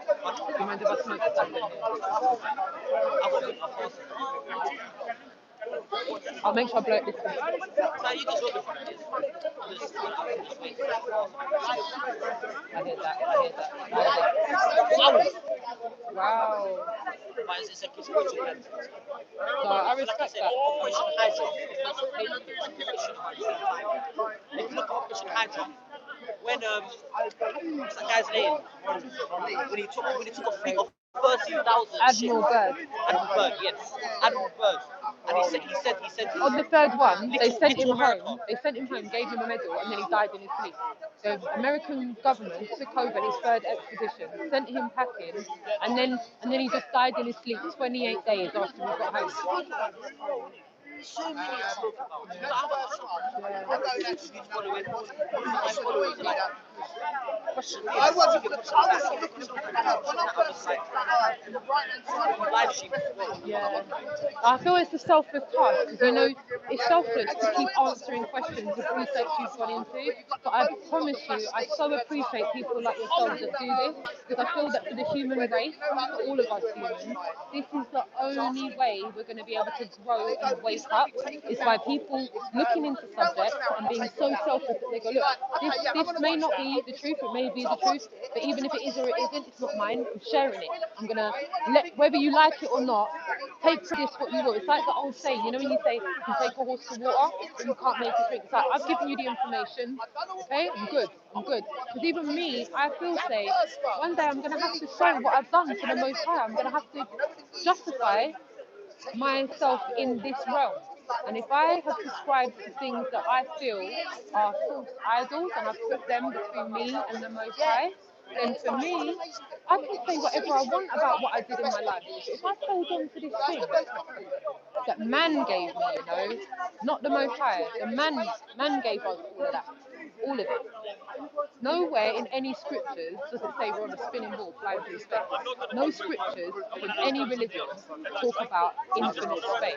Do you mind if I smoke something? I'll make sure I blow it this way. I hear that. Wow. But it's a spiritual entity. So I respect that. Operation Hydra. If you look at Operation Hydra, when what's that guy's name? When he took a fleet of 13,000 Admiral Byrd. Yes. Admiral Byrd. And he said on the third one, they sent him home. They sent him home, gave him a medal, and then he died in his sleep. The American government took over his third expedition, sent him packing, and then he just died in his sleep 28 days after we got home. So many are spoken about. Yeah, I feel it's a selfless task because it's selfless to keep answering questions of research you've gone into. But I promise you, I so appreciate people like yourselves that do this because I feel that for the human race, for all of us humans, this is the only way we're going to be able to grow and wake up. Is by people looking into subjects and being so selfless that they go, look, this may not be the truth, it may be the truth, but even if it is or it isn't, it's not mine. I'm sharing it. I'm gonna let, whether you like it or not, take from this what you will. It's like the old saying, when you say you can take a horse to water, but you can't make it drink. It's like, I've given you the information, okay? I'm good. Because even me, I feel safe. One day I'm gonna have to show what I've done to the Most High. I'm gonna have to justify myself in this realm. And if I have prescribed to things that I feel are false idols and I've put them between me and the Most High, then for me, I can say whatever I want about what I did in my life. If I hold on to this thing that man gave me, not the Most High, the man gave us all of that. all of it. Nowhere in any scriptures does it say we're on a spinning ball flying through space. No scriptures from any religion talk about infinite space.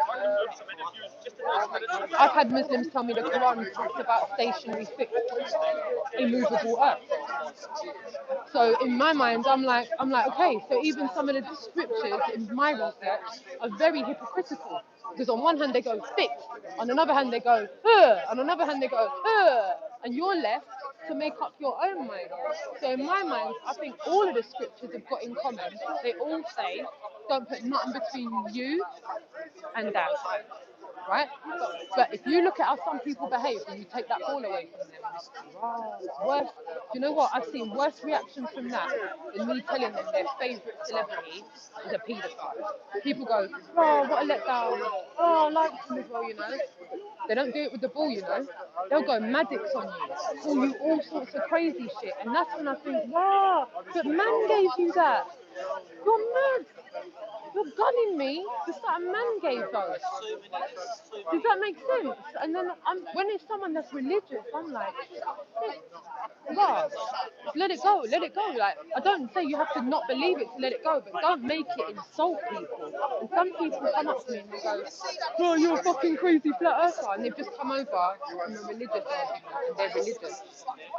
I've had Muslims tell me the Quran talks about stationary fixed, immovable earth. So in my mind, I'm like, okay, so even some of the scriptures in my research are very hypocritical. Because on one hand they go fixed, on another hand they go, on another hand they go, and you're left to make up your own mind. So in my mind, I think all of the scriptures have got in common. They all say, don't put nothing between you and that. Right? But if you look at how some people behave and you take that ball away from them, worse, you know what? I've seen worse reactions from that than me telling them their favourite celebrity is a paedophile. People go, oh, what a letdown. Oh, I like him as well, you know. They don't do it with the ball, you know. They'll go Maddox on you, call you all sorts of crazy shit. And that's when I think, wow, but man gave you that. You're mad. You're gunning me just that a man gave those. Does that make sense? And then when it's someone that's religious, I'm like, wow, let it go, let it go. Like, I don't say you have to not believe it to let it go, but don't make it insult people. And some people come up to me and they go, oh, you're a fucking crazy flat earther. And they've just come over from a religious argument and they're religious.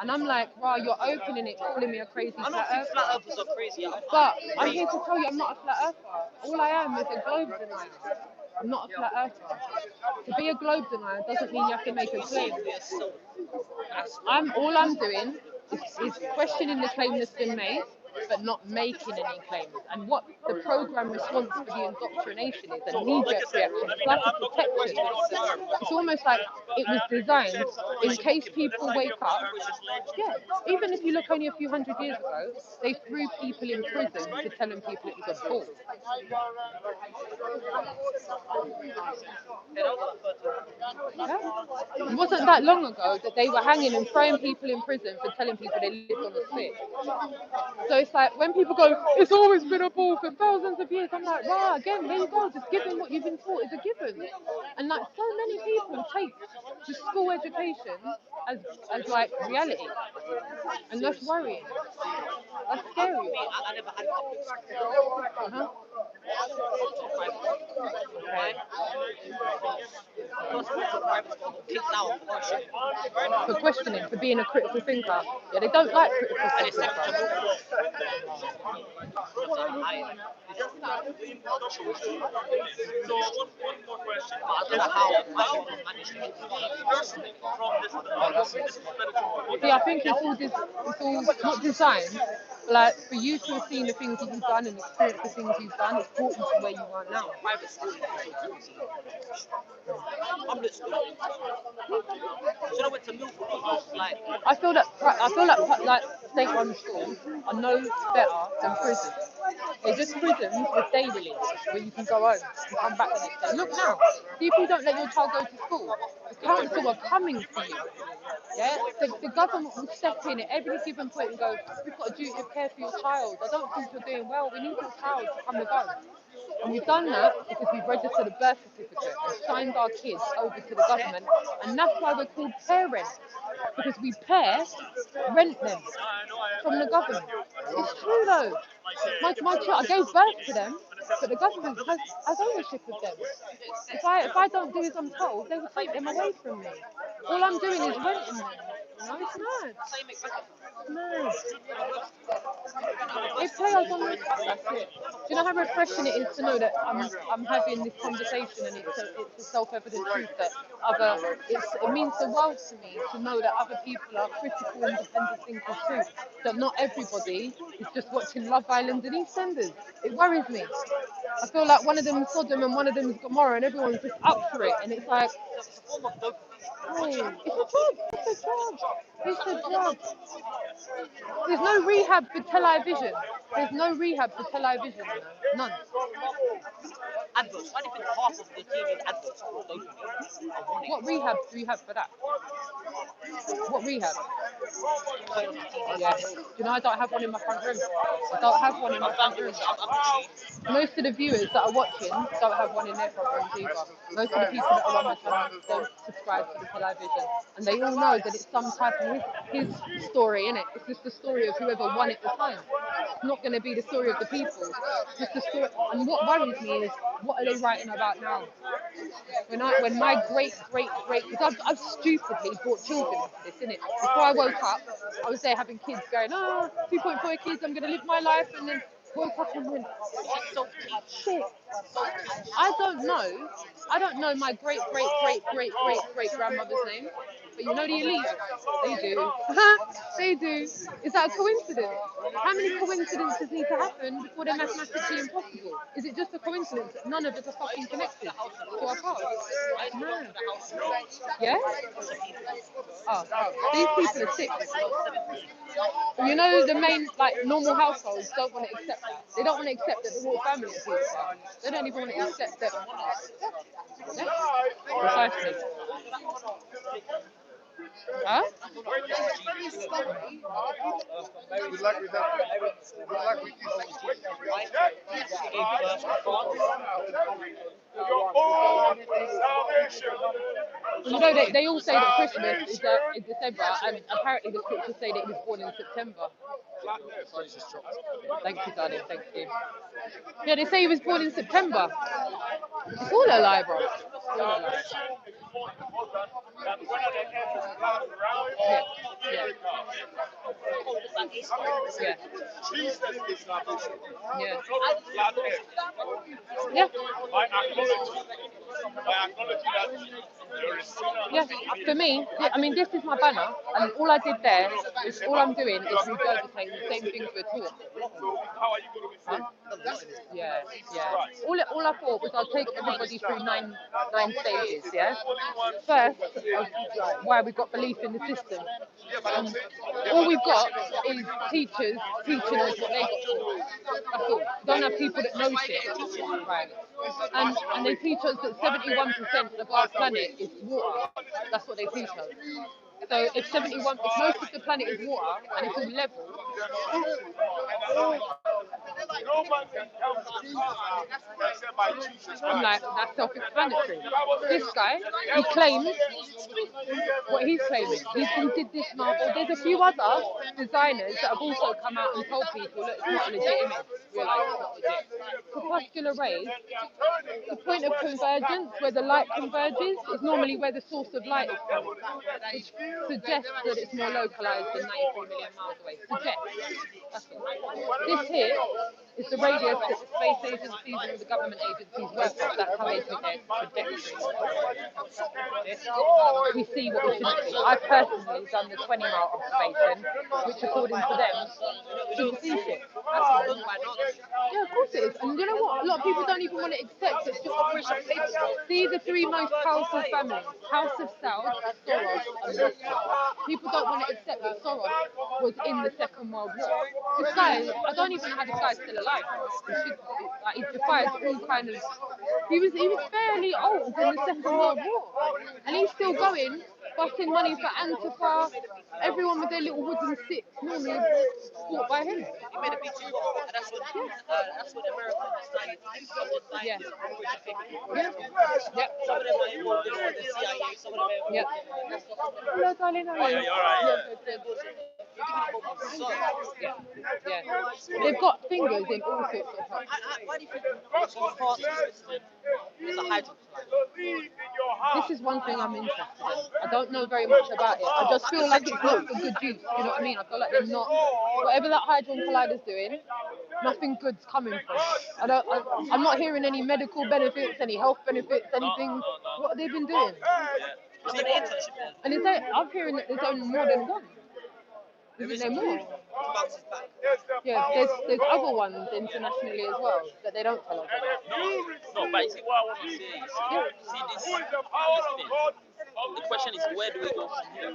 And I'm like, wow, you're opening it, calling me a crazy I don't flat think earther. flat earthers are crazy. But I'm here to tell you I'm not a flat earther. All I am is a globe denier. I'm not a flat earther. To be a globe denier doesn't mean you have to make a claim. All I'm doing is questioning the claim that's been made, but not making any claims. And what the program response for the indoctrination is a knee-jerk reaction. It's like a protection. It's almost like it was designed in case people wake up. Yeah, even if you look only a few hundred years ago, they threw people in prison for telling people it was a bull. It wasn't that long ago that they were hanging and throwing people in prison for telling people they lived on the spit. So it's like when people go, it's always been a ball for thousands of years. I'm like, wow, again, there you go. Just giving what you've been taught is a given. And like so many people take the school education as like reality, and that's worrying. That's scary. I never had public school. Uh-huh. Why? Because people in private school got kicked out for shit. For questioning, for being a critical thinker. Yeah, they don't like critical And it's thinkers. such a So one more question. I don't know how people manage to get to Personally, from this spiritual, See, I think it's all not designed, but like for you to have seen the things that you've done and experienced the things you've done, it's brought you to where you are now. private school. Public school. Should have went to Milford. Like, I feel like state-run schools are no better than prisons. They're just prisons with day release, where you can go home and come back the next day. Look now, see if you don't let your child go to school, the council are coming for you. Yeah, the government will step in at every given point and go, we've got a duty of care for your child. I don't think you're doing well. We need your child to come with us. And we've done that because we've registered a birth certificate and signed our kids over to the government. And that's why we're called parents, because we rent them from the government. It's true though. My child, I gave birth to them, but the government has ownership of them. If I don't do as I'm told, they will take them away from me. All I'm doing is renting them. You know, it's mad. It's mad. They play us on the that's it. Do you know how refreshing it is to know that I'm having this conversation and it's a self-evident truth that it means the world to me to know that other people are critical, independent thinkers too. That not everybody is just watching Love Island and EastEnders. It worries me. I feel like one of them is Sodom and one of them is Gomorrah and everyone's just up for it. And it's like, hey, it's a drug. It's a drug. There's no rehab for television. There's no rehab for television. None. Adverts. Why do you think half of the TV adverts for dopamine are warning? What rehab do you have for that? What rehab? Yeah. You know, I don't have one in my front room. I don't have one in my front room. Most of the viewers that are watching don't have one in their front rooms either. Most of the people that are on my channel don't subscribe to the television. And they all know that it's some type of his story, innit? It's just the story of whoever won at the time. It's not going to be the story of the people. It's just the story. And what worries me is, what are they writing about now? When my great, because I've stupidly brought children into this, innit? Before I woke up, I was there having kids going, 2.4 kids, I'm going to live my life, and then woke up and went, shit. I don't know. I don't know my great grandmother's name. But you know the elite? They do. They do. Is that a coincidence? How many coincidences need to happen before they're mathematically impossible? Is it just a coincidence that none of us are fucking connected to our past? No. Yeah? Oh, these people are sick. You know, the main, like, normal households don't want to accept that. They don't want to accept that the whole family is suicide. They don't even want to accept that. Yeah? Precisely. Huh? You know, they all say that Christmas is in December, and apparently the scriptures say that he was born in September. Thank you, darling. Thank you. Yeah, they say he was born in September. It's all a lie, bro. It's all a lie. Yeah. Yeah. Yeah. Yeah. Yeah, for me, I mean, this is my banner, and all I did there is all I'm doing is regurgitating the same things we're taught. Huh? Yeah, yeah. All I thought was I'll take everybody through nine stages. Yeah. First, why we got belief in the system. All we've got is teachers teaching us what they got taught. That's all. We don't have people that know shit. Right. And they teach us that 71% of our planet is water. That's what they teach us. So if most of the planet is water and it's all level, I'm like, that's self-explanatory. This guy, he claims what he's claiming. He did this marble. There's a few other designers that have also come out and told people, look, it's not a legit image. Realise it's not legit. Corpuscular rays, the point of convergence, where the light converges, is normally where the source of light is from, which suggests that it's more localized than 93 million miles away. Suggests. That's all. This here is the radius that the space agencies and the government agencies work off. That's how they put their trajectory. We see what we shouldn't see. I've personally done the 20-mile observation, which according to them, shouldn't see shit. Yeah, of course it is. And you know what? A lot of people don't even want to accept it's just Operation Paperclip. See the three most powerful families, House of South, Soros, and Rothschild. People don't want to accept that Soros was in the Second World War. This guy, I don't even know how this guy's still alive. He defies all kind of. He was fairly old in the Second World War, and he's still going, busting money for Antifa. Everyone with their little wooden sticks, normally fought by him. He made a big deal, and that's what America decided to do. Yeah. Yeah. Yep. Some of them are involved in the CIA, some of them are Yep. Hello, darling. How are you? You're right. Yeah, good. Yeah. Yeah. They've got fingers in all sorts of parts. Why do you think it's so hard to Switzerland is a hydrogen? This is one thing I'm interested in. I don't know very much about it. I just feel like it's not for good use. You know what I mean? I feel like they're not. Whatever that Hadron Collider's doing, nothing good's coming from it. I'm not hearing any medical benefits, any health benefits, anything. What have they been doing? And I'm hearing that there's only more than one. Isn't there more? Yeah, there's other ones internationally as well that they don't tell us about. No, basically what I want to say is, see this thing, The question is, where do we go from here?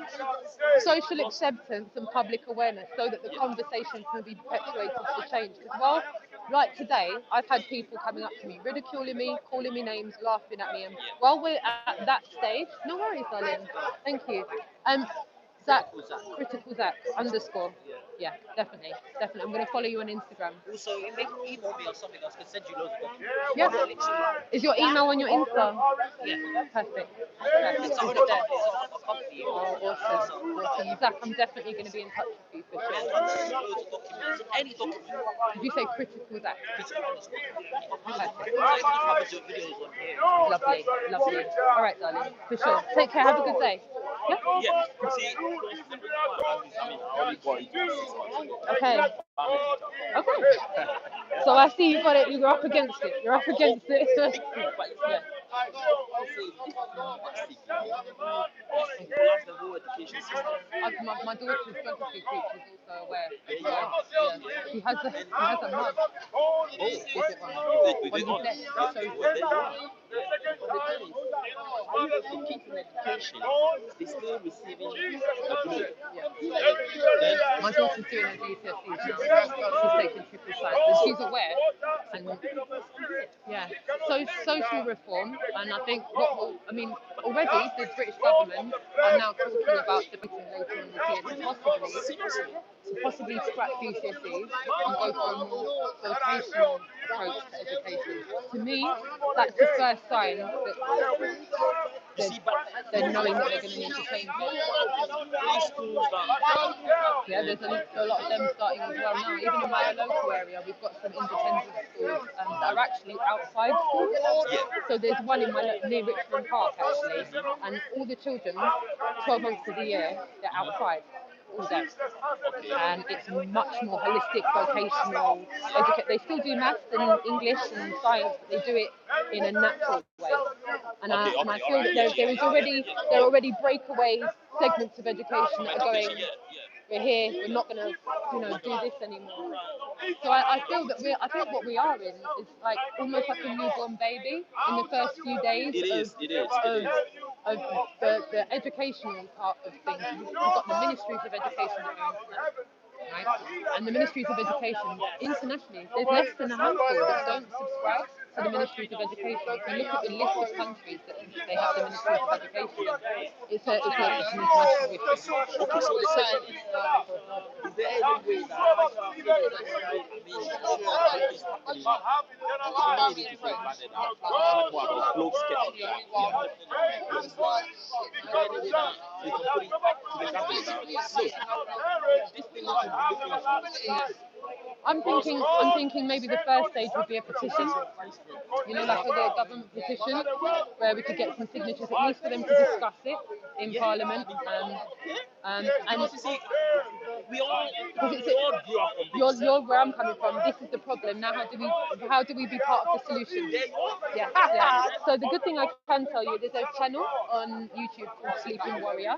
Social acceptance and public awareness so that the conversation can be perpetuated for change. Because while, like today, I've had people coming up to me, ridiculing me, calling me names, laughing at me, and while we're at that stage, no worries, darling. Thank you. Zach, critical Zach underscore. Yeah, definitely, definitely. I'm gonna follow you on Instagram. Also, email me or something else. Can send you loads of documents. Yeah. Literally. Is your email on your Insta? Yeah. Perfect. It's Is on it there? a company. Oh, awesome. Awesome. Zach, I'm definitely going to be in touch with you for sure. Loads of documents. Any document. Did you say critical Zach? Perfect. So even if I could do videos on here. Lovely, lovely. All right, darling, for sure. Take care. Have a good day. Yeah. Yeah. See, I mean, I only got into it. Okay. Okay. So I see you got it. You're up against it. You're up against it. But yeah. I'll say this is massive. Collapse the whole education system. My daughter's geography teacher is also aware. Yeah, you are. Yeah. He has a mug. Oh, Is it one? with it On on. his desk. So Well, there you are. But the thing is, the kids in education, they're still receiving a grade. Then, my daughter's doing her GCSEs now. She's taking triple science, and she's aware. And yeah, so social reform, and I think already the British government are now talking about debating later on this year to possibly scrap GCSEs and go for a more vocational approach to education. To me, that's the first sign that you see, but they're knowing that they're going to need to change it. these schools that Yeah, there's a lot of them starting as well now. Even in my local area, we've got some independent schools that are actually outside schools. So there's one in near Richmond Park actually, and all the children, 12 months of the year, they're outside all day. It's much more holistic, vocational education. They still do maths and English and science, but they do it in a natural way. And I feel that there are already breakaway segments of education that are going. We're here. We're not going to, do this anymore. So I feel that I think what we are in is like almost like a newborn baby in the first few days of the educational part of things. We've got the ministries of education that are international, right? And the ministries of education internationally, there's less than a handful that don't subscribe to the ministries of education. If you look at the list of countries that they have the ministries of education, it's an international issue. okay, so the question is there any way that I mean, it's happening now? Maybe to say banded out. People are close skeptical. Is there any way that we can put it to the cabinet that, look, this thing needs to be different. I'm thinking maybe the first stage would be a petition, like a government petition, where we could get some signatures at least for them to discuss it in Parliament. And you see, we all grew up on this. You're where I'm coming from. This is the problem. Now, how do we be part of the solution? Yeah. So the good thing I can tell you, there's a channel on YouTube called Sleeping Warrior,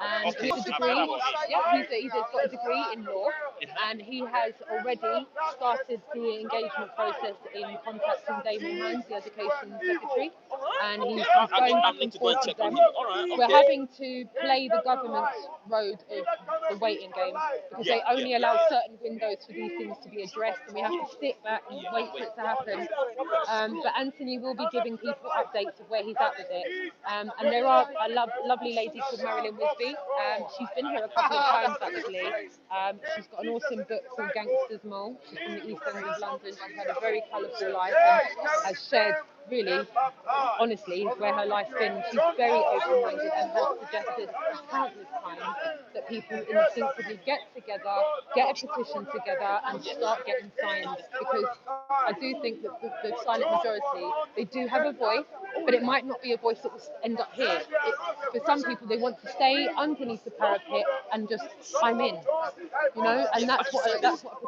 and he's a degree. Yeah, he's got a degree in law, and he has already started the engagement process in contacting Damon Hans, the education secretary, and he's going back and forth with them. We're having to play the government's road of the waiting game because they only allow certain windows for these things to be addressed, and we have to sit back and wait for it to happen. But Anthony will be giving people updates of where he's at with it. And there are a lovely lady called Marilyn Wisby. She's been here a couple of times actually. She's got an awesome book called Gangsters Mole. She's from the East End of London. She's had a very colourful life and has shared really, honestly, where her life's been. She's very open-minded and has suggested countless times that people instinctively get together, get a petition together and start getting signs, because I do think that the silent majority, they do have a voice, but it might not be a voice that will end up here. For some people, they want to stay underneath the parapet and just, I'm in, and that's what a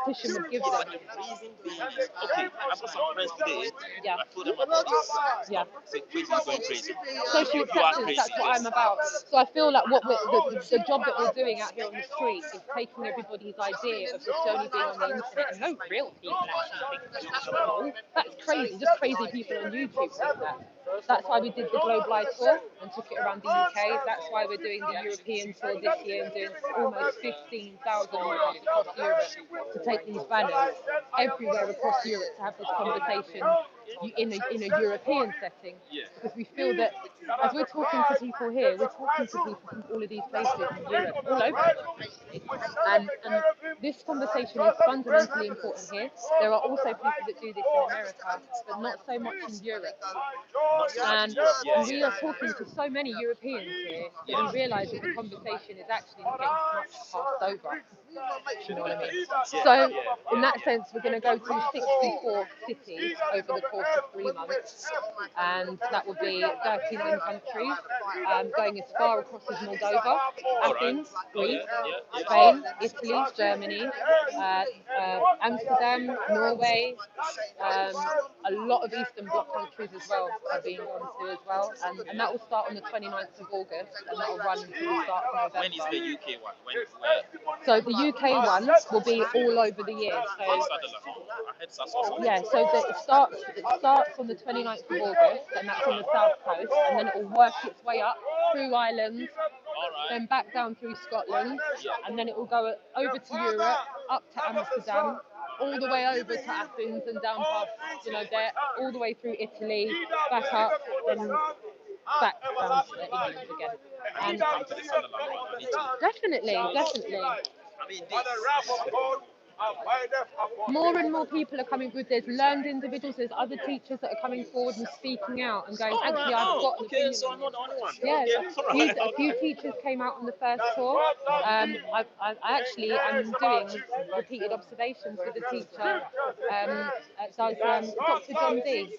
petition would give them. Okay, I've got some friends today. Yeah. I told them about this. Yeah. Say, crazy, you're going crazy. Social acceptance, that's what I'm about. So I feel like the job that we're doing out here on the street is taking everybody's idea of this only being on the internet, and no real people actually think that's cool. That's crazy. Just crazy people on YouTube think that. That's why we did the Globalized tour and took it around the UK. That's why we're doing the European tour this year and doing almost 15,000 miles across Europe to take these banners everywhere across Europe to have this conversation in a European setting. Because we feel that as we're talking to people here, we're talking to people from all of these places in Europe, all over the world. And this conversation is fundamentally important here. There are also people that do this in America, but not so much in Europe. And we are talking to so many Europeans here that we realise that the conversation is actually getting much passed over. You know what I mean? So, in that sense, we're going to go to 64 cities over the course of 3 months, and that will be 39 countries, going as far across as Moldova, Athens, Greece, Spain, Italy, Germany, Amsterdam, Norway, a lot of Eastern Bloc countries as well are being gone to as well, and that will start on the 29th of August, and that will run until the start of November. When is the UK one? Where? So the UK one will be all over the year. Yeah, so it starts on the 29th of August, and that's on the south coast, and then it will work its way up through Ireland, then back down through Scotland, and then it will go over to Europe, up to Amsterdam, all the way over to Athens and down past, there, all the way through Italy, back up, then back down to England again. And definitely. I mean, more and more people are coming with. There's learned individuals, there's other teachers that are coming forward and speaking out and going, actually, I've got an opinion. So I'm not the only one. Yeah, a few teachers came out on the first tour. I actually am doing repeated observations with a teacher. Does Dr. John D.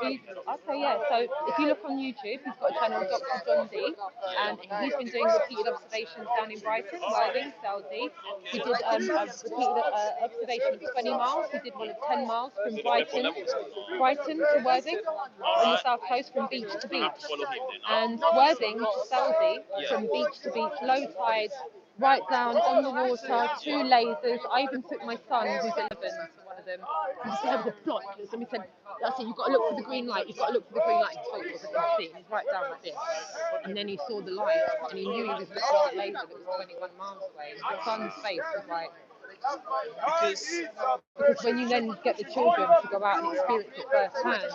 Okay, yeah. So if you look on YouTube, he's got a channel, Dr. John D, and he's been doing repeated observations down in Brighton, Worthing, Selsey. He did a repeated observation of 20 miles. He did one of 10 miles from Brighton to Worthing on the south coast from beach to beach, and Worthing to Selsey from beach to beach, low tide, right down on the water, 2 lasers. I even took my son, who's 11, to one of them. And just had the plot. Somebody said, that's it, you've got to look for the green light. You've got to look for the green light. He told me what I didn't see. He's right down like this. And then he saw the light, and he knew he was looking at the laser that was 21 miles away. And my son's face was like, because when you then get the children to go out and experience it firsthand,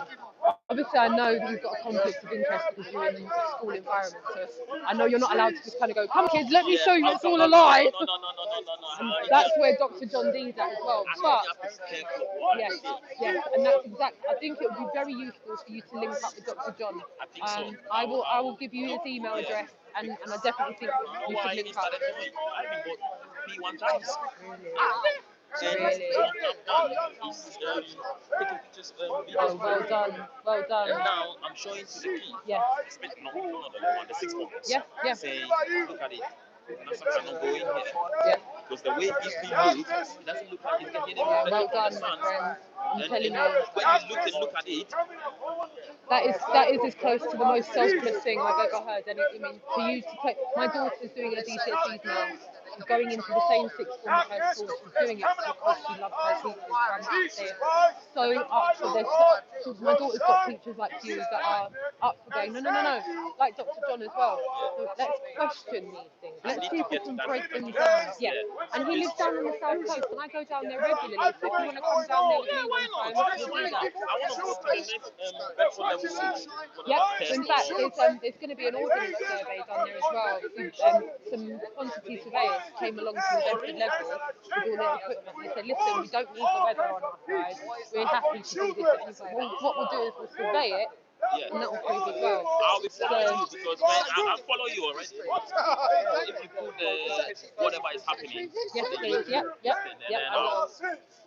obviously I know that you've got a conflict of interest because you're in a school environment, so I know you're not allowed to just kind of go, come kids, let me show you it's all a lie. And that's where Dr. John D's at as well. But yes, and that's exactly. I think it would be very useful for you to link up with Dr. John. I will give you his email address, and I definitely think you should link up. P1 times. Really? Taking pictures, Oh, videos. well done. And now I'm showing to the key. Yeah. The 6 months. Yeah. Saying, look at it. Nasa cannot go in here. Yeah. Because the way he's being moved, it doesn't look like he's getting any Well better done, from the my sun. friend. I'm And telling you. when you look at it, That is as close to the most selfless thing I've ever heard. And I mean, for you to take, my daughter's doing her GCSEs now. She's going into the same sixth form as her school. She's doing it because she loves her teachers. They're so up for this. So my daughter's got teachers like you that are up for going, no. Like Dr. John as well. So let's question these things. Let's see if we can break them down. Yeah. And he lives down on the south coast, and I go down there regularly. So if you want to come down there with me one time, we'll do that. I want to go to the next Bedford level 6. Yep. In fact, there's going to be an ordnance survey done there as well. Some quantity surveyors came along to the Bedford level with all their equipment. They said, listen, we don't need the weather on our side. We're happy to do this at any point. Well, what we'll do is we'll survey it, and that will prove as well. I'll be following you because I follow you already. If you put whatever is happening. Yes, please. Yep.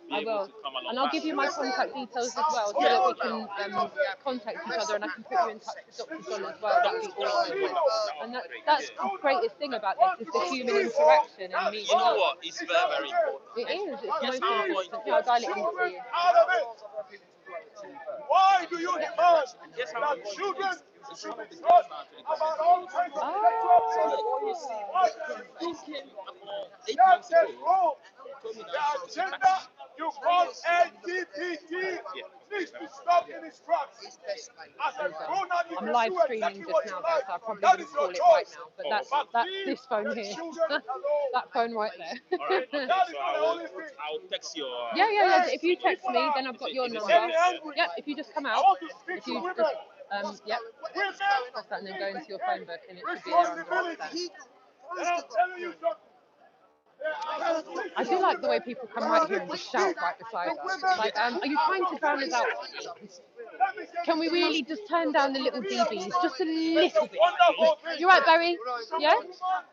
I will. And I'll give you my contact details as well so that we can contact each other, and I can put you in touch with Dr. John as well. That'd be awesome. And that's the greatest thing about this, is the human interaction and meeting. You know what? It's very, very important. It is. It's most important. Yeah, I'll dial it in for you. Why do you demand that children should be taught about all kinds of intellectual 8 months ago, the agenda You call LGBT needs to stop in his tracks. As a grown up, you I'm can live do streaming exactly just what now, you guys, like. so I probably That wouldn't is call your it right choice. now, but that's this phone here. Children alone. That phone right there. Alright, okay, That is so not the only thing. I'll text your. Yeah. If you text me, then I've got your Is it number. same? Yeah, if you just come I out, want to speak if to you women. just Women press that and then go into your phone book, and it should be there on your WhatsApp. and I'm telling you something. I do like the way people come right here and just shout right beside us. Like, are you trying to drown us out? Can we really just turn down the little DBs just a little bit? You're right, Barry? Yeah?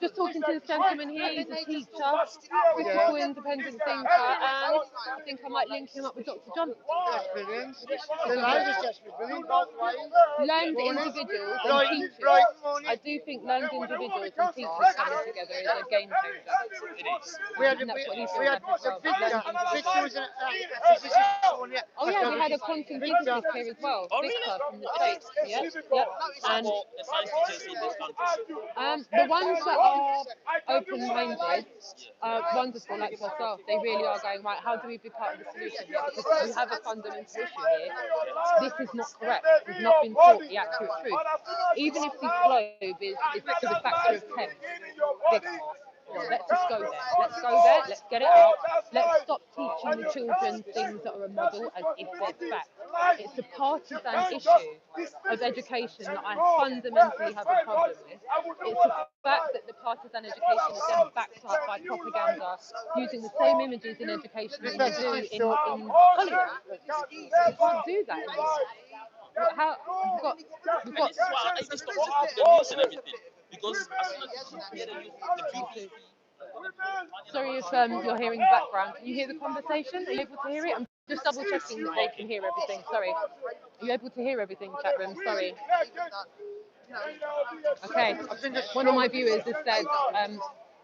Just talking to this gentleman here. He's a teacher, critical independent thinker, and I think I might link him up with Dr. John. That's brilliant. The language test was brilliant, both ways. Learned individuals and Right, teachers. right, morning. I do think learned individuals and teachers coming together is a game changer. It is. We had, And that's what he we feels had like as well. Victor. Learned individuals. Victor was a physicist on it. Oh yeah, we had a quantum physicist here as well. Oh, Victor really? from the States. Yep. And For the science teachers in this country. the ones that are open-minded are wonderful, like yourself. They really are going, right, how do we be part of the solution here? Because we have a fundamental issue here. This is not correct. We've not been taught the accurate truth. Even if the globe is to the factor of 10 bigger, let's just go there. Let's go there. Let's get it out. Let's stop teaching the children things that are a model as if they're fact. It's a partisan issue of education that I fundamentally have a problem with. It's the fact that the partisan education is then backed up by propaganda using the same images in education that you do in Hollywood. You can't do that anymore. How we've got This is why I just don't listen to the news and everything. Because as soon as you hear the BBC. Sorry if you're hearing the background. Can you hear the conversation? Are you able to hear it? I'm just double checking that they can hear everything. Sorry. Are you able to hear everything, chat room? Sorry. Okay. One of my viewers has said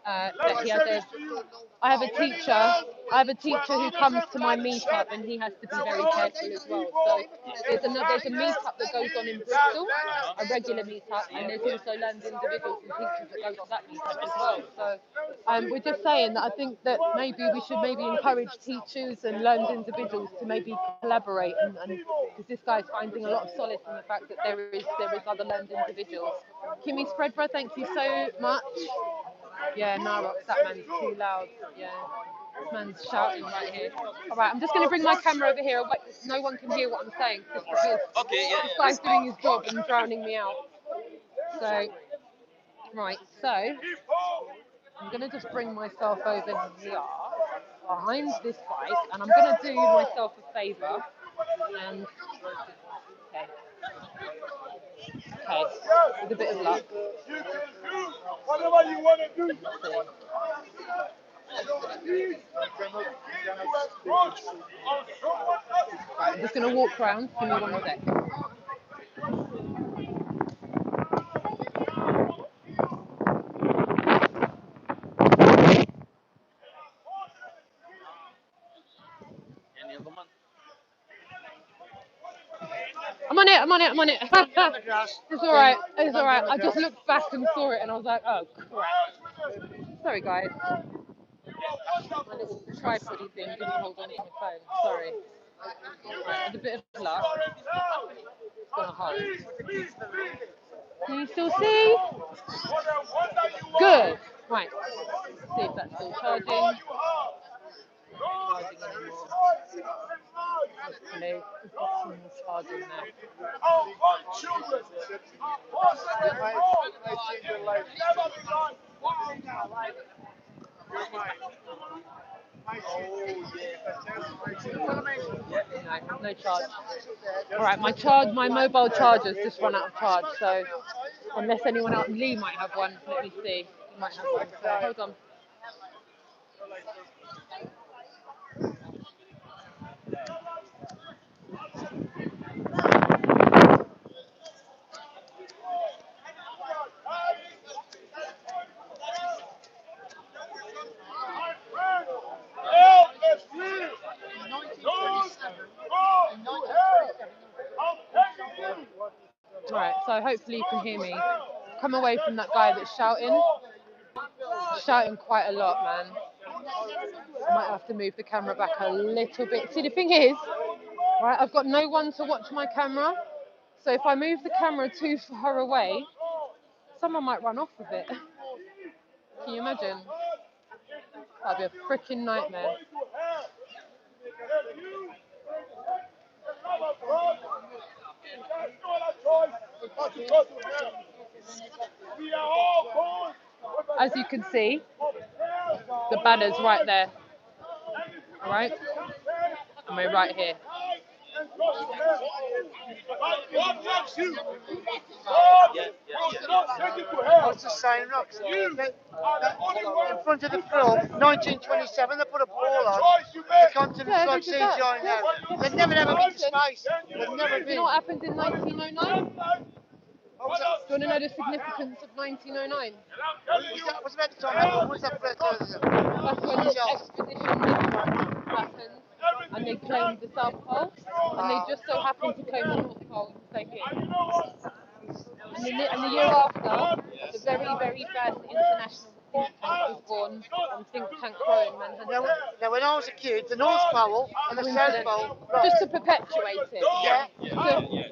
that he has I have a teacher who comes to my meetup and he has to be very careful as well. So there's a meetup that goes on in Bristol, a regular meetup, and there's also learned individuals and teachers that go to that meetup as well. So we're just saying that I think that maybe we should encourage teachers and learned individuals to maybe collaborate and because this guy's finding a lot of solace in the fact that there is other learned individuals. Kimmy Spreadbra, thank you so much. Yeah, Narox, that man's too loud. Yeah, this man's shouting right here. All right, I'm just going to bring my camera over here. No one can hear what I'm saying just because this guy's doing his job and drowning me out. So, right, so I'm going to just bring myself over here behind this bike and I'm going to do myself a favour and okay, with a bit of luck. You can do whatever you want to do. Right, I'm just going to walk around. Give me one sec. I'm on it. It's all right. I just looked back and saw it and I was like, oh crap. Sorry guys. My little tripod thing didn't hold on to my phone. Sorry. Right, with a bit of luck, it's gonna hold. Can you still see? Good. Right. Let's see if that's still charging. Charging anymore. Hopefully, we've got some more charging there. No charge. All right, my mobile charger's just run out of charge. So unless anyone else, Lee might have one. Let me see. He might have one. So hold on. Right, so hopefully you can hear me. Come away from that guy that's shouting. He's shouting quite a lot, man. I might have to move the camera back a little bit. See, the thing is, right, I've got no one to watch my camera. So if I move the camera too far away, someone might run off with it. Can you imagine? That'd be a freaking nightmare. As you can see, the banner's right there. All right, and we're right here. I was just saying, look, in front of the film, 1927, they put a ball on. The continent's like CGI now. They've never ever been to space. They've never Do been. you know what happened in 1909? What was that? Do you want to know the significance of 1909? What's about the time? What's that? That's when the expedition happened, and they claimed the South Pole, and they just so happened to claim the North Pole at the same year. And the year after, the very, very first international think tank was born on Think Tank Row in Manhattan. Now, when I was a kid, the North Pole and the South Pole. Just to perpetuate it. Yeah. To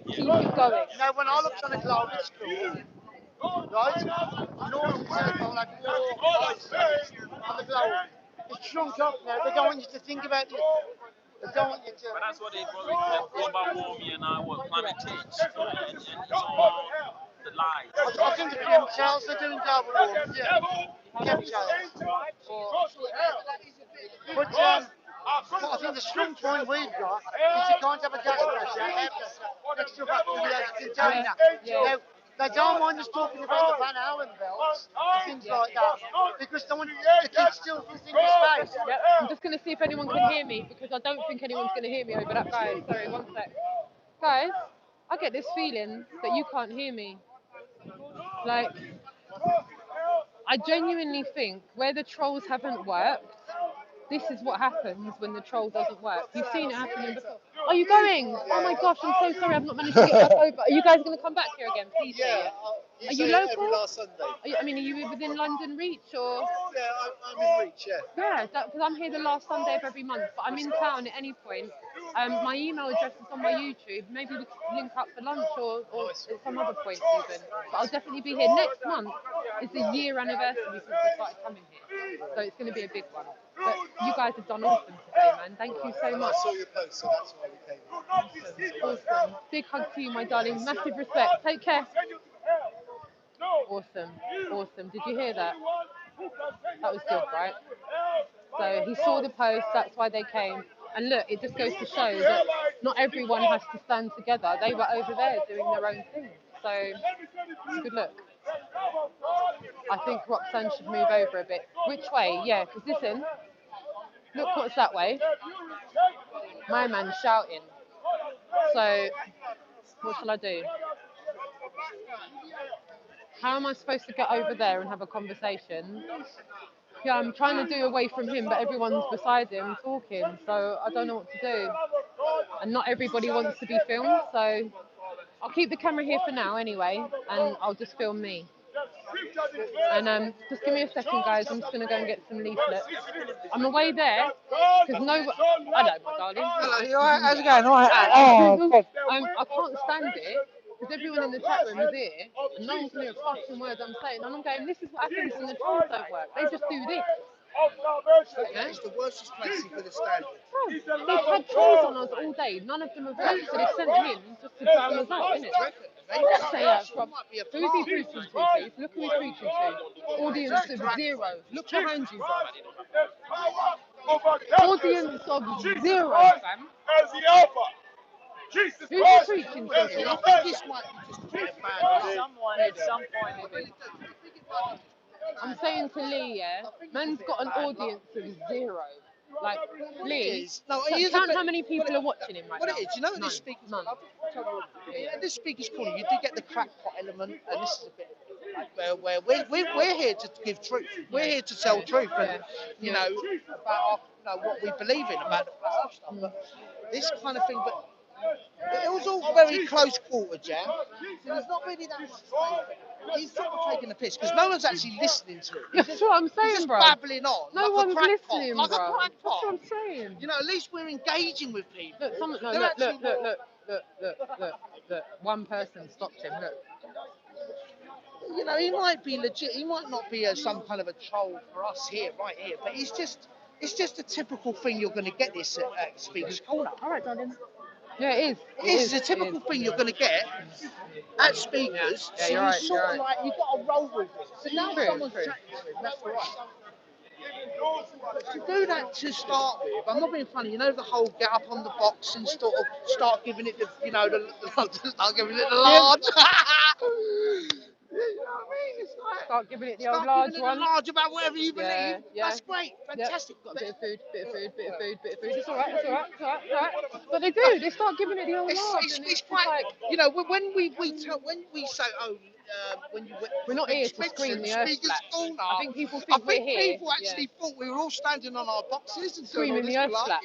keep it going. Now, when I looked on the globe at school, right, the North and South Pole had more ice on the globe. It's shrunk up now. They don't want you to think about it. They don't want you to. But that's what they call global warming and climate change. And it's all the lies. I think the chemtrails are doing global warming. Yeah. Chemtrails. But I think the strong point we've got is you can't have a gas pressure, air pressure, next to a bacteria container. Now, they don't mind us talking about the Van Allen belts and things like that because they want the kids still to think of space. Yep. I'm just going to see if anyone can hear me because I don't think anyone's going to hear me over that guy. Sorry, one sec. Guys, I get this feeling that you can't hear me. Like, I genuinely think where the trolls haven't worked, this is what happens when the troll doesn't work. You've seen it happening before. Are you going? Oh my gosh, I'm so sorry, I've not managed to get back over. Are you guys going to come back here again? Please say it. Are you local? Every last Sunday. Are you within London reach or? Yeah, I'm in reach, yeah. Yeah, because I'm here the last Sunday of every month, but I'm in town at any point. My email address is on my YouTube. Maybe we could link up for lunch or at some other point even. But I'll definitely be here. Next month is the year anniversary since I started coming here. So it's going to be a big one. But you guys have done awesome today, man. Thank you so much. I saw your post, so that's why we came. Awesome. Big hug to you, my darling. Massive respect. Take care. Awesome. Awesome. Did you hear that? That was good, right? So he saw the post, that's why they came. And look, it just goes to show that not everyone has to stand together. They were over there doing their own thing. So it's a good look. I think Roxanne should move over a bit. Which way? Yeah, because listen, look what's that way. My man's shouting. So what shall I do? How am I supposed to get over there and have a conversation? Yeah, I'm trying to do away from him, but everyone's beside him talking, so I don't know what to do. And not everybody wants to be filmed, so I'll keep the camera here for now anyway, and I'll just film me. And just give me a second, guys. I'm just going to go and get some leaflets. I'm away there, because hello, my darling. Hello, you alright? How's it going? Alright. I can't stand it. Because everyone in the chat room is here, and no one can hear a fucking word I'm saying. And I'm going, this is what happens when the trolls don't work. They just do this. Yeah? It's the worst place for the standard. Bro, they've had trolls on us all day. None of them have worked, so they sent him just to drown us out, innit? Yes, they have. Who is he preaching to, please? Look who he's preaching to. Audience of zero. Look behind you, bro. Audience of zero, fam. Who's he preaching to? This might be just a bit bad. Someone at some point. I'm saying to Lee, yeah, man's got an audience of zero. Like, Lee, count how many people are watching him right now. What it is, you know, in this speaker's corner, in this speaker's corner, you do get the crackpot element, and this is a bit where we're here to give truth. We're here to tell truth, and you know about what we believe in about the flat earth stuff. But this kind of thing, but it was all very close quarter, Jan. So there's not really that much. he's sort of taking the piss because no one's actually listening to him. That's what I'm He's saying, just bro. babbling on No like a one's crackpot, listening, like bro. a That's crackpot. what I'm saying. You know, at least we're engaging with people. Look, someone, no, They're look, actually look, more- look, look, look, look, look, look. One person stopped him. Look. You know, he might be legit. He might not be some kind of a troll for us here, right here, but it's just a typical thing you're going to get this at Speaker's Corner. All right, darling. Yeah, it is. It is a typical thing you're going to get at Speakers. Yeah, So you're you right, sort you're of like you've got to roll with it. So now True, someone's true. chatting to him. That's all right. To do that to start with, I'm not being funny. You know the whole get up on the box and sort of start giving it the, you know, start giving it the large. You know what I mean? It's like Start giving it the start old large giving it the one. large about whatever you believe. Yeah, yeah. That's great, fantastic. Got a bit of food, bit of food, bit of food, bit of food. It's all right, it's all right, it's all right, it's all right. But they do. They start giving it the old large, and It's it's quite, like you know, when we say, oh, when you we're not here to scream the earth Speaker's flat. Corner, I think people think we're here. people actually thought we were all standing on our boxes and doing all Screaming this the earth malarkey. flat.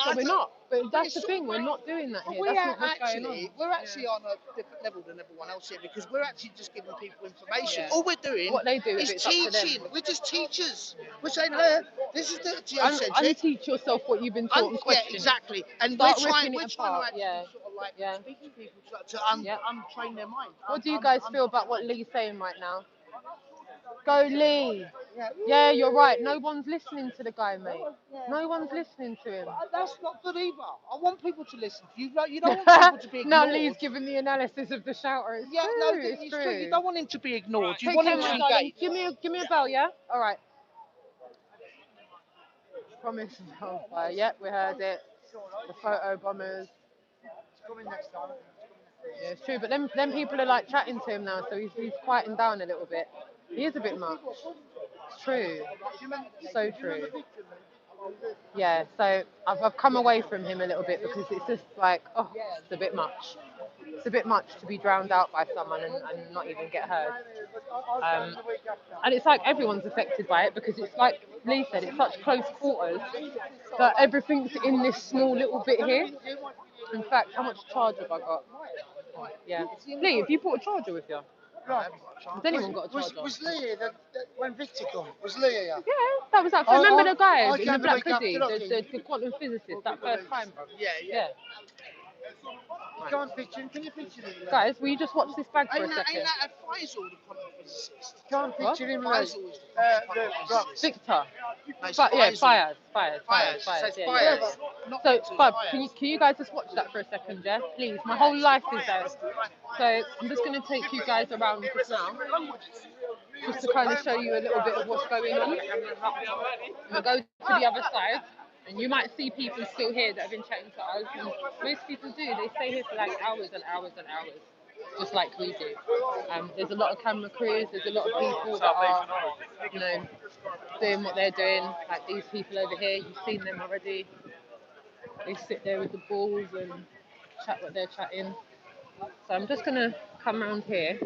But we're not. But that's it's the sort thing. of We're like- not doing that But here. we That's are not what's going on. we're actually on a different level than everyone else here because we're actually just giving people information. Yeah. All we're doing What they do is is it's up to them. teaching. We're just teachers. We're saying, hey, this is the geocentric. Unteach yourself what you've been taught and question Yeah, exactly. And Start we're trying ripping it to apart, actually yeah. sort of like Yeah. speak to people to Yeah. untrain their mind. What do you guys feel about what Lee's saying right now? Go Lee. Yeah, you're right. No one's listening to the guy, mate. No one's listening to him. That's not good either. I want people to listen. You don't want people to be ignored. Now Lee's giving the analysis of the shouter. It's Yeah, true. no, it's true. You don't want him to be ignored. You Take want care, him to my engage. darling. Give me a bell, yeah? All right. Promise. Oh, yeah, we heard it. The photo bombers. Yeah, it's true, but them people are like chatting to him now, so he's quieting down a little bit. He is a bit much. It's true. So true. Yeah, so I've come away from him a little bit because it's just like, oh, it's a bit much. It's a bit much to be drowned out by someone and not even get heard. And it's like everyone's affected by it because it's like Lee said, it's such close quarters that everything's in this small little bit here. In fact, how much charge have I got? Yeah. Lee, have you brought a charger with you? Has anyone got a charger? Was Lee here when Victor come? Was Lee here? Yeah, that was that. Remember the guy in the came black the week hoodie, after, the quantum physicist, that first time, bro? Yeah. You can't picture him. Can you picture him? Guys, will you just watch this bag for a Ain't second? that a Faisal, the quantum physicist? Can't picture him like Faisal is the quantum physicist. Victor. No, it's But yeah, Faisal. Fires. Fires. Yeah, Says yeah. Fires. Not So, Victor's, Bob, Fires. can you guys just watch that for a second, yeah? Please. My whole life is there. So I'm just going to take you guys around just now, just to kind of show you a little bit of what's going on. We'll go to the other side, and you might see people still here that have been chatting to us. And most people do. They stay here for like hours and hours and hours, just like we do. There's a lot of camera crews. There's a lot of people that are, you know, doing what they're doing. Like these people over here, you've seen them already. They sit there with the balls and chat what they're chatting. So I'm just gonna come around here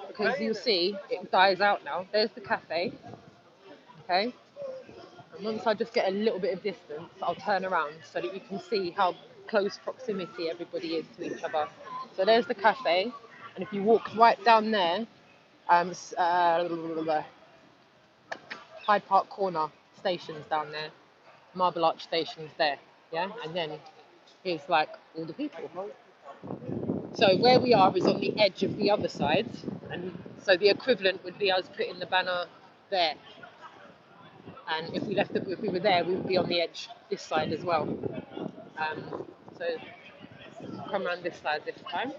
because you'll see it dies out now. There's the cafe, okay? And once I just get a little bit of distance, I'll turn around so that you can see how close proximity everybody is to each other. So there's the cafe, and if you walk right down there, Hyde Park Corner station's down there, Marble Arch station's there, yeah? And then here's like all the people. So where we are is on the edge of the other side, and so the equivalent would be us putting the banner there. And if we were there, we would be on the edge this side as well. So come around this side this time.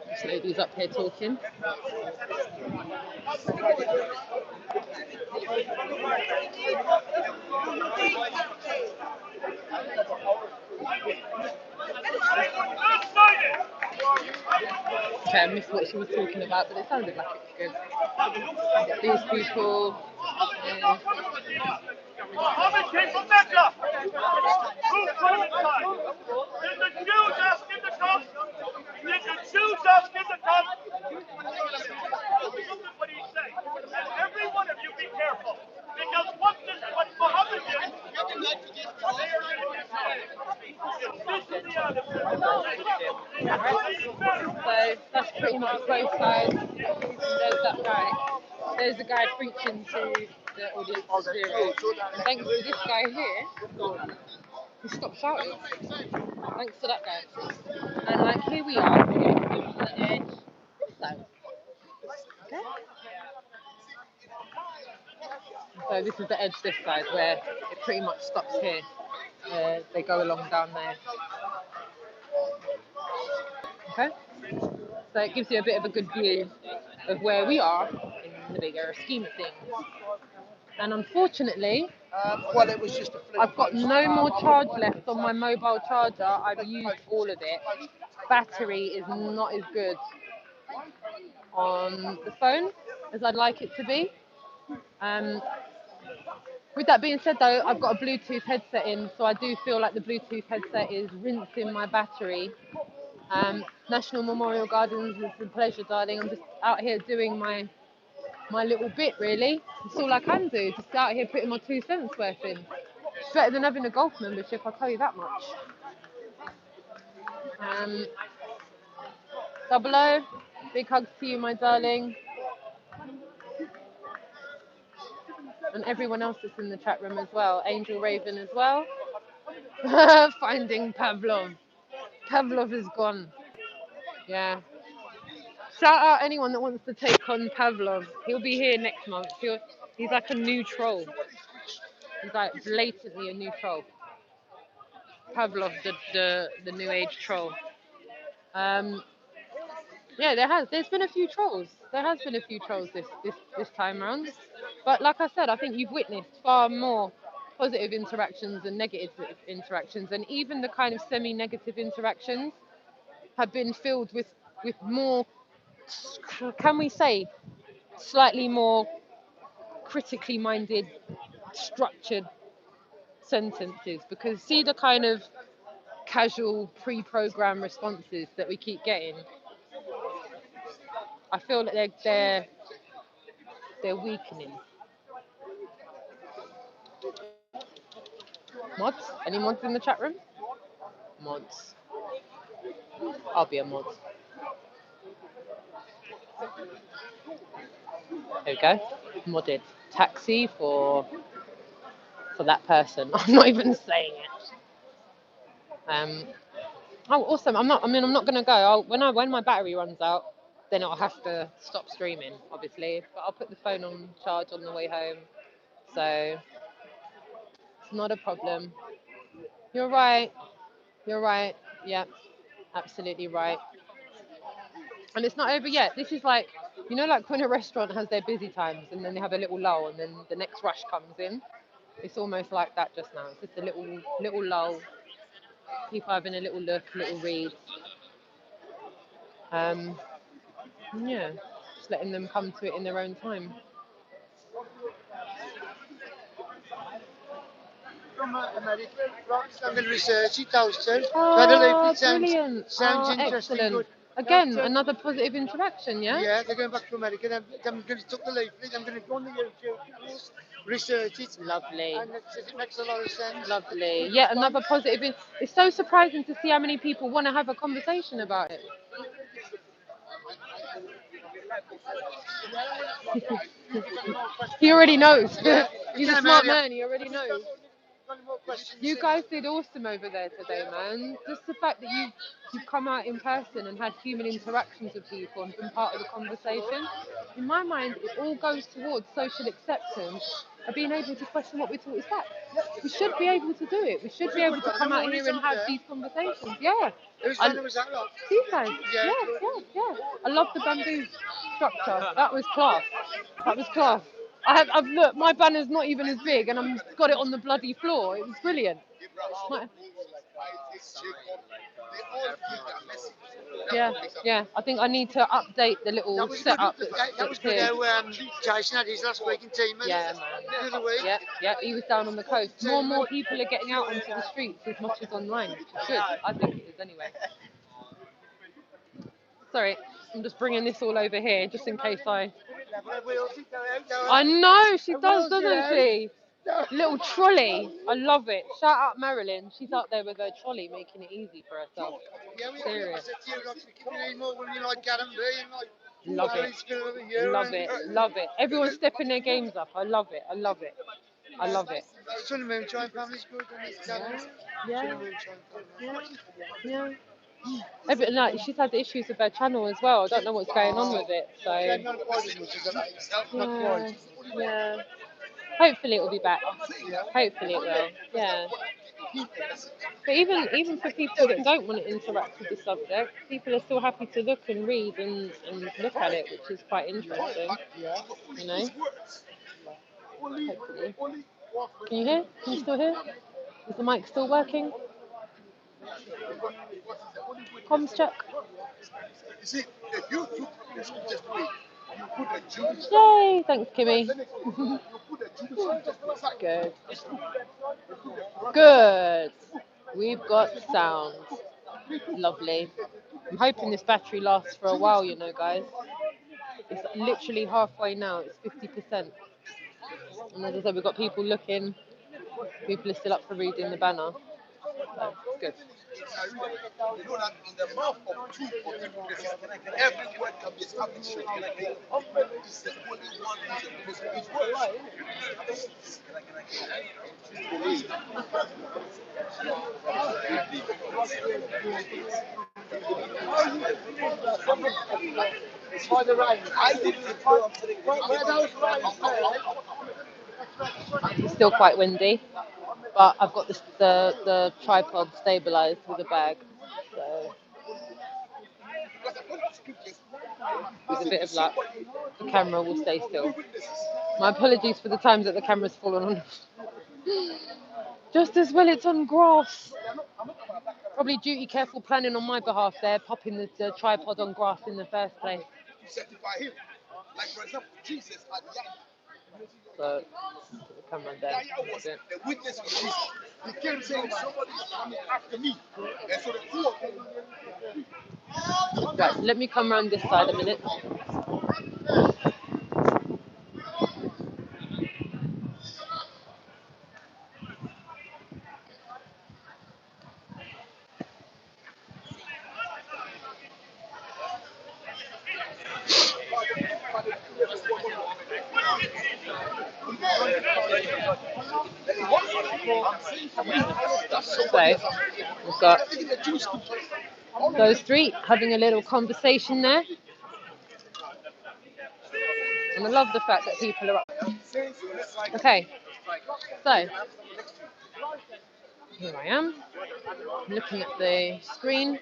This lady's up here talking. Okay, I missed what she was talking about, but it sounded like it's good. These people. Muhammad came from Mecca. Who came inside? Did the Jews ask him to come? Did the Jews ask him to come? Look at what he's saying. And every one of you be careful. Because what Muhammad did, they are going to destroy. This is the attitude. So that's pretty pretty much both sides. There's that guy. There's the guy preaching to the audience of zero. And thanks to this guy here, he stopped shouting. Thanks to that guy. And like here we are on the edge. This side. Okay. So this is the edge this side where it pretty much stops here. They go along down there. Okay. So it gives you a bit of a good view of where we are in the bigger scheme of things. And unfortunately, Well, it was just a fluke. I've got no more charge left on my mobile charger. I've used all of it. Battery is not as good on the phone as I'd like it to be. With that being said though, I've got a Bluetooth headset in, so I do feel like the Bluetooth headset is rinsing my battery. National Memorial Gardens is a pleasure, darling. I'm just out here doing my little bit, really. That's all I can do. Just out here putting my 2 cents worth in. It's better than having a golf membership, I'll tell you that much. Double O, big hugs to you, my darling. And everyone else that's in the chat room as well. Angel Raven as well. Finding Pavlov. Pavlov is gone. Yeah. Shout out anyone that wants to take on Pavlov. He'll be here next month. He's like a new troll. He's like blatantly a new troll. Pavlov, the new age troll. Yeah, there's been a few trolls. There has been a few trolls this time around. But like I said, I think you've witnessed far more positive interactions than negative interactions, and even the kind of semi-negative interactions have been filled with more, can we say, slightly more critically minded, structured sentences. Because see the kind of casual pre-programmed responses that we keep getting. I feel that they're weakening. Mods? Any mods in the chat room? Mods. I'll be a mod. There we go. Modded. Taxi for that person. I'm not even saying it. Oh, awesome. I'm not gonna go. When my battery runs out, then I'll have to stop streaming, obviously. But I'll put the phone on charge on the way home. So it's not a problem. You're right. You're right. Yeah, absolutely right. And it's not over yet. This is like, like when a restaurant has their busy times and then they have a little lull and then the next rush comes in. It's almost like that just now. It's just a little lull. People having a little look, a little read. Yeah, just letting them come to it in their own time. From America, I'm going to research it also. Oh, brilliant. Sounds interesting. Excellent. Good. Again, another positive interaction, yeah? Yeah, they're going back to America. I'm going to take the leaflet. I'm going to go on the YouTube, research it. Lovely. And it makes a lot of sense. Lovely. Yeah, another positive. It's so surprising to see how many people want to have a conversation about it. He already knows. He's a smart man. He already knows. You guys did awesome over there today, man. Just the fact that you've come out in person and had human interactions with people and been part of the conversation. In my mind, it all goes towards social acceptance of being able to question what we thought was fact. We should be able to do it. We should be able to come out here and have these conversations. Yeah. These guys. Yeah. I love the bamboo structure. That was class. I've look, my banner's not even as big, and I've got it on the bloody floor. It was brilliant. Yeah. I think I need to update the little setup That was good. Jason had his last week in team. Yeah, man. Yeah. He was down on the coast. More and more people are getting out onto the streets as much as online, which is good. I think it is anyway. Sorry, I'm just bringing this all over here just in case I know she does, doesn't she? Little trolley. I love it. Shout out Marilyn. She's out there with her trolley making it easy for herself. Serious. Love it. Love it. Love it. Everyone's stepping their games up. I love it. I love it. I love it. Yeah. Yeah. Yeah. Like, she's had issues with her channel as well. I don't know what's going on with it. So yeah. Yeah. Hopefully it will be back. Hopefully it will. Yeah. But even for people that don't want to interact with the subject, people are still happy to look and read and look at it, which is quite interesting. You know? Hopefully. Can you hear? Can you still hear? Is the mic still working? Comms check. Yay! Thanks, Kimmy. Good. Good. We've got sound. Lovely. I'm hoping this battery lasts for a while, you know, guys. It's literally halfway now. It's 50%. And as I said, we've got people looking. People are still up for reading the banner. So, good. It's still quite windy, but I've got the tripod stabilized with a bag, so with a bit of luck, the camera will stay still. My apologies for the times that the camera's fallen on. Just as well it's on grass. Probably duty careful planning on my behalf there, popping the tripod on grass in the first place. So, put the camera there. Right, let me come around this side a minute. So, we've got those three having a little conversation there. And I love the fact that people are up. Okay, so here I am, looking at the screen.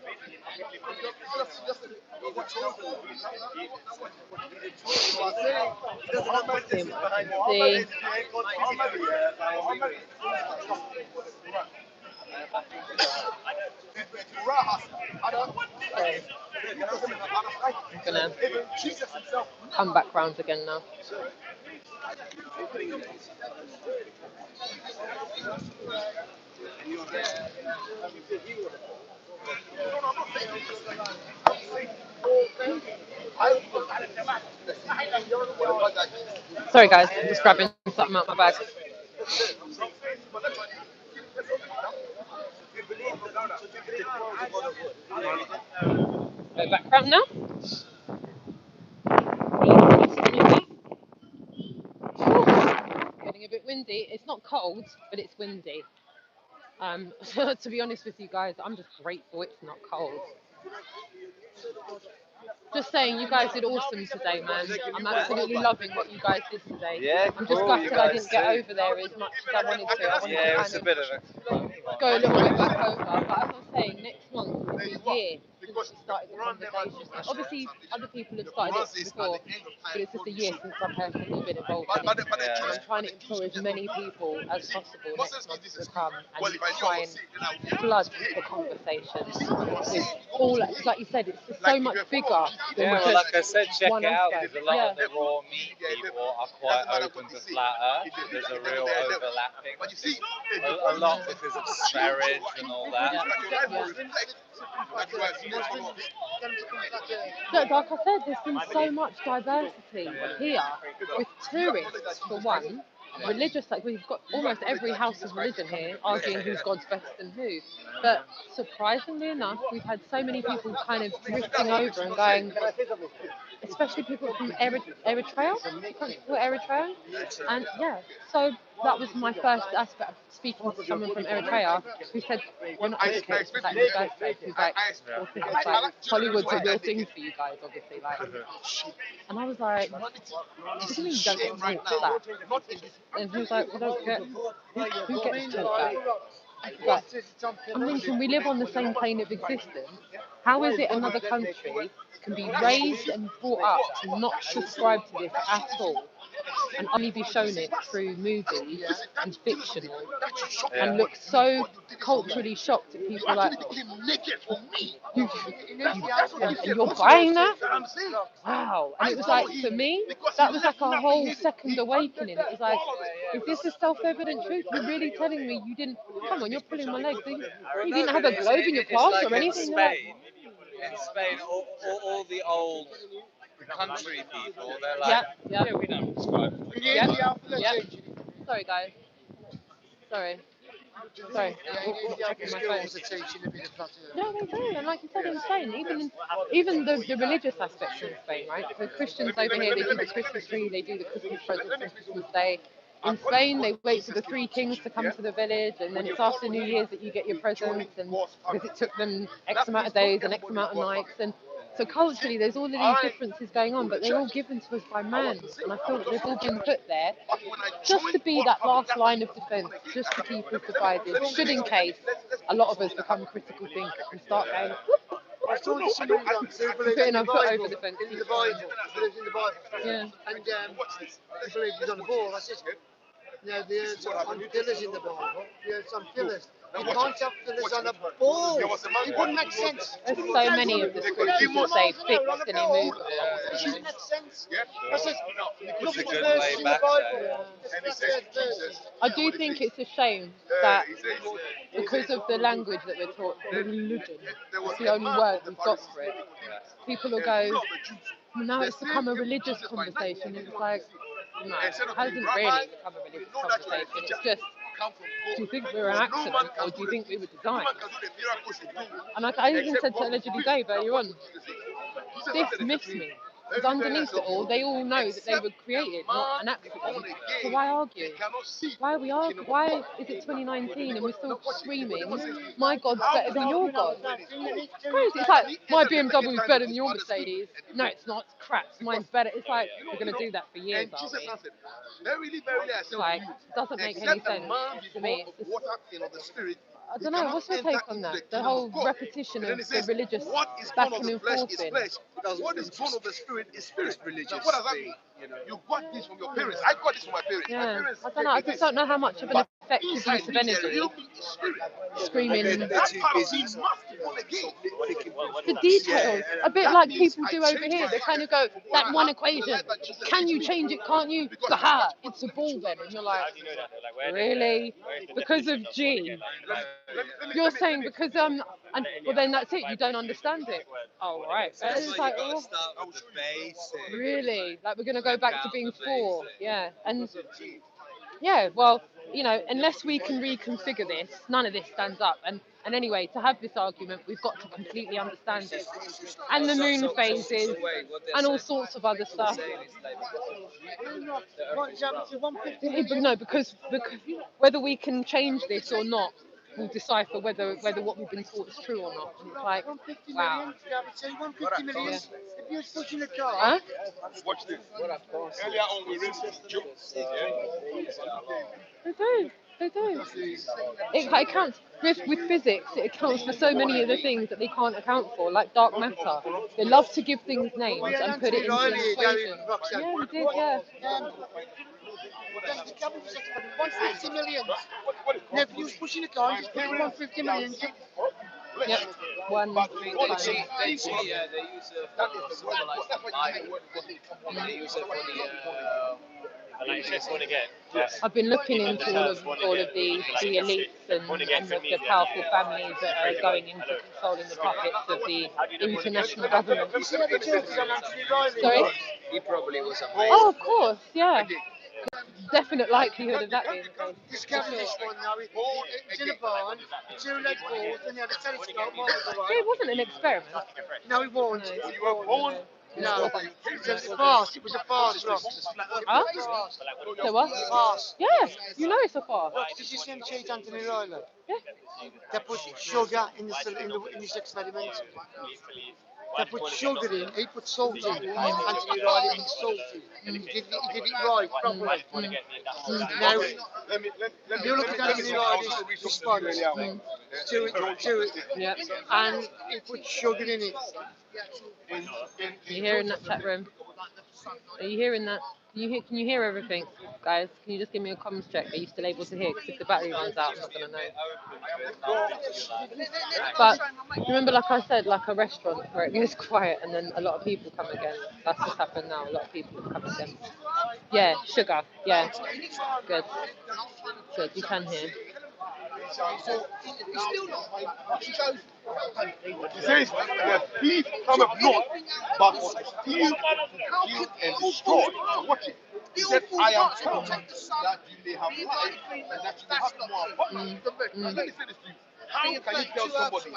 See what I can see. Okay. I'm gonna come back round again now. Sorry guys, I'm just grabbing something out of my bag. Go back round now. Getting a bit windy. It's not cold, but it's windy. To be honest with you guys, I'm just grateful it's not cold. Just saying, you guys did awesome today, man. I'm absolutely loving what you guys did today. Yeah, I'm just gutted I didn't get over there as much as I wanted to. I wanted to it was a bit of a go a little bit back over. But as I was saying, next month will be a year since we started the conversation. Obviously, other people have started it before, but it's just a year since I've personally been involved in it. And I'm trying to implore as many people as possible next month to come and try and flood the conversation with all, like you said, it's just so much bigger than well, like I said, check one it out. aspect. There's a lot of the raw meat people are quite open to flat earth. There's a real overlapping. A lot because of marriage and all that. Look, like I said, there's been so much diversity here with tourists for one, religious, like we've got almost every house of religion here arguing who's God's best and who. But surprisingly enough, we've had so many people kind of drifting over and going, especially people from Eritrea, Eritrea, and yeah, so that was my first aspect of speaking to someone from Eritrea who said, we're not educated to that in the first place. Who's like, it's like Hollywood's a real thing for you guys, obviously, like, and I was like, what do you mean you don't get taught that? And he was like, we don't get, who gets taught that? But I'm thinking we live on the same plane of existence. How is it another country can be raised and brought up to not subscribe to this at all, and only be shown it through movies and fictional, and look so culturally shocked at people like, you're buying that? Wow. And it was like, for me, that was like a whole second awakening. It was like, is this a self-evident truth? You're really telling me you didn't, come on, you're pulling my leg. You didn't have a globe in your past or anything? In Spain, all the old country people, they're like, yeah, we don't subscribe to the yeah. Sorry, guys. Sorry. Checking my phone. Yeah, they do. And like you said, in Spain, even the religious aspects in Spain, right? The Christians over here, they do the Christmas tree, they do the Christmas presents on Christmas Day. In Spain, they wait for the three kings to come to the village, and then it's after New Year's that you get your presents, and because it took them X amount of days and X amount of nights, and so culturally, there's all of these differences going on, but they're all given to us by man, and I feel that they've all been put there just to be that last line of defence, just to keep us divided, should in case a lot of us become critical thinkers and start going, putting our foot over the fence. In the Bible, believes in the Bible. Yeah. And he believes he's on the ball. I said, there's some fillers in the Bible. There's some fillers. You can't have fillers on a ball. It wouldn't make sense. There's so many of the scriptures that say fixed and immovable. It doesn't make sense. I said, look at the good verse way in the back Bible. That's verse. I do think it's a shame that because of the language that we're taught, religion, it's the only word we've got for it. People will go, well, now it's become a religious conversation. It's like, no, it hasn't really become a religious conversation. It's just, do you think we're an accident or do you think we were designed? And I even said to Allegedly Dave earlier on, this missed me. Because underneath it all, they all know that they were created, not an accident. So why argue? Why are we arguing? Why is it 2019 and we're still screaming, my God's better than your God? It's crazy. It's like, my BMW is better than your Mercedes. No, it's not. It's crap. Mine's better. It's like, we're going to do that for years, aren't we? Like, it doesn't make any sense to me. I don't know, what's your take on that? The whole repetition of the religious backing and forthing. Because what is born of the spirit is spirit. Religious. What does that mean? You got this from your parents. I got this from my parents. Yeah, I don't know. I just don't know how much of an effective use of energy screaming. The details, a bit like people do over here. They kind of go, that one equation, can you change it? Can't you? Aha, it's a ball then, and you're like, really? Because of G? You're saying because and well then that's it. You don't understand it. Oh right. And it's like, oh, really? Like we're gonna go back to being four? Yeah. And yeah, well, you know, unless we can reconfigure this, none of this stands up. And anyway, to have this argument, we've got to completely understand it. And the moon phases and all sorts of other stuff. No, because whether we can change this or not will decipher whether what we've been taught is true or not. And it's like, wow. 150 million. If you was pushing a car. Huh? Watch this. Earlier on, we raised jokes. They do. They do. It accounts with physics. It accounts for so many of the things that they can't account for, like dark matter. They love to give things names and put it into an equation. Yeah, we did. Yeah. The government was 150 million. Now, if you was pushing a car, you just put 150 million. Yep. One. They use something like they use it for the I've been looking into all of the elites and the powerful families that are going into controlling the puppets of the international government. Sorry? He probably was amazing. Oh, of course, yeah. definite likelihood of that being the case. Discovered this one now. It's in a barn, two leg balls, and they had a telescope. What was the Yeah, it wasn't an experiment. No, it wasn't. No. You were born. No, it's a farce. It was a farce, Ross. Huh? So what? Farce. Yeah, you know it's a farce. Did you see him cheat Anthony Ryler? Yeah. They put sugar in this experiment. They put sugar in, he put salt in. Anthony Ryler in salty. And he did it right, properly. Now, if you look at Anthony Ryler's response to it, Yeah. and he put sugar in it. Are you hearing that, chat room? Are you hearing that? Can you hear everything, guys? Can you just give me a comms check? Are you still able to hear? Because if the battery runs out, I'm not going to know. But remember, like I said, like a restaurant where it goes quiet and then a lot of people come again. That's what's happened now. A lot of people have come again. Yeah, sugar. Yeah. Good. Good. You can hear. He says the thief cometh not, but to steal, kill, and destroy. So watch it. He said, I am come that you may have life and that you may have more abundance. Let me say this to you. How can you tell somebody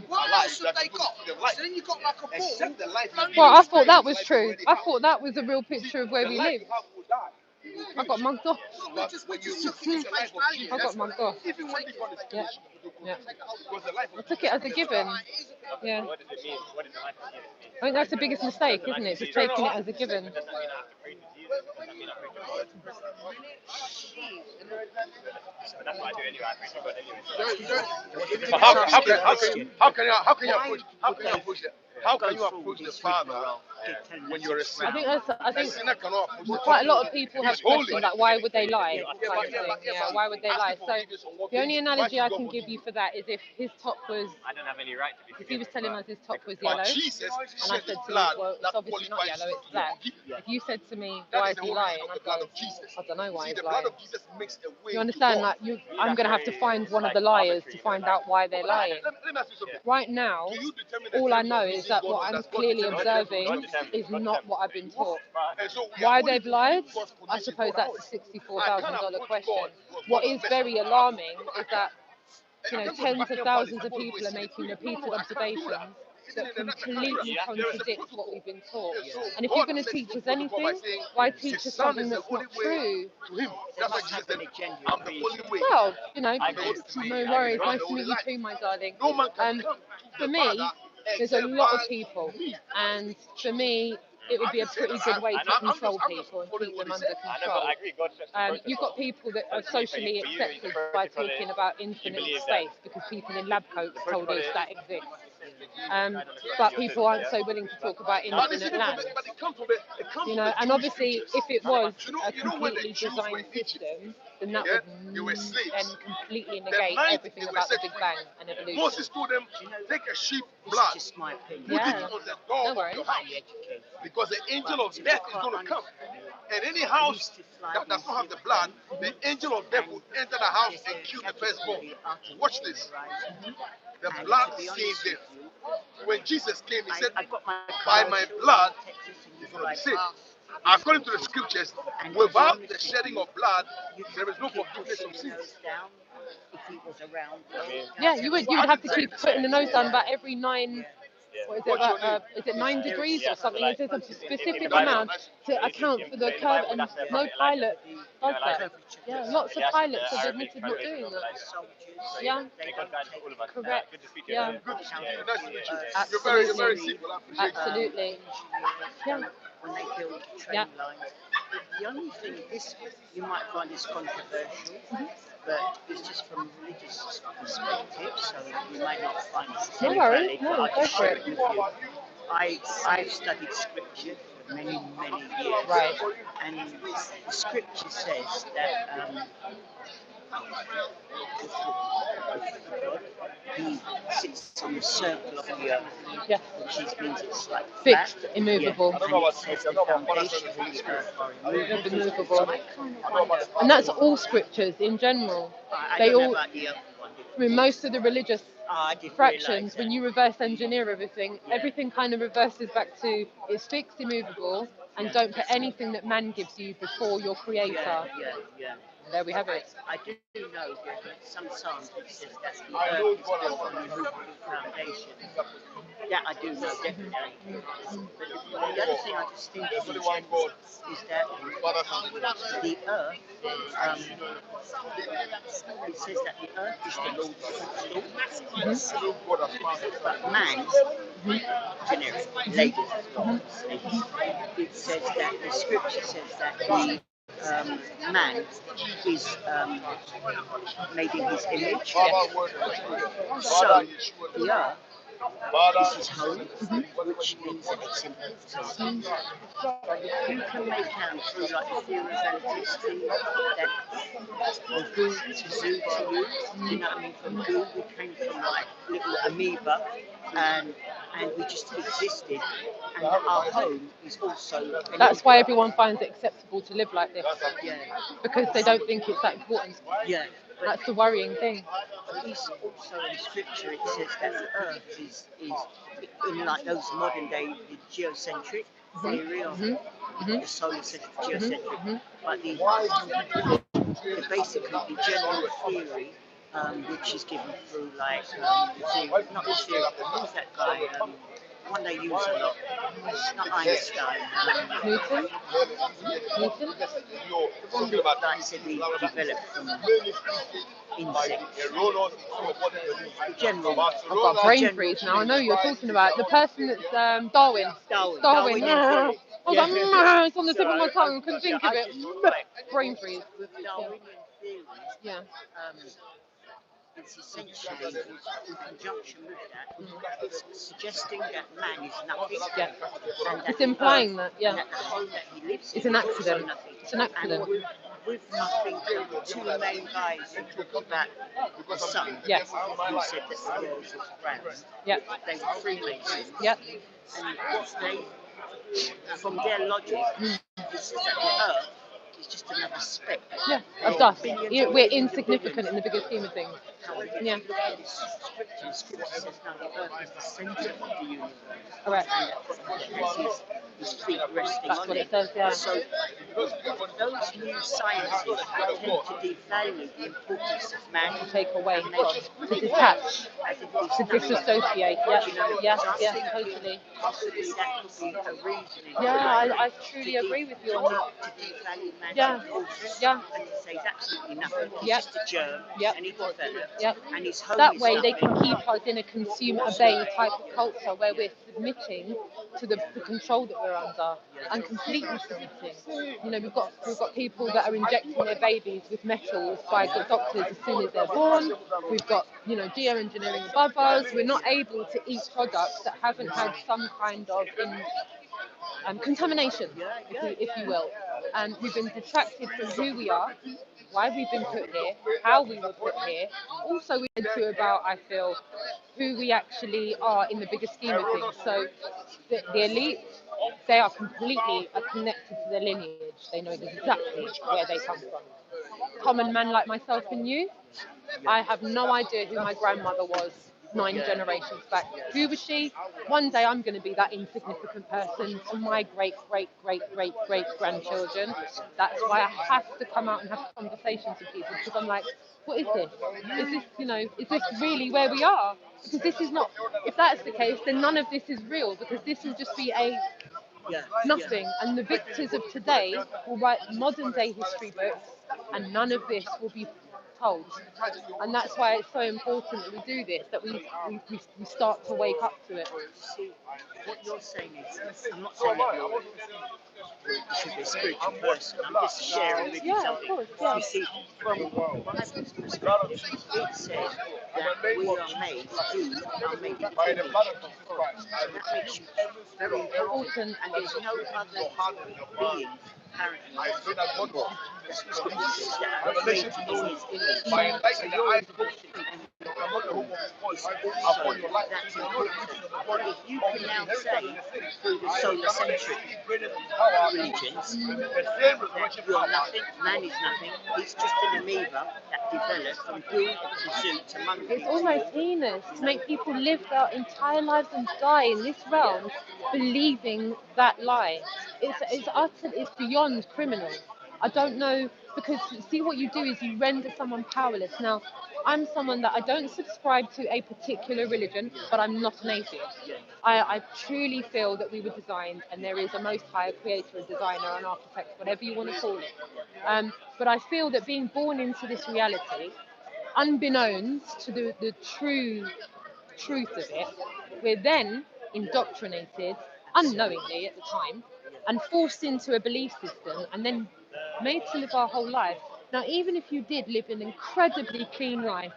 What else have they got? So then you got like a ball. except the life you Well, I thought that was true. I thought that was a real picture of where we live. I got mugged off. I got mugged off. Even when this one is Yeah. finished, Yeah. because the life I took it as a given. Yeah. I think that's the biggest mistake, isn't it? Just taking it as a given. But how can you approach it? How can you approach the Father when you're a sinner? I think Sinner cannot approach the quite a lot Father. of people have questioned like why would they lie? Kind of thing. Yeah, why would they lie? So the only analogy I can give you for that is if his top was, if he was telling us his top was yellow, But Jesus and I shed said the to you, blood well, it's that obviously not qualifies yellow, you it's for black. forgiveness. If you said to me, That why is is the he whole lying? reason of I'd the blood go, of Jesus. I don't know why See, he's the blood lying. of Jesus makes a way You to understand? God. Like I'm gonna have to find one of the liars to find out why they're lying. Let me ask you something. Right now, Do you determine the all I theory know of is using that God what or I'm does God clearly determine the observing is not what I've been taught. And so we Why are only they've lied, fulfilling God's I position suppose for that's a ours. $64,000 question. What is very alarming is that tens of thousands of people are making repeated observations that completely contradict what we've been taught. And if you're going to teach us anything, why teach us something that's not true? That's why Jesus said, I'm the only way. Well, no worries. Nice to meet you too, my darling. No man can come to For the me, Father there's a except lot of by people, me. and for me, it would be a pretty good way to control people and keep them under control. You've got people that are socially accepted by talking about infinite space because people in lab coats told us that exists. But people aren't so willing to talk about infinite land. But it comes from the And obviously, if it was a You know when the completely Jews were designed in Egypt, system, then that yeah, would they were slaves. then completely The negate night everything they were about the set Big free, Bang and evolution. Moses told them, take a sheep blood, put it Yeah. on the door No of worries. your house, because the angel of death is going to come. And any house that does not have the blood, the angel of death will enter the house and kill the firstborn. Watch this. The blood saved them. When Jesus came, he said, by my blood, you're going to be saved. According to the scriptures, without the shedding of blood, there is no forgiveness of sins. Yeah, you would have to keep putting the nose down about every 9. What is it 9 degrees or something? There's a specific amount to account for the curve, and no pilot does that. Yeah, lots of pilots have admitted not doing that. Yeah, correct. Yeah, Nice to meet you. absolutely. You're very simple. I appreciate it. Absolutely. Yeah. When they build train Yeah. lines. The only thing, this you might find is controversial, but it's just from a religious perspective, so you may not find it No very worries. valid, No, but I'll go just for share it. it with you. I've studied scripture for many, many years, Right. and the scripture says that he sits on the circle of the earth, Yeah. which means it's like Fixed, flat. immovable. Yeah, and it says the foundations of the earth are immovable. Immovable. So I kind of wonder, And that's all scriptures in general. I They don't know all, about the other one. through most of the religious I didn't fractions, realise that. when you reverse engineer everything, Yeah. everything kind of reverses back to it's fixed, immovable, and don't put anything that man gives you before your creator. Yeah. There we have it. I do know that some psalms it says that the earth is built on immovable foundations. That I do know definitely. But the other thing I just think in general is that the earth, it says that the earth is the Lord's footstool, but man, generic, ladies as well, it says that the scripture says that the man is made in his image. So the earth is his home, which means that it's important. But if you can make out through like the theory of electricity that from goo to zoo to you, you know what I mean? From goo we came from like little amoeba and we just existed, and our home is also That's why everyone finds it acceptable to live like this, yeah, because they don't think it's that important. yeah. That's the worrying thing. But it's also in scripture it says that the earth is in like those modern day the geocentric theory of the solar system geocentric, but the basically the general theory which is given through like the theory, not the theory, who's that guy? One they use a lot. Not Einstein. Newton? Newton? The one that, like I said, we developed from insects. The general. I've got brain freeze now. I know you're talking about the person that's Darwin. Darwin. I was like, it's on the tip of my tongue. I couldn't think of it. Brain freeze. With Darwinian theories, Yeah. it's essentially in conjunction with that, it's suggesting that man is nothing. Yeah. And that It's implying that, and that the home that he lives It's in an is also accident. nothing. It's an accident. And with nothing, the two main guys who talked about the sun, Yes. who said that the world was round, Yeah. they were Freemasons. Yeah. And what they, from their logic, it says that the earth is just another speck. Yeah. Of dust. We're insignificant in the bigger scheme of things. However, Yeah. if you look at this scripture, the scripture says now the earth is the centre of the universe. Correct. And that has his feet resting That's on what it. it says, yeah. So those new sciences tend to devalue the importance of man. To take away and from, to detach, as if it's to nothing. disassociate. You Yeah. know? Yeah. So I Yeah. think Totally. possibly that could be a reasoning. Yeah. I truly agree with you on that. To devalue man's Yeah. importance. Yeah. And to say he's absolutely nothing. He's Yep. just a germ. Yep. And he developed. Yep. And his home That is way they nothing. can keep us in a consume obey type of culture where we're submitting to the control that we're under and completely submitting. You know, we've got people that are injecting their babies with metals by doctors as soon as they're born. We've got, you know, geoengineering above us. We're not able to eat products that haven't had some kind of contamination, if you will. And we've been detracted from who we are, why we've been put here, how we were put here. Also, we need to about, I feel, who we actually are in the bigger scheme of things. So the elite, they are completely connected to their lineage. They know exactly where they come from. Common man like myself and you, I have no idea who my grandmother was 9 generations back. Who was she? One day I'm going to be that insignificant person to my great grandchildren. That's why I have to come out and have conversations with people, because I'm like, what is this? Is this, you know, is this really where we are? Because this is not, if that's the case, then none of this is real, because this will just be a nothing. And the victors of today will write modern day history books, and none of this will be told. And that's why it's so important that we do this, that we start to wake up to it. See, what you're saying is, I'm not saying that you should be a spiritual person, I'm just sharing with you something. Of course, yeah. You see, from the Bible's perspective, it says that we are made, you are made in the image of God. And that makes you very important. And there's no other being, apparently, the scripture says that are made in his image. So you're important. And is also that's important. If you can now say through the solar centric religions that you're nothing, man is nothing, it's just an amoeba that developed from hill to zoo to monkey. It's almost heinous to make people live their entire lives and die in this realm believing that lie. It's beyond criminal. I don't know, because see what you do is you render someone powerless. Now, I'm someone that I don't subscribe to a particular religion, but I'm not an atheist. I truly feel that we were designed, and there is a most high creator, a designer, an architect, whatever you want to call it. But I feel that being born into this reality, unbeknownst to the true truth of it, we're then indoctrinated unknowingly at the time and forced into a belief system and then made to live our whole life. Now, even if you did live an incredibly clean life,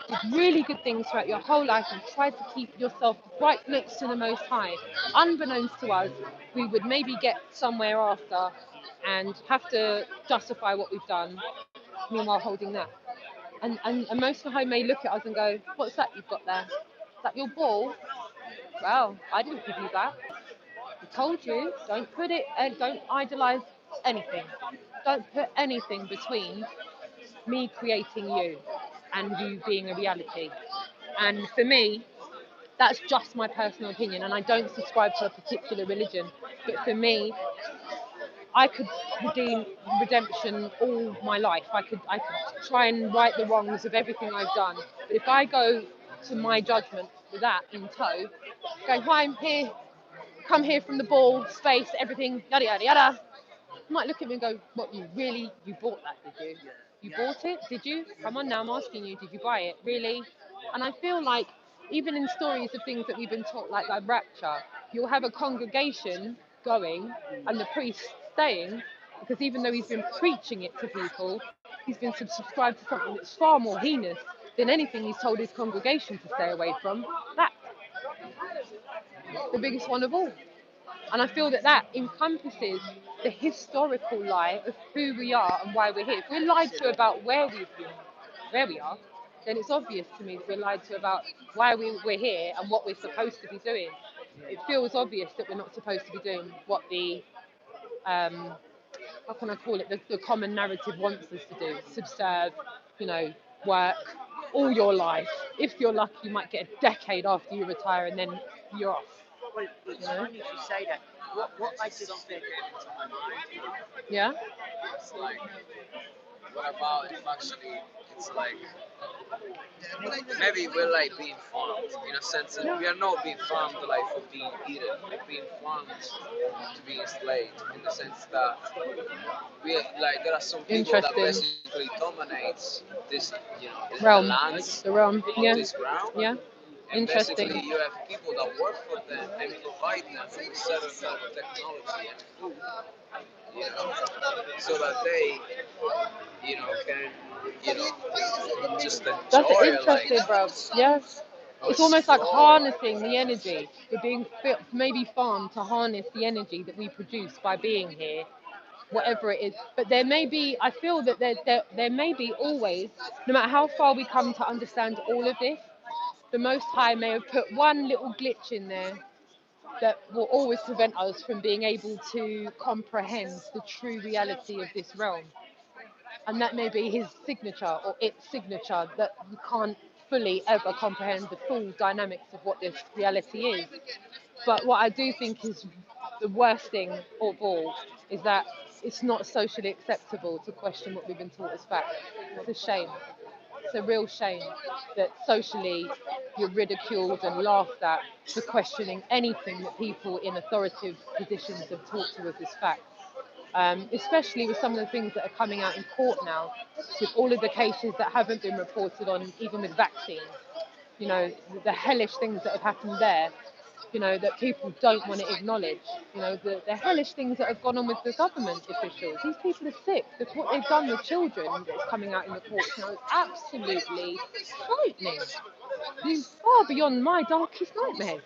did really good things throughout your whole life and tried to keep yourself right next to the Most High, unbeknownst to us, we would maybe get somewhere after and have to justify what we've done, meanwhile holding that. And most of the home may look at us and go, what's that you've got there? Is that your ball? Well, I didn't give you that. I told you, don't put it, don't idolize anything. Don't put anything between me creating you and you being a reality. And for me, that's just my personal opinion, and I don't subscribe to a particular religion. But for me, I could redeem redemption all my life. I could try and right the wrongs of everything I've done. But if I go to my judgment with that in tow, going, hi, I'm here, come here from the ball, space, everything, yada yada yada. You might look at me and go, what, you bought that, did you? You bought it, did you? Come on now, I'm asking you, did you buy it? Really? And I feel like even in stories of things that we've been taught, like rapture, you'll have a congregation going and the priest staying, because even though he's been preaching it to people, he's been subscribed to something that's far more heinous than anything he's told his congregation to stay away from. That, the biggest one of all. And I feel that that encompasses the historical lie of who we are and why we're here. If we're lied to about where we've been, where we are, then it's obvious to me that we're lied to about why we're here and what we're supposed to be doing. It feels obvious that we're not supposed to be doing what the, how can I call it, the common narrative wants us to do. Subserve, work all your life. If you're lucky, you might get a decade after you retire and then you're off. Well, it's funny you say that. What I just said. Yeah? It's like, what about if actually it's like maybe we're like being farmed in a sense that we are not being farmed like for being eaten, we're being farmed to be enslaved in the sense that we like there are some people that Interesting. basically dominates this the Realm. lands The realm. of Yeah. this ground. Yeah. And Interesting. basically you have people that work for them and provide them with certain type of technology and food, so that they, can, just That's enjoy interesting, bro. Yes. It's almost like harnessing the energy. We're being maybe farmed to harness the energy that we produce by being here, whatever it is. But there may be, I feel that there may be always, no matter how far we come to understand all of this, the Most High may have put one little glitch in there that will always prevent us from being able to comprehend the true reality of this realm. And that may be his signature or its signature, that we can't fully ever comprehend the full dynamics of what this reality is. But what I do think is the worst thing of all is that it's not socially acceptable to question what we've been taught as fact. It's a shame. It's a real shame that socially you're ridiculed and laughed at for questioning anything that people in authoritative positions have taught to us as fact. Especially with some of the things that are coming out in court now, with all of the cases that haven't been reported on, even with vaccines. The hellish things that have happened there, that people don't want to acknowledge. The hellish things that have gone on with the government officials. These people are sick. What they've done with children that's coming out in the courts now is absolutely frightening. It's far beyond my darkest nightmares.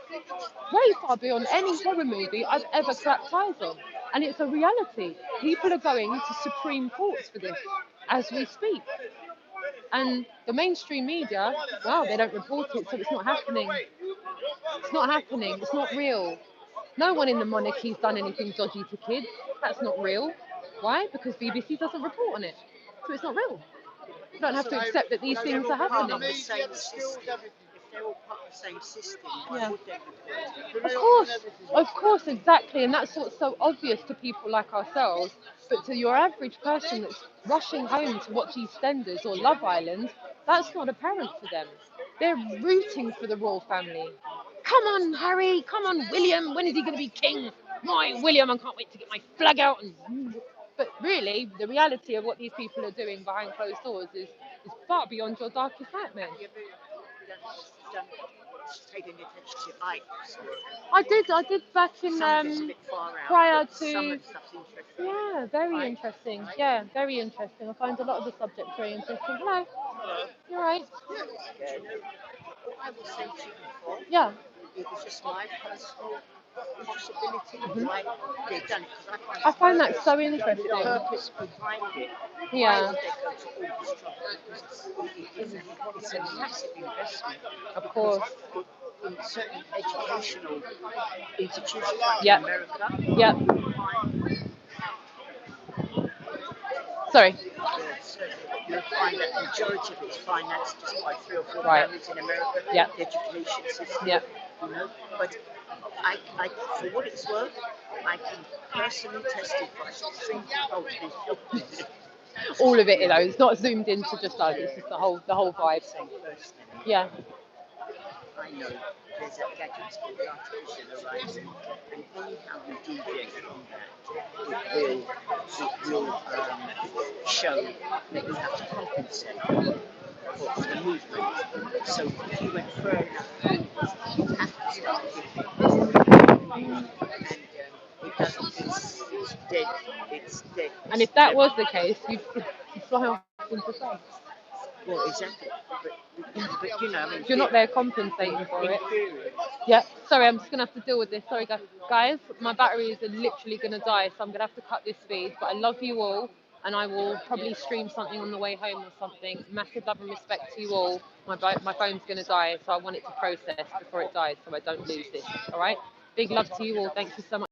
Way far beyond any horror movie I've ever clapped eyes on. And it's a reality. People are going to Supreme Courts for this as we speak. And the mainstream media, well, they don't report it, so it's not happening. It's not happening. It's not real. No one in the monarchy's done anything dodgy to kids. That's not real. Why? Because BBC doesn't report on it. So it's not real. You don't have to accept that these things are Part happening. of the same system. If they're all part of the same system, why Yeah. would they report it? Of course, exactly, and that's what's so obvious to people like ourselves. But to your average person that's rushing home to watch EastEnders or Love Island, that's not apparent to them. They're rooting for the royal family. Come on, Harry. Come on, William. When is he going to be king? My William, I can't wait to get my flag out. But really, the reality of what these people are doing behind closed doors is far beyond your darkest nightmares. Don't take any attention to ICE. I did back in Some of it's a bit far out, prior but some of to the stuff's interesting. yeah, very interesting. Yeah, very interesting. I find a lot of the subjects very interesting. Hello, you're right. What I was saying to you before, Yeah. it was just my personal possibility why they've done it. Because I find that so the interesting. purpose behind it. Why Yeah, would they go to all this trouble? Because it's a massive investment. of course. In certain educational institutions like Yep. in America, Yep. Sorry. you'll find that the majority of it's financed just by 3 or 4 Right. families in America, Yep. the education system, Yep. you know. But for what it's worth, I can personally testify to single culture. All of it, though. It's not zoomed into just us. It's just the whole vibe. Saying personally, Yeah. I know there's a gadget called the artificial horizon, and anyhow you deviate from that, it will show that you have to compensate for the movement. So if you went further enough, you have to start giving, and it doesn't. It's dead. It's dead. And if that was the case, you'd fly off into space. Well, exactly. But you know, I mean, You're not there compensating for it. theory, Yeah. Sorry, I'm just gonna have to deal with this. Sorry, guys. My batteries are literally gonna die, so I'm gonna have to cut this feed. But I love you all, and I will probably stream something on the way home or something. Massive love and respect to you all. My phone's gonna die, so I want it to process before it dies, so I don't lose this. All right. Big love to you all. Thank you so much.